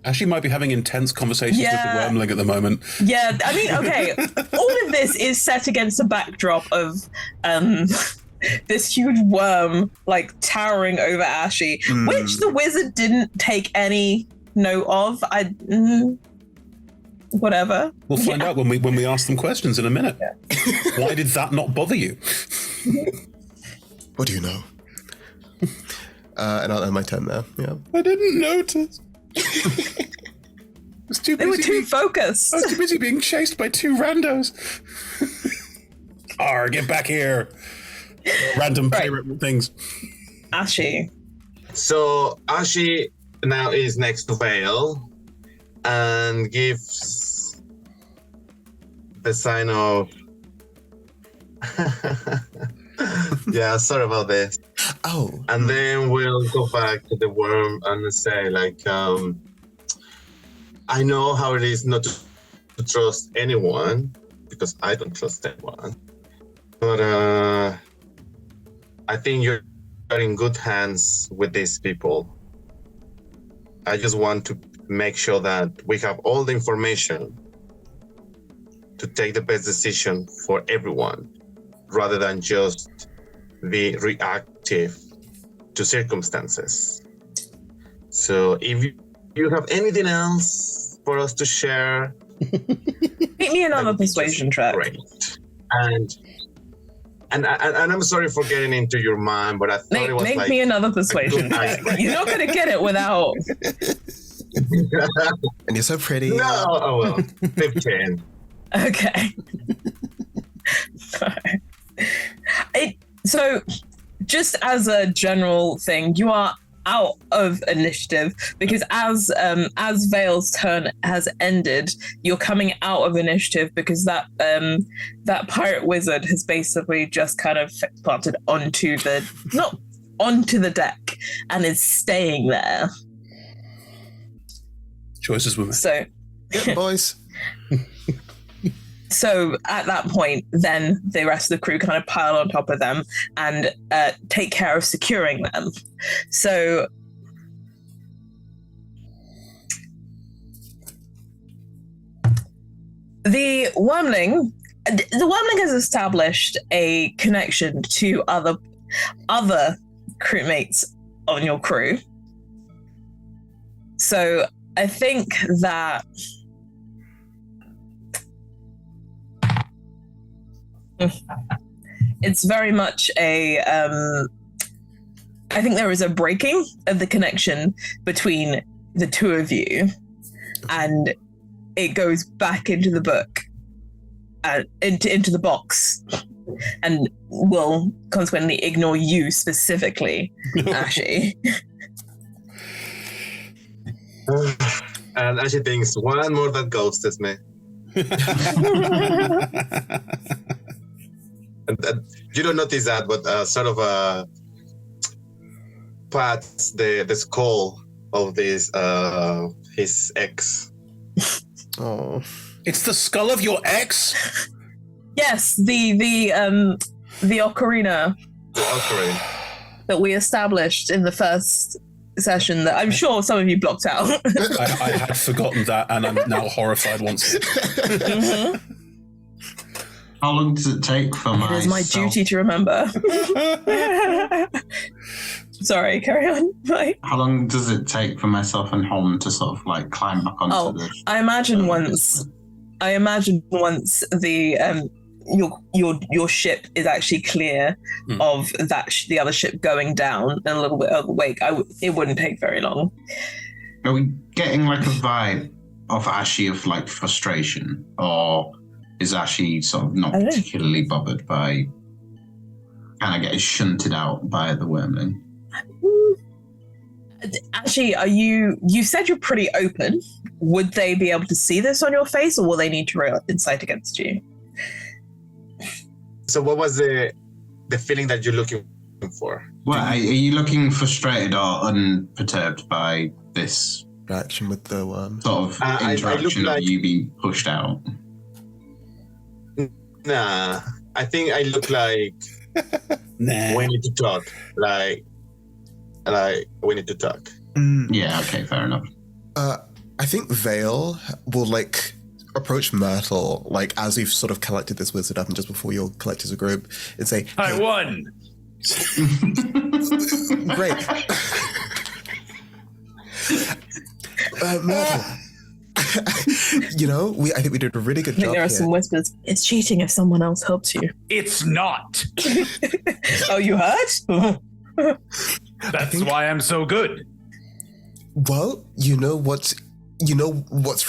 Ashley might be having intense conversations with the wormling at the moment. Yeah, I mean, okay, all of this is set against a backdrop of this huge worm towering over Ashy, which the wizard didn't take any note of. Whatever. We'll find out when we ask them questions in a minute. Yeah. Why did that not bother you? What do you know? And I'll end my turn there. Yeah. I didn't notice. They were too focused. I was too busy being chased by two randos. Arr, get back here. Random pirate things. Ashy. So Ashy now is next to Vale and gives the sign of yeah, sorry about this. And then we'll go back to the worm and say I know how it is not to trust anyone because I don't trust anyone, but I think you're in good hands with these people. I just want to make sure that we have all the information to take the best decision for everyone rather than just be reactive to circumstances. So if you have anything else for us to share, make me another persuasion check. Great. And I'm sorry for getting into your mind, but I thought it was make me another persuasion check. You're not going to get it without. And you're so pretty. No, 15. Okay. So, just as a general thing, you are out of initiative because as Vale's turn has ended, you're coming out of initiative because that pirate wizard has basically just kind of planted onto the deck and is staying there. Choices were made. So, Yeah, boys. So at that point, then the rest of the crew kind of pile on top of them and take care of securing them. So the Wormling has established a connection to other crewmates on your crew. So I think that it's very much I think there is a breaking of the connection between the two of you, and it goes back into the book, into the box, and will consequently ignore you specifically, Ashy. And Ashy thinks, one more that ghosted me. And you don't notice that, but sort of pats the skull of this his ex. Oh, It's the skull of your ex? Yes, the ocarina Okay. that we established in the first session that I'm sure some of you blocked out. I had forgotten that, and I'm now horrified once again. Mhm. How long does it take for It is my duty to remember. Sorry, carry on. Bye. How long does it take for myself and Holm to sort of like climb back onto the? I imagine once the your ship is actually clear of the other ship going down and a little bit of the wake, it wouldn't take very long. Are we getting like a vibe of Ashy of like frustration, or is Ashy sort of not particularly bothered by kind of getting shunted out by the Wormling? Actually, you said you're pretty open. Would they be able to see this on your face, or will they need to roll insight against you? So what was the feeling that you're looking for? Well, are you looking frustrated or unperturbed by this reaction with the worm. sort of interaction of you being pushed out? Nah, I think I look like we need to talk. Like we need to talk. Yeah, okay, fair enough. I think Vale will approach Myrtle as we've sort of collected this wizard up and just before you'll collect as a group and say, I won. Great. Myrtle. I think we did a really good job. I think there are some whispers. It's cheating if someone else helps you. It's not. Oh, you heard? That's why I'm so good. Well, what's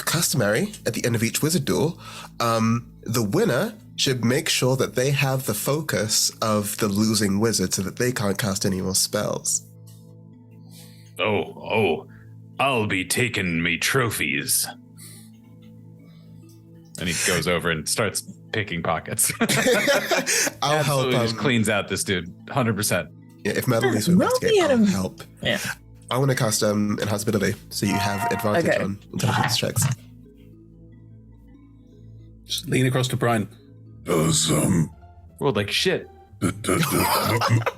customary at the end of each wizard duel? The winner should make sure that they have the focus of the losing wizard so that they can't cast any more spells. Oh, I'll be taking me trophies. And he goes over and starts picking pockets. I'll help. Just cleans out this dude, 100%. Yeah, if Metal needs to investigate, I'll help. Yeah. I want to cast Enhanced Ability, so you have advantage on intelligence checks. Just lean across to Brian. Does Rolled like shit.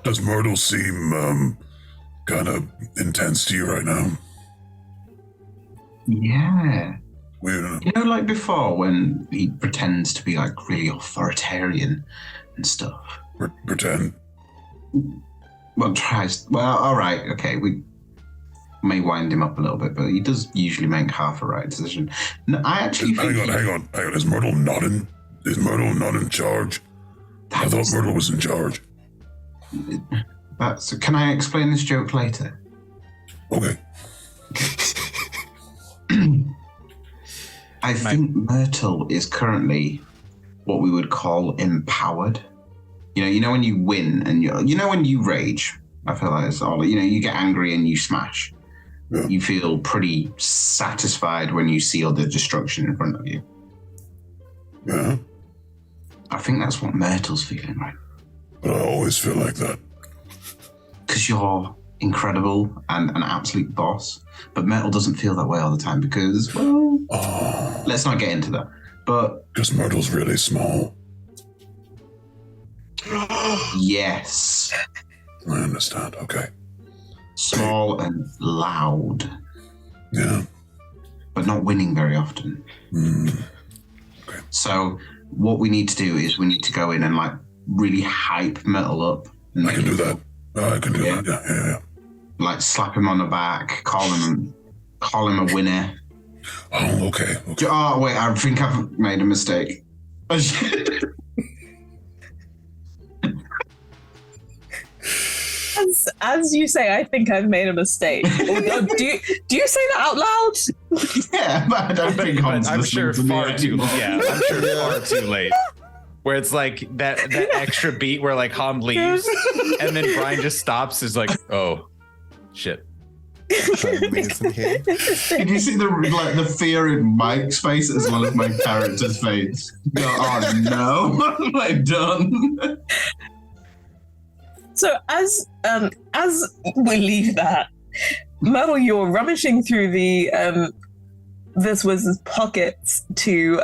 does Myrtle seem kind of intense to you right now? Yeah. Weird. Like before when he pretends to be really authoritarian and stuff. Pretend. Well, tries. Well, all right, okay. We may wind him up a little bit, but he does usually make half a right decision. No, I actually Hang on. Is Myrtle not in charge? I thought Myrtle was in charge. So can I explain this joke later? Okay. I think Myrtle is currently what we would call empowered You know when you win and when you rage. I feel like it's all. You get angry and you smash. Yeah. You feel pretty satisfied when you see all the destruction in front of you. Yeah. I think that's what Myrtle's feeling, right? But I always feel like that. Because you're incredible and an absolute boss. But Myrtle doesn't feel that way all the time because, well, let's not get into that. But Because Myrtle's really small. yes, I understand. Okay. small and loud, Yeah. but not winning very often. Okay. So what we need to do is we need to go in and like really hype Myrtle up. And I can do that. I can do Yeah. that. Yeah. Like slap him on the back, call him a winner. Oh, okay. Oh wait, I think I've made a mistake. As you say, I think I've made a mistake. Do you say that out loud? Yeah, but I don't think I'm sure far too. Yeah, I'm sure far too late. Where it's like that extra beat where like Ham leaves, and then Brian just stops. Is like, oh, shit. Amazing here. Did you see the fear in Mike's face as well as my character's face? Oh no, what have I done? So as we leave that, Myrtle, you're rummaging through the this wizard's pockets to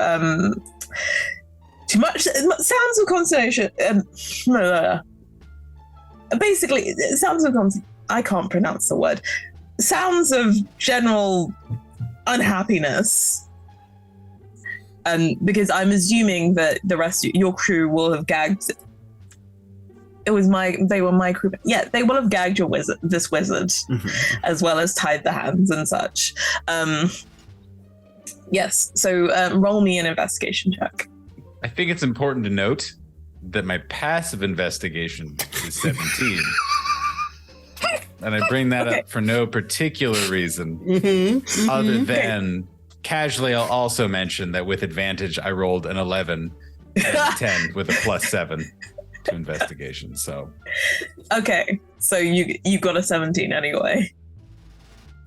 much sounds of consternation. Basically, sounds of I can't pronounce the word. Sounds of general unhappiness. Because I'm assuming that the rest of your crew will have gagged. They were my crew. Yeah, they will have gagged this wizard, as well as tied the hands and such. Yes, so roll me an investigation check. I think it's important to note that my passive investigation is 17. And I bring that up for no particular reason other than casually I'll also mention that with advantage I rolled an 11 and a 10 with a +7 to investigation. So okay, so you got a 17 anyway.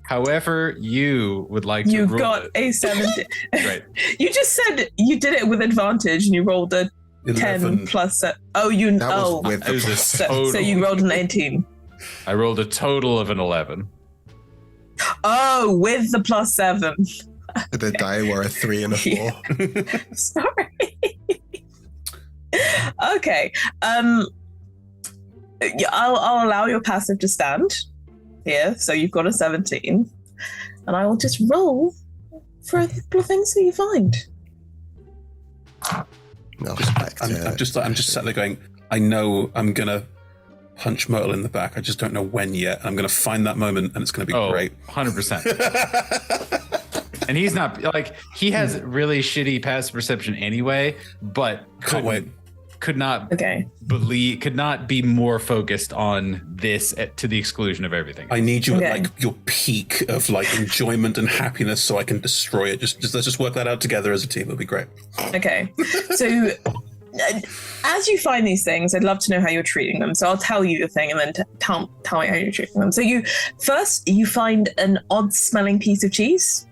However you would like You've to roll got it. a 17. Right. You just said you did it with advantage and you rolled a 10 11. plus. Oh, you That was with the It was a plus. so you rolled an 18. I rolled a total of an 11. Oh, with the +7. The die were a 3 and a 4. Sorry. Okay. Yeah, I'll allow your passive to stand here. So you've got a 17, and I will just roll for a couple of things that you find. No, back to- I'm just sat there going, I know I'm gonna punch Myrtle in the back. I just don't know when yet. I'm gonna find that moment, and it's gonna be great. 100%. And he's not like he has really shitty passive perception anyway, but Can't wait. could not be more focused on this to the exclusion of everything. I need you Okay. at like your peak of like enjoyment and happiness, so I can destroy it. Just let's just work that out together as a team. It'll be great. Okay. So as you find these things, I'd love to know how you're treating them. So I'll tell you the thing and then tell me how you're treating them. So you find an odd smelling piece of cheese.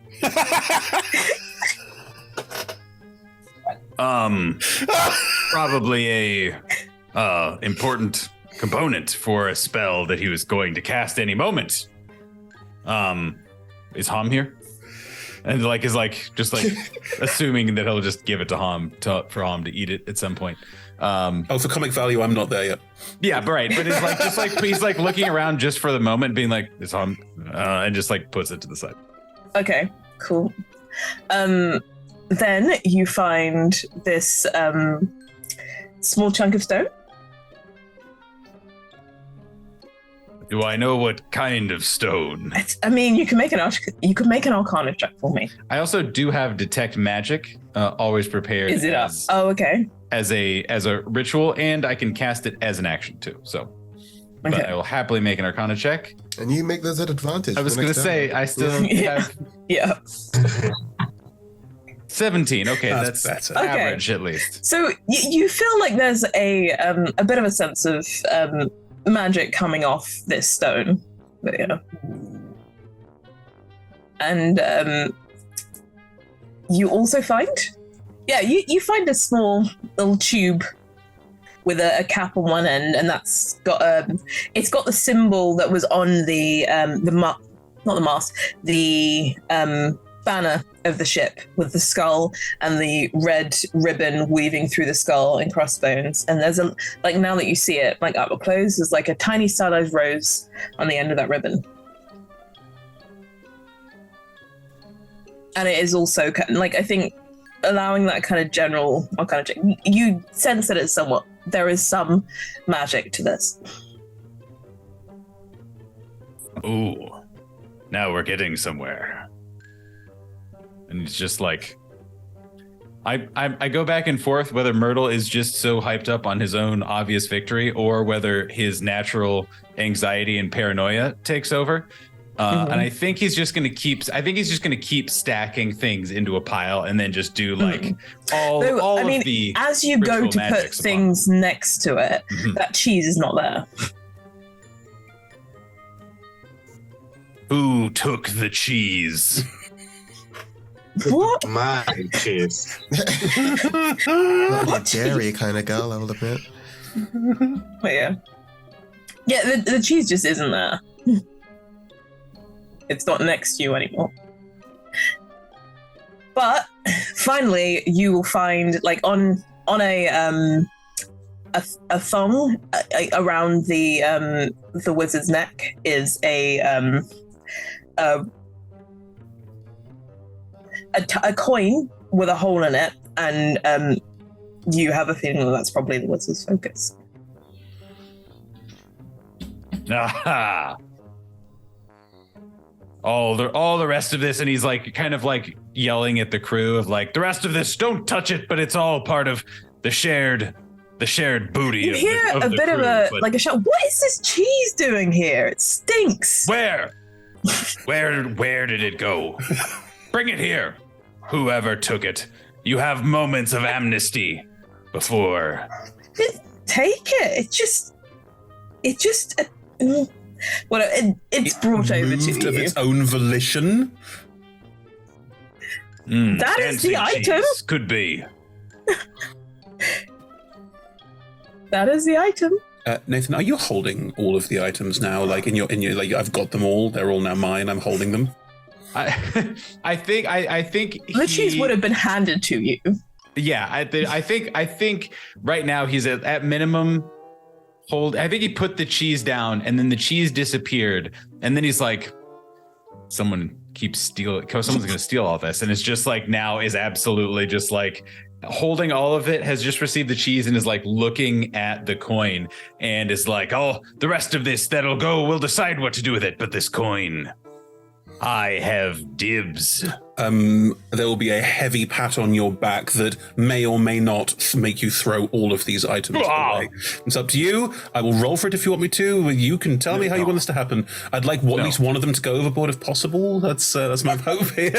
Probably a important component for a spell that he was going to cast any moment. Is Ham here? And is assuming that he'll just give it to Ham for Ham to eat it at some point. For comic value, I'm not there yet. Yeah, right. But it's he's like looking around just for the moment, being like, "Is Ham?" And just like puts it to the side. Okay, cool. Then you find this small chunk of stone. Do I know what kind of stone? I mean, you can make an Arcana check for me. I also do have detect magic, always prepared. Is it up? Oh, okay. As a ritual, and I can cast it as an action too. So, but Okay. I will happily make an Arcana check. And you make those at advantage. I was for going to next say time. I still Yeah. have Yeah. 17. Okay, that's better. average at least. So you feel like there's a bit of a sense of magic coming off this stone. But, yeah. And you also find, you find a small little tube with a cap on one end, and that's got it's got the symbol that was on the banner of the ship with the skull and the red ribbon weaving through the skull and crossbones. And there's now that you see it like up close, there's like a tiny stylized rose on the end of that ribbon. And it is also I think allowing that kind of general you sense that it's there is some magic to this. Ooh, now we're getting somewhere. And it's just like, I go back and forth whether Myrtle is just so hyped up on his own obvious victory or whether his natural anxiety and paranoia takes over. And I think he's just going to keep stacking things into a pile and then just do all of the as you go to put things next to it, that cheese is not there. Who took the cheese? What? My cheese. Not a dairy kind of girl, I'll admit. But yeah, the cheese just isn't there. It's not next to you anymore. But finally, you will find on a thong around the wizard's neck is a coin with a hole in it, and you have a feeling that's probably the wizard's focus. Aha! All the rest of this, and he's kind of yelling at the crew of the rest of this, don't touch it, but it's all part of the shared booty. You hear a bit of a shout. What is this cheese doing here? It stinks. Where did it go? Bring it here. Whoever took it, you have moments of amnesty before. Take it. It just. It's brought over to you of its own volition. That is the item. Could be. That is the item. Nathan, are you holding all of the items now? In your I've got them all. They're all now mine. I'm holding them. I think the cheese would have been handed to you. Yeah, I think right now he's at minimum. I think he put the cheese down and then the cheese disappeared. And then he's like, someone's going to steal all this. And it's just now is absolutely just holding all of it, has just received the cheese and is looking at the coin and is oh, the rest of this that'll go, we'll decide what to do with it. But this coin, I have dibs. There will be a heavy pat on your back that may or may not make you throw all of these items away. It's up to you. I will roll for it if you want me to. You can tell me how you want this to happen. I'd like at least one of them to go overboard if possible. That's my hope here.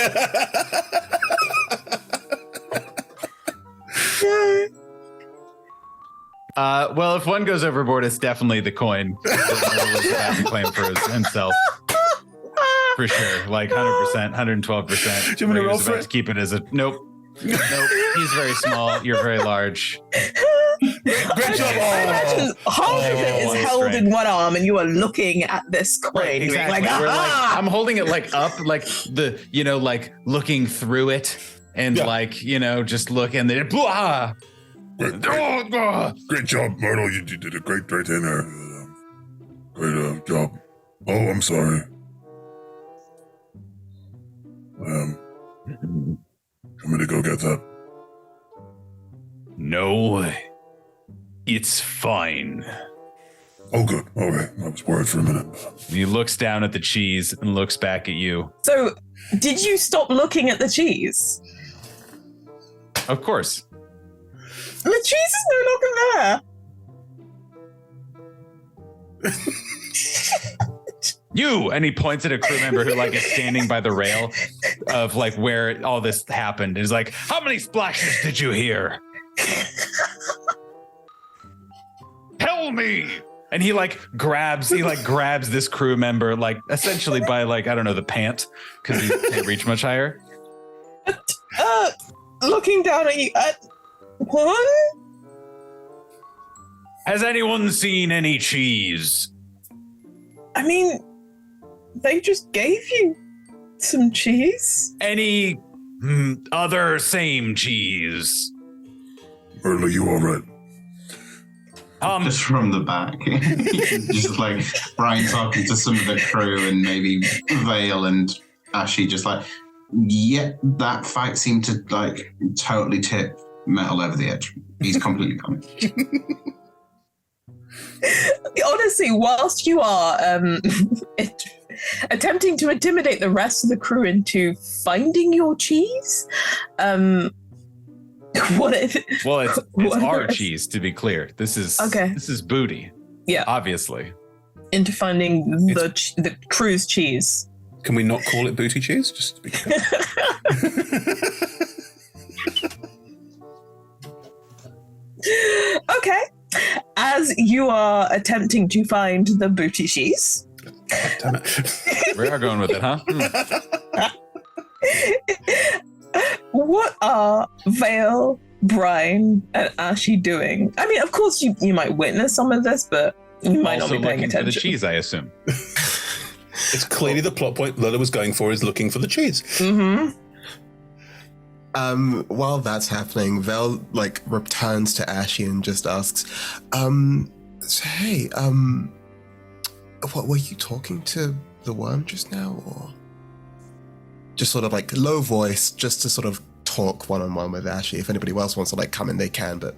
Well, if one goes overboard, it's definitely the coin that Myrtle claim for himself. For sure, 100%, 112%. Do you want me to roll for it? To keep it as a nope. He's very small. You're very large. Great job. Half of it is held in one arm, and you are looking at this coin. Right, exactly. I'm holding it up, looking through it, and just look, and then blah. Great job, Myrtle. You did a great thing there. Great job. Oh, I'm sorry. Want me to go get that? No, it's fine. Oh, good. Okay, I was worried for a minute. He looks down at the cheese and looks back at you. So, did you stop looking at the cheese? Of course. The cheese is no longer there. You! And he points at a crew member who like is standing by the rail of like where all this happened. He's like, how many splashes did you hear? Tell me! And he grabs this crew member, like essentially by like, I don't know, the pant, because he can't reach much higher. Looking down at you, what? Has anyone seen any cheese? I mean, they just gave you some cheese. Any other same cheese? Merle, you all right? Just from the back. Just like Brian talking to some of the crew and maybe Vale and Ashy just like, yeah, that fight seemed to like totally tip Metal over the edge. He's completely fine. Honestly, whilst you are attempting to intimidate the rest of the crew into finding your cheese, it's our cheese, to be clear. This is booty. Yeah, obviously. Into finding the crew's cheese. Can we not call it booty cheese? Just to be clear. Okay. As you are attempting to find the booty cheese. Damn it. We are going with it, huh? What are Vale, Brian, and Ashy doing? I mean, of course, you might witness some of this, but you might also not be paying looking attention. for the cheese, I assume. It's clearly the plot point Lola was going for is looking for the cheese. Mm-hmm. While that's happening, Vel returns to Ashy and just asks, hey, what were you talking to the worm just now, or just sort of low voice, just to sort of talk one-on-one with Ashy? If anybody else wants to come in, they can, but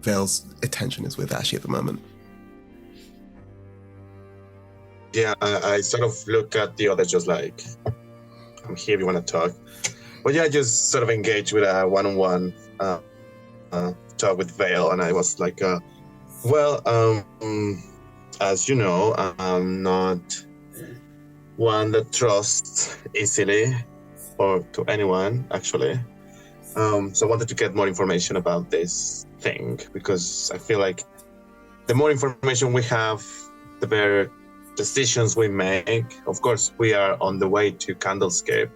Vel's attention is with Ashy at the moment. Yeah, I sort of look at the other just like, I'm here if you want to talk. But yeah, I just sort of engaged with a one-on-one talk with Vale, and I was like, as you know, I'm not one that trusts easily or to anyone, actually. So I wanted to get more information about this thing, because I feel like the more information we have, the better decisions we make. Of course, we are on the way to Candlescape,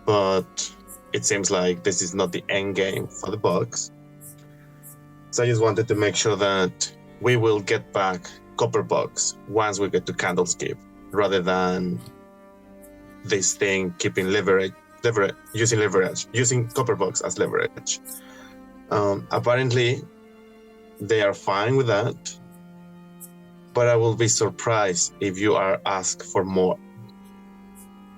but it seems like this is not the end game for the bugs. So I just wanted to make sure that we will get back copper bugs once we get to Candlescape, rather than this thing keeping using copper bugs as leverage. Apparently, they are fine with that, but I will be surprised if you are asked for more.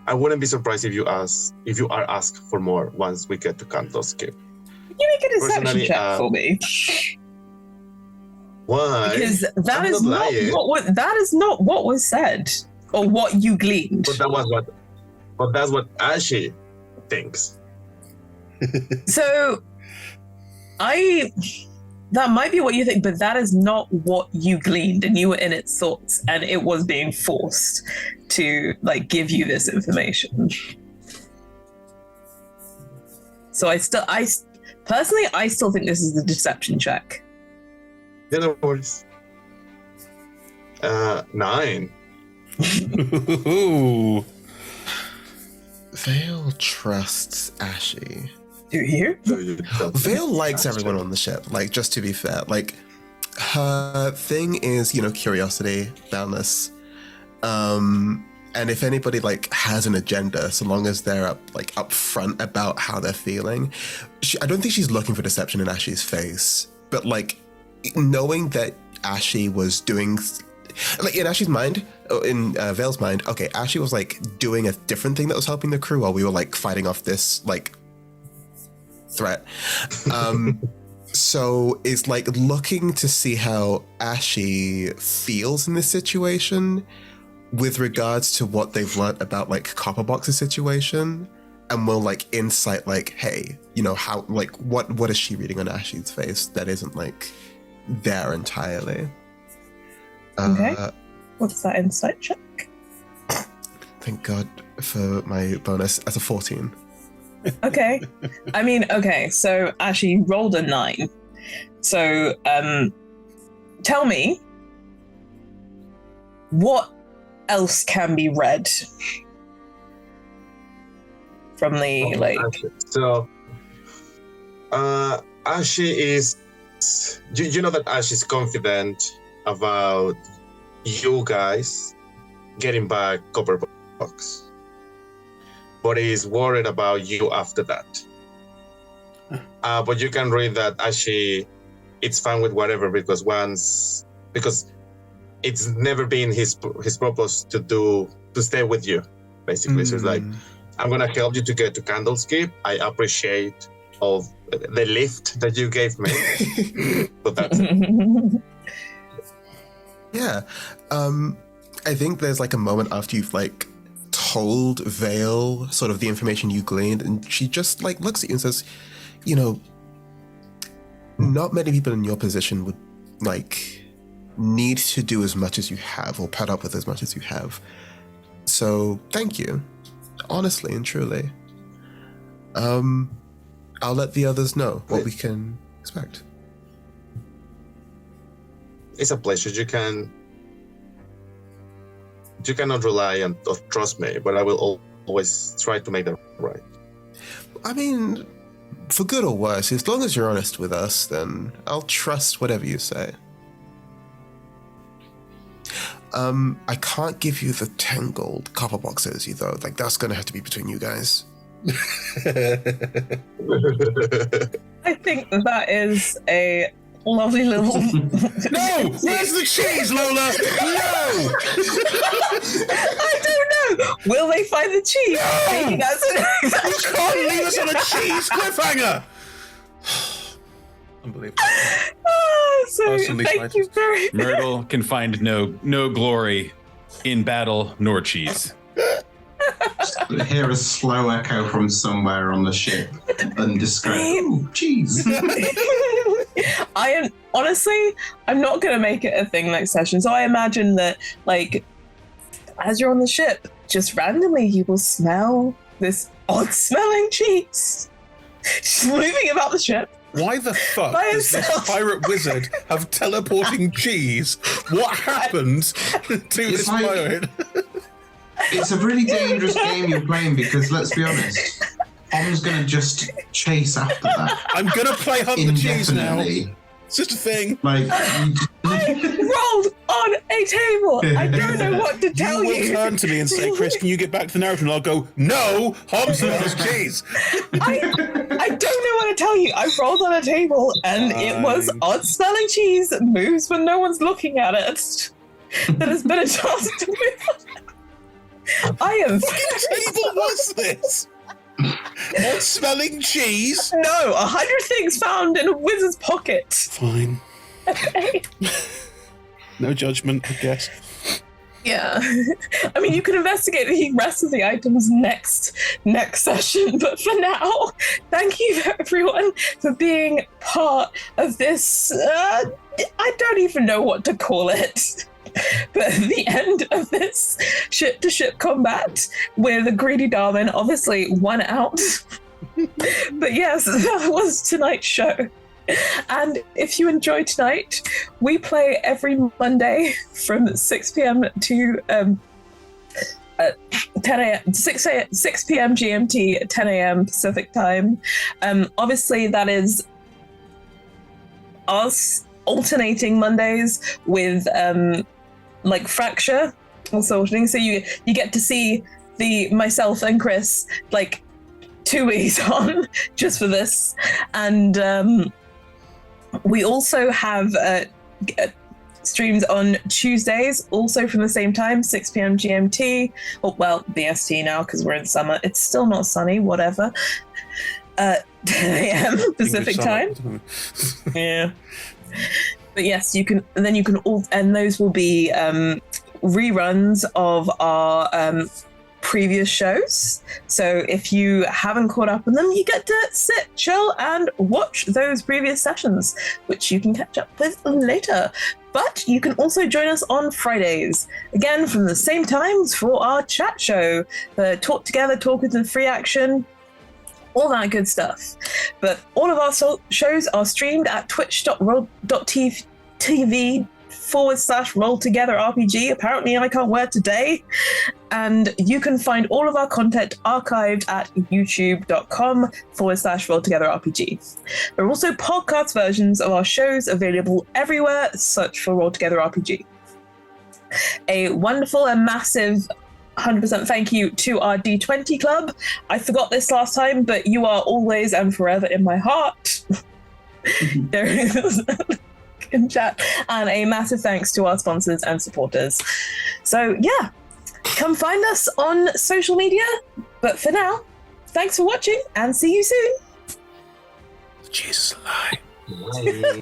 I wouldn't be surprised if you are asked for more once we get to Candlescape. Can you make a deception check for me? Why? Because that is not what was said or what you gleaned. But that's what Ashy thinks. So that might be what you think, but that is not what you gleaned, and you were in its thoughts, and it was being forced to give you this information. So I still think this is the deception check. Yeah, no worries. 9. Ooh. Vale trusts Ashy. Do you? Vale likes everyone on the ship, just to be fair. Her thing is, curiosity, boundless. And if anybody has an agenda, so long as they're up front about how they're feeling, I don't think she's looking for deception in Ashy's face, but knowing that Ashy was doing, in Ashy's mind, in Vale's mind, okay, Ashy was doing a different thing that was helping the crew while we were fighting off this threat. So it's looking to see how Ashy feels in this situation with regards to what they've learned about Copperbox's situation, and will insight hey, how what is she reading on Ashy's face that isn't there entirely. Okay. What's that insight check? Thank God for my bonus as a 14. Okay. I mean, okay, so actually you rolled a 9. So, tell me, what else can be read from the, So, Ashi is... You know that Ash is confident about you guys getting back Copperbox. But he's worried about you after that. But you can read that Ashi, it's fine with whatever because it's never been his purpose to stay with you, basically. So it's like, I'm gonna help you to get to Candleskip. I appreciate all the lift that you gave me, but that's it. Yeah, I think there's like a moment after you've like told Vale sort of the information you gleaned, and she just like looks at you and says, you know, not many people in your position would like need to do as much as you have or put up with as much as you have. So thank you, honestly and truly. I'll let the others know what we can expect. It's a pleasure. You cannot rely on or trust me, but I will always try to make that right. I mean, for good or worse, as long as you're honest with us, then I'll trust whatever you say. I can't give you the 10 gold copper boxes, though. Like, that's gonna have to be between you guys. I think that is a lovely little... No! Where's the cheese, Lola? No! I don't know! Will they find the cheese? No! Maybe that's an You can't leave us on a cheese cliffhanger! Unbelievable. So Personally thank tried. you very much. Myrtle can find no glory in battle nor cheese. Hear a slow echo from somewhere on the ship. Undescribed. Ooh, jeez. I'm not going to make it a thing next session. So I imagine that, like, as you're on the ship, just randomly you will smell this odd-smelling cheese. Just moving about the ship. Why the fuck By does this himself. pirate wizard have teleporting cheese? What happened to this like- pirate? It's a really dangerous game you're playing because, let's be honest, Tom's going to just chase after that. I'm gonna play Hunt the Cheese now. Indefinitely. It's just a thing. Like, Rolled on a table. I don't know what to tell You will you. turn to me and say, Chris, can you get back to the narrative? And I'll go, no, Hobbs loves cheese. I don't know what to tell you. I rolled on a table and it was Fine. odd-smelling cheese that moves when no one's looking at it. That has been a chance to move. I am. What table was this? Odd smelling cheese? No, 100 things found in a wizard's pocket. Fine. Okay. No judgment, I guess. Yeah. I mean, you can investigate the rest of the items next session, but for now, thank you everyone for being part of this. I don't even know what to call it. But the end of this ship-to-ship combat with a greedy Darwin, obviously one out. But yes, that was tonight's show. And if you enjoyed tonight, we play every Monday from 6 p.m. to 10 a.m. 6 p.m. GMT, 10 a.m. Pacific time. Obviously, that is us alternating Mondays with like Fracture and sort of thing. So you get to see myself and Chris like 2 weeks on just for this. And we also have streams on Tuesdays, also from the same time, 6 p.m. GMT. Oh, well, BST now because we're in summer. It's still not sunny, whatever. 10 a.m. Pacific time. Yeah. But yes, you can all, and those will be reruns of our previous shows. So if you haven't caught up on them, you get to sit, chill, and watch those previous sessions, which you can catch up with later. But you can also join us on Fridays, again from the same times for our chat show, the Talk Together, Talk Within Free Action, all that good stuff. But all of our shows are streamed at twitch.tv/rolltogetherrpg. Apparently I can't wear today. And you can find all of our content archived at youtube.com/rolltogetherrpg. There are also podcast versions of our shows available everywhere. Search for Roll Together RPG. A wonderful and massive 100% thank you to our D20 club. I forgot this last time, but you are always and forever in my heart. There is in chat. And a massive thanks to our sponsors and supporters. So yeah, come find us on social media. But for now, thanks for watching and see you soon. Jesus alive. Bye.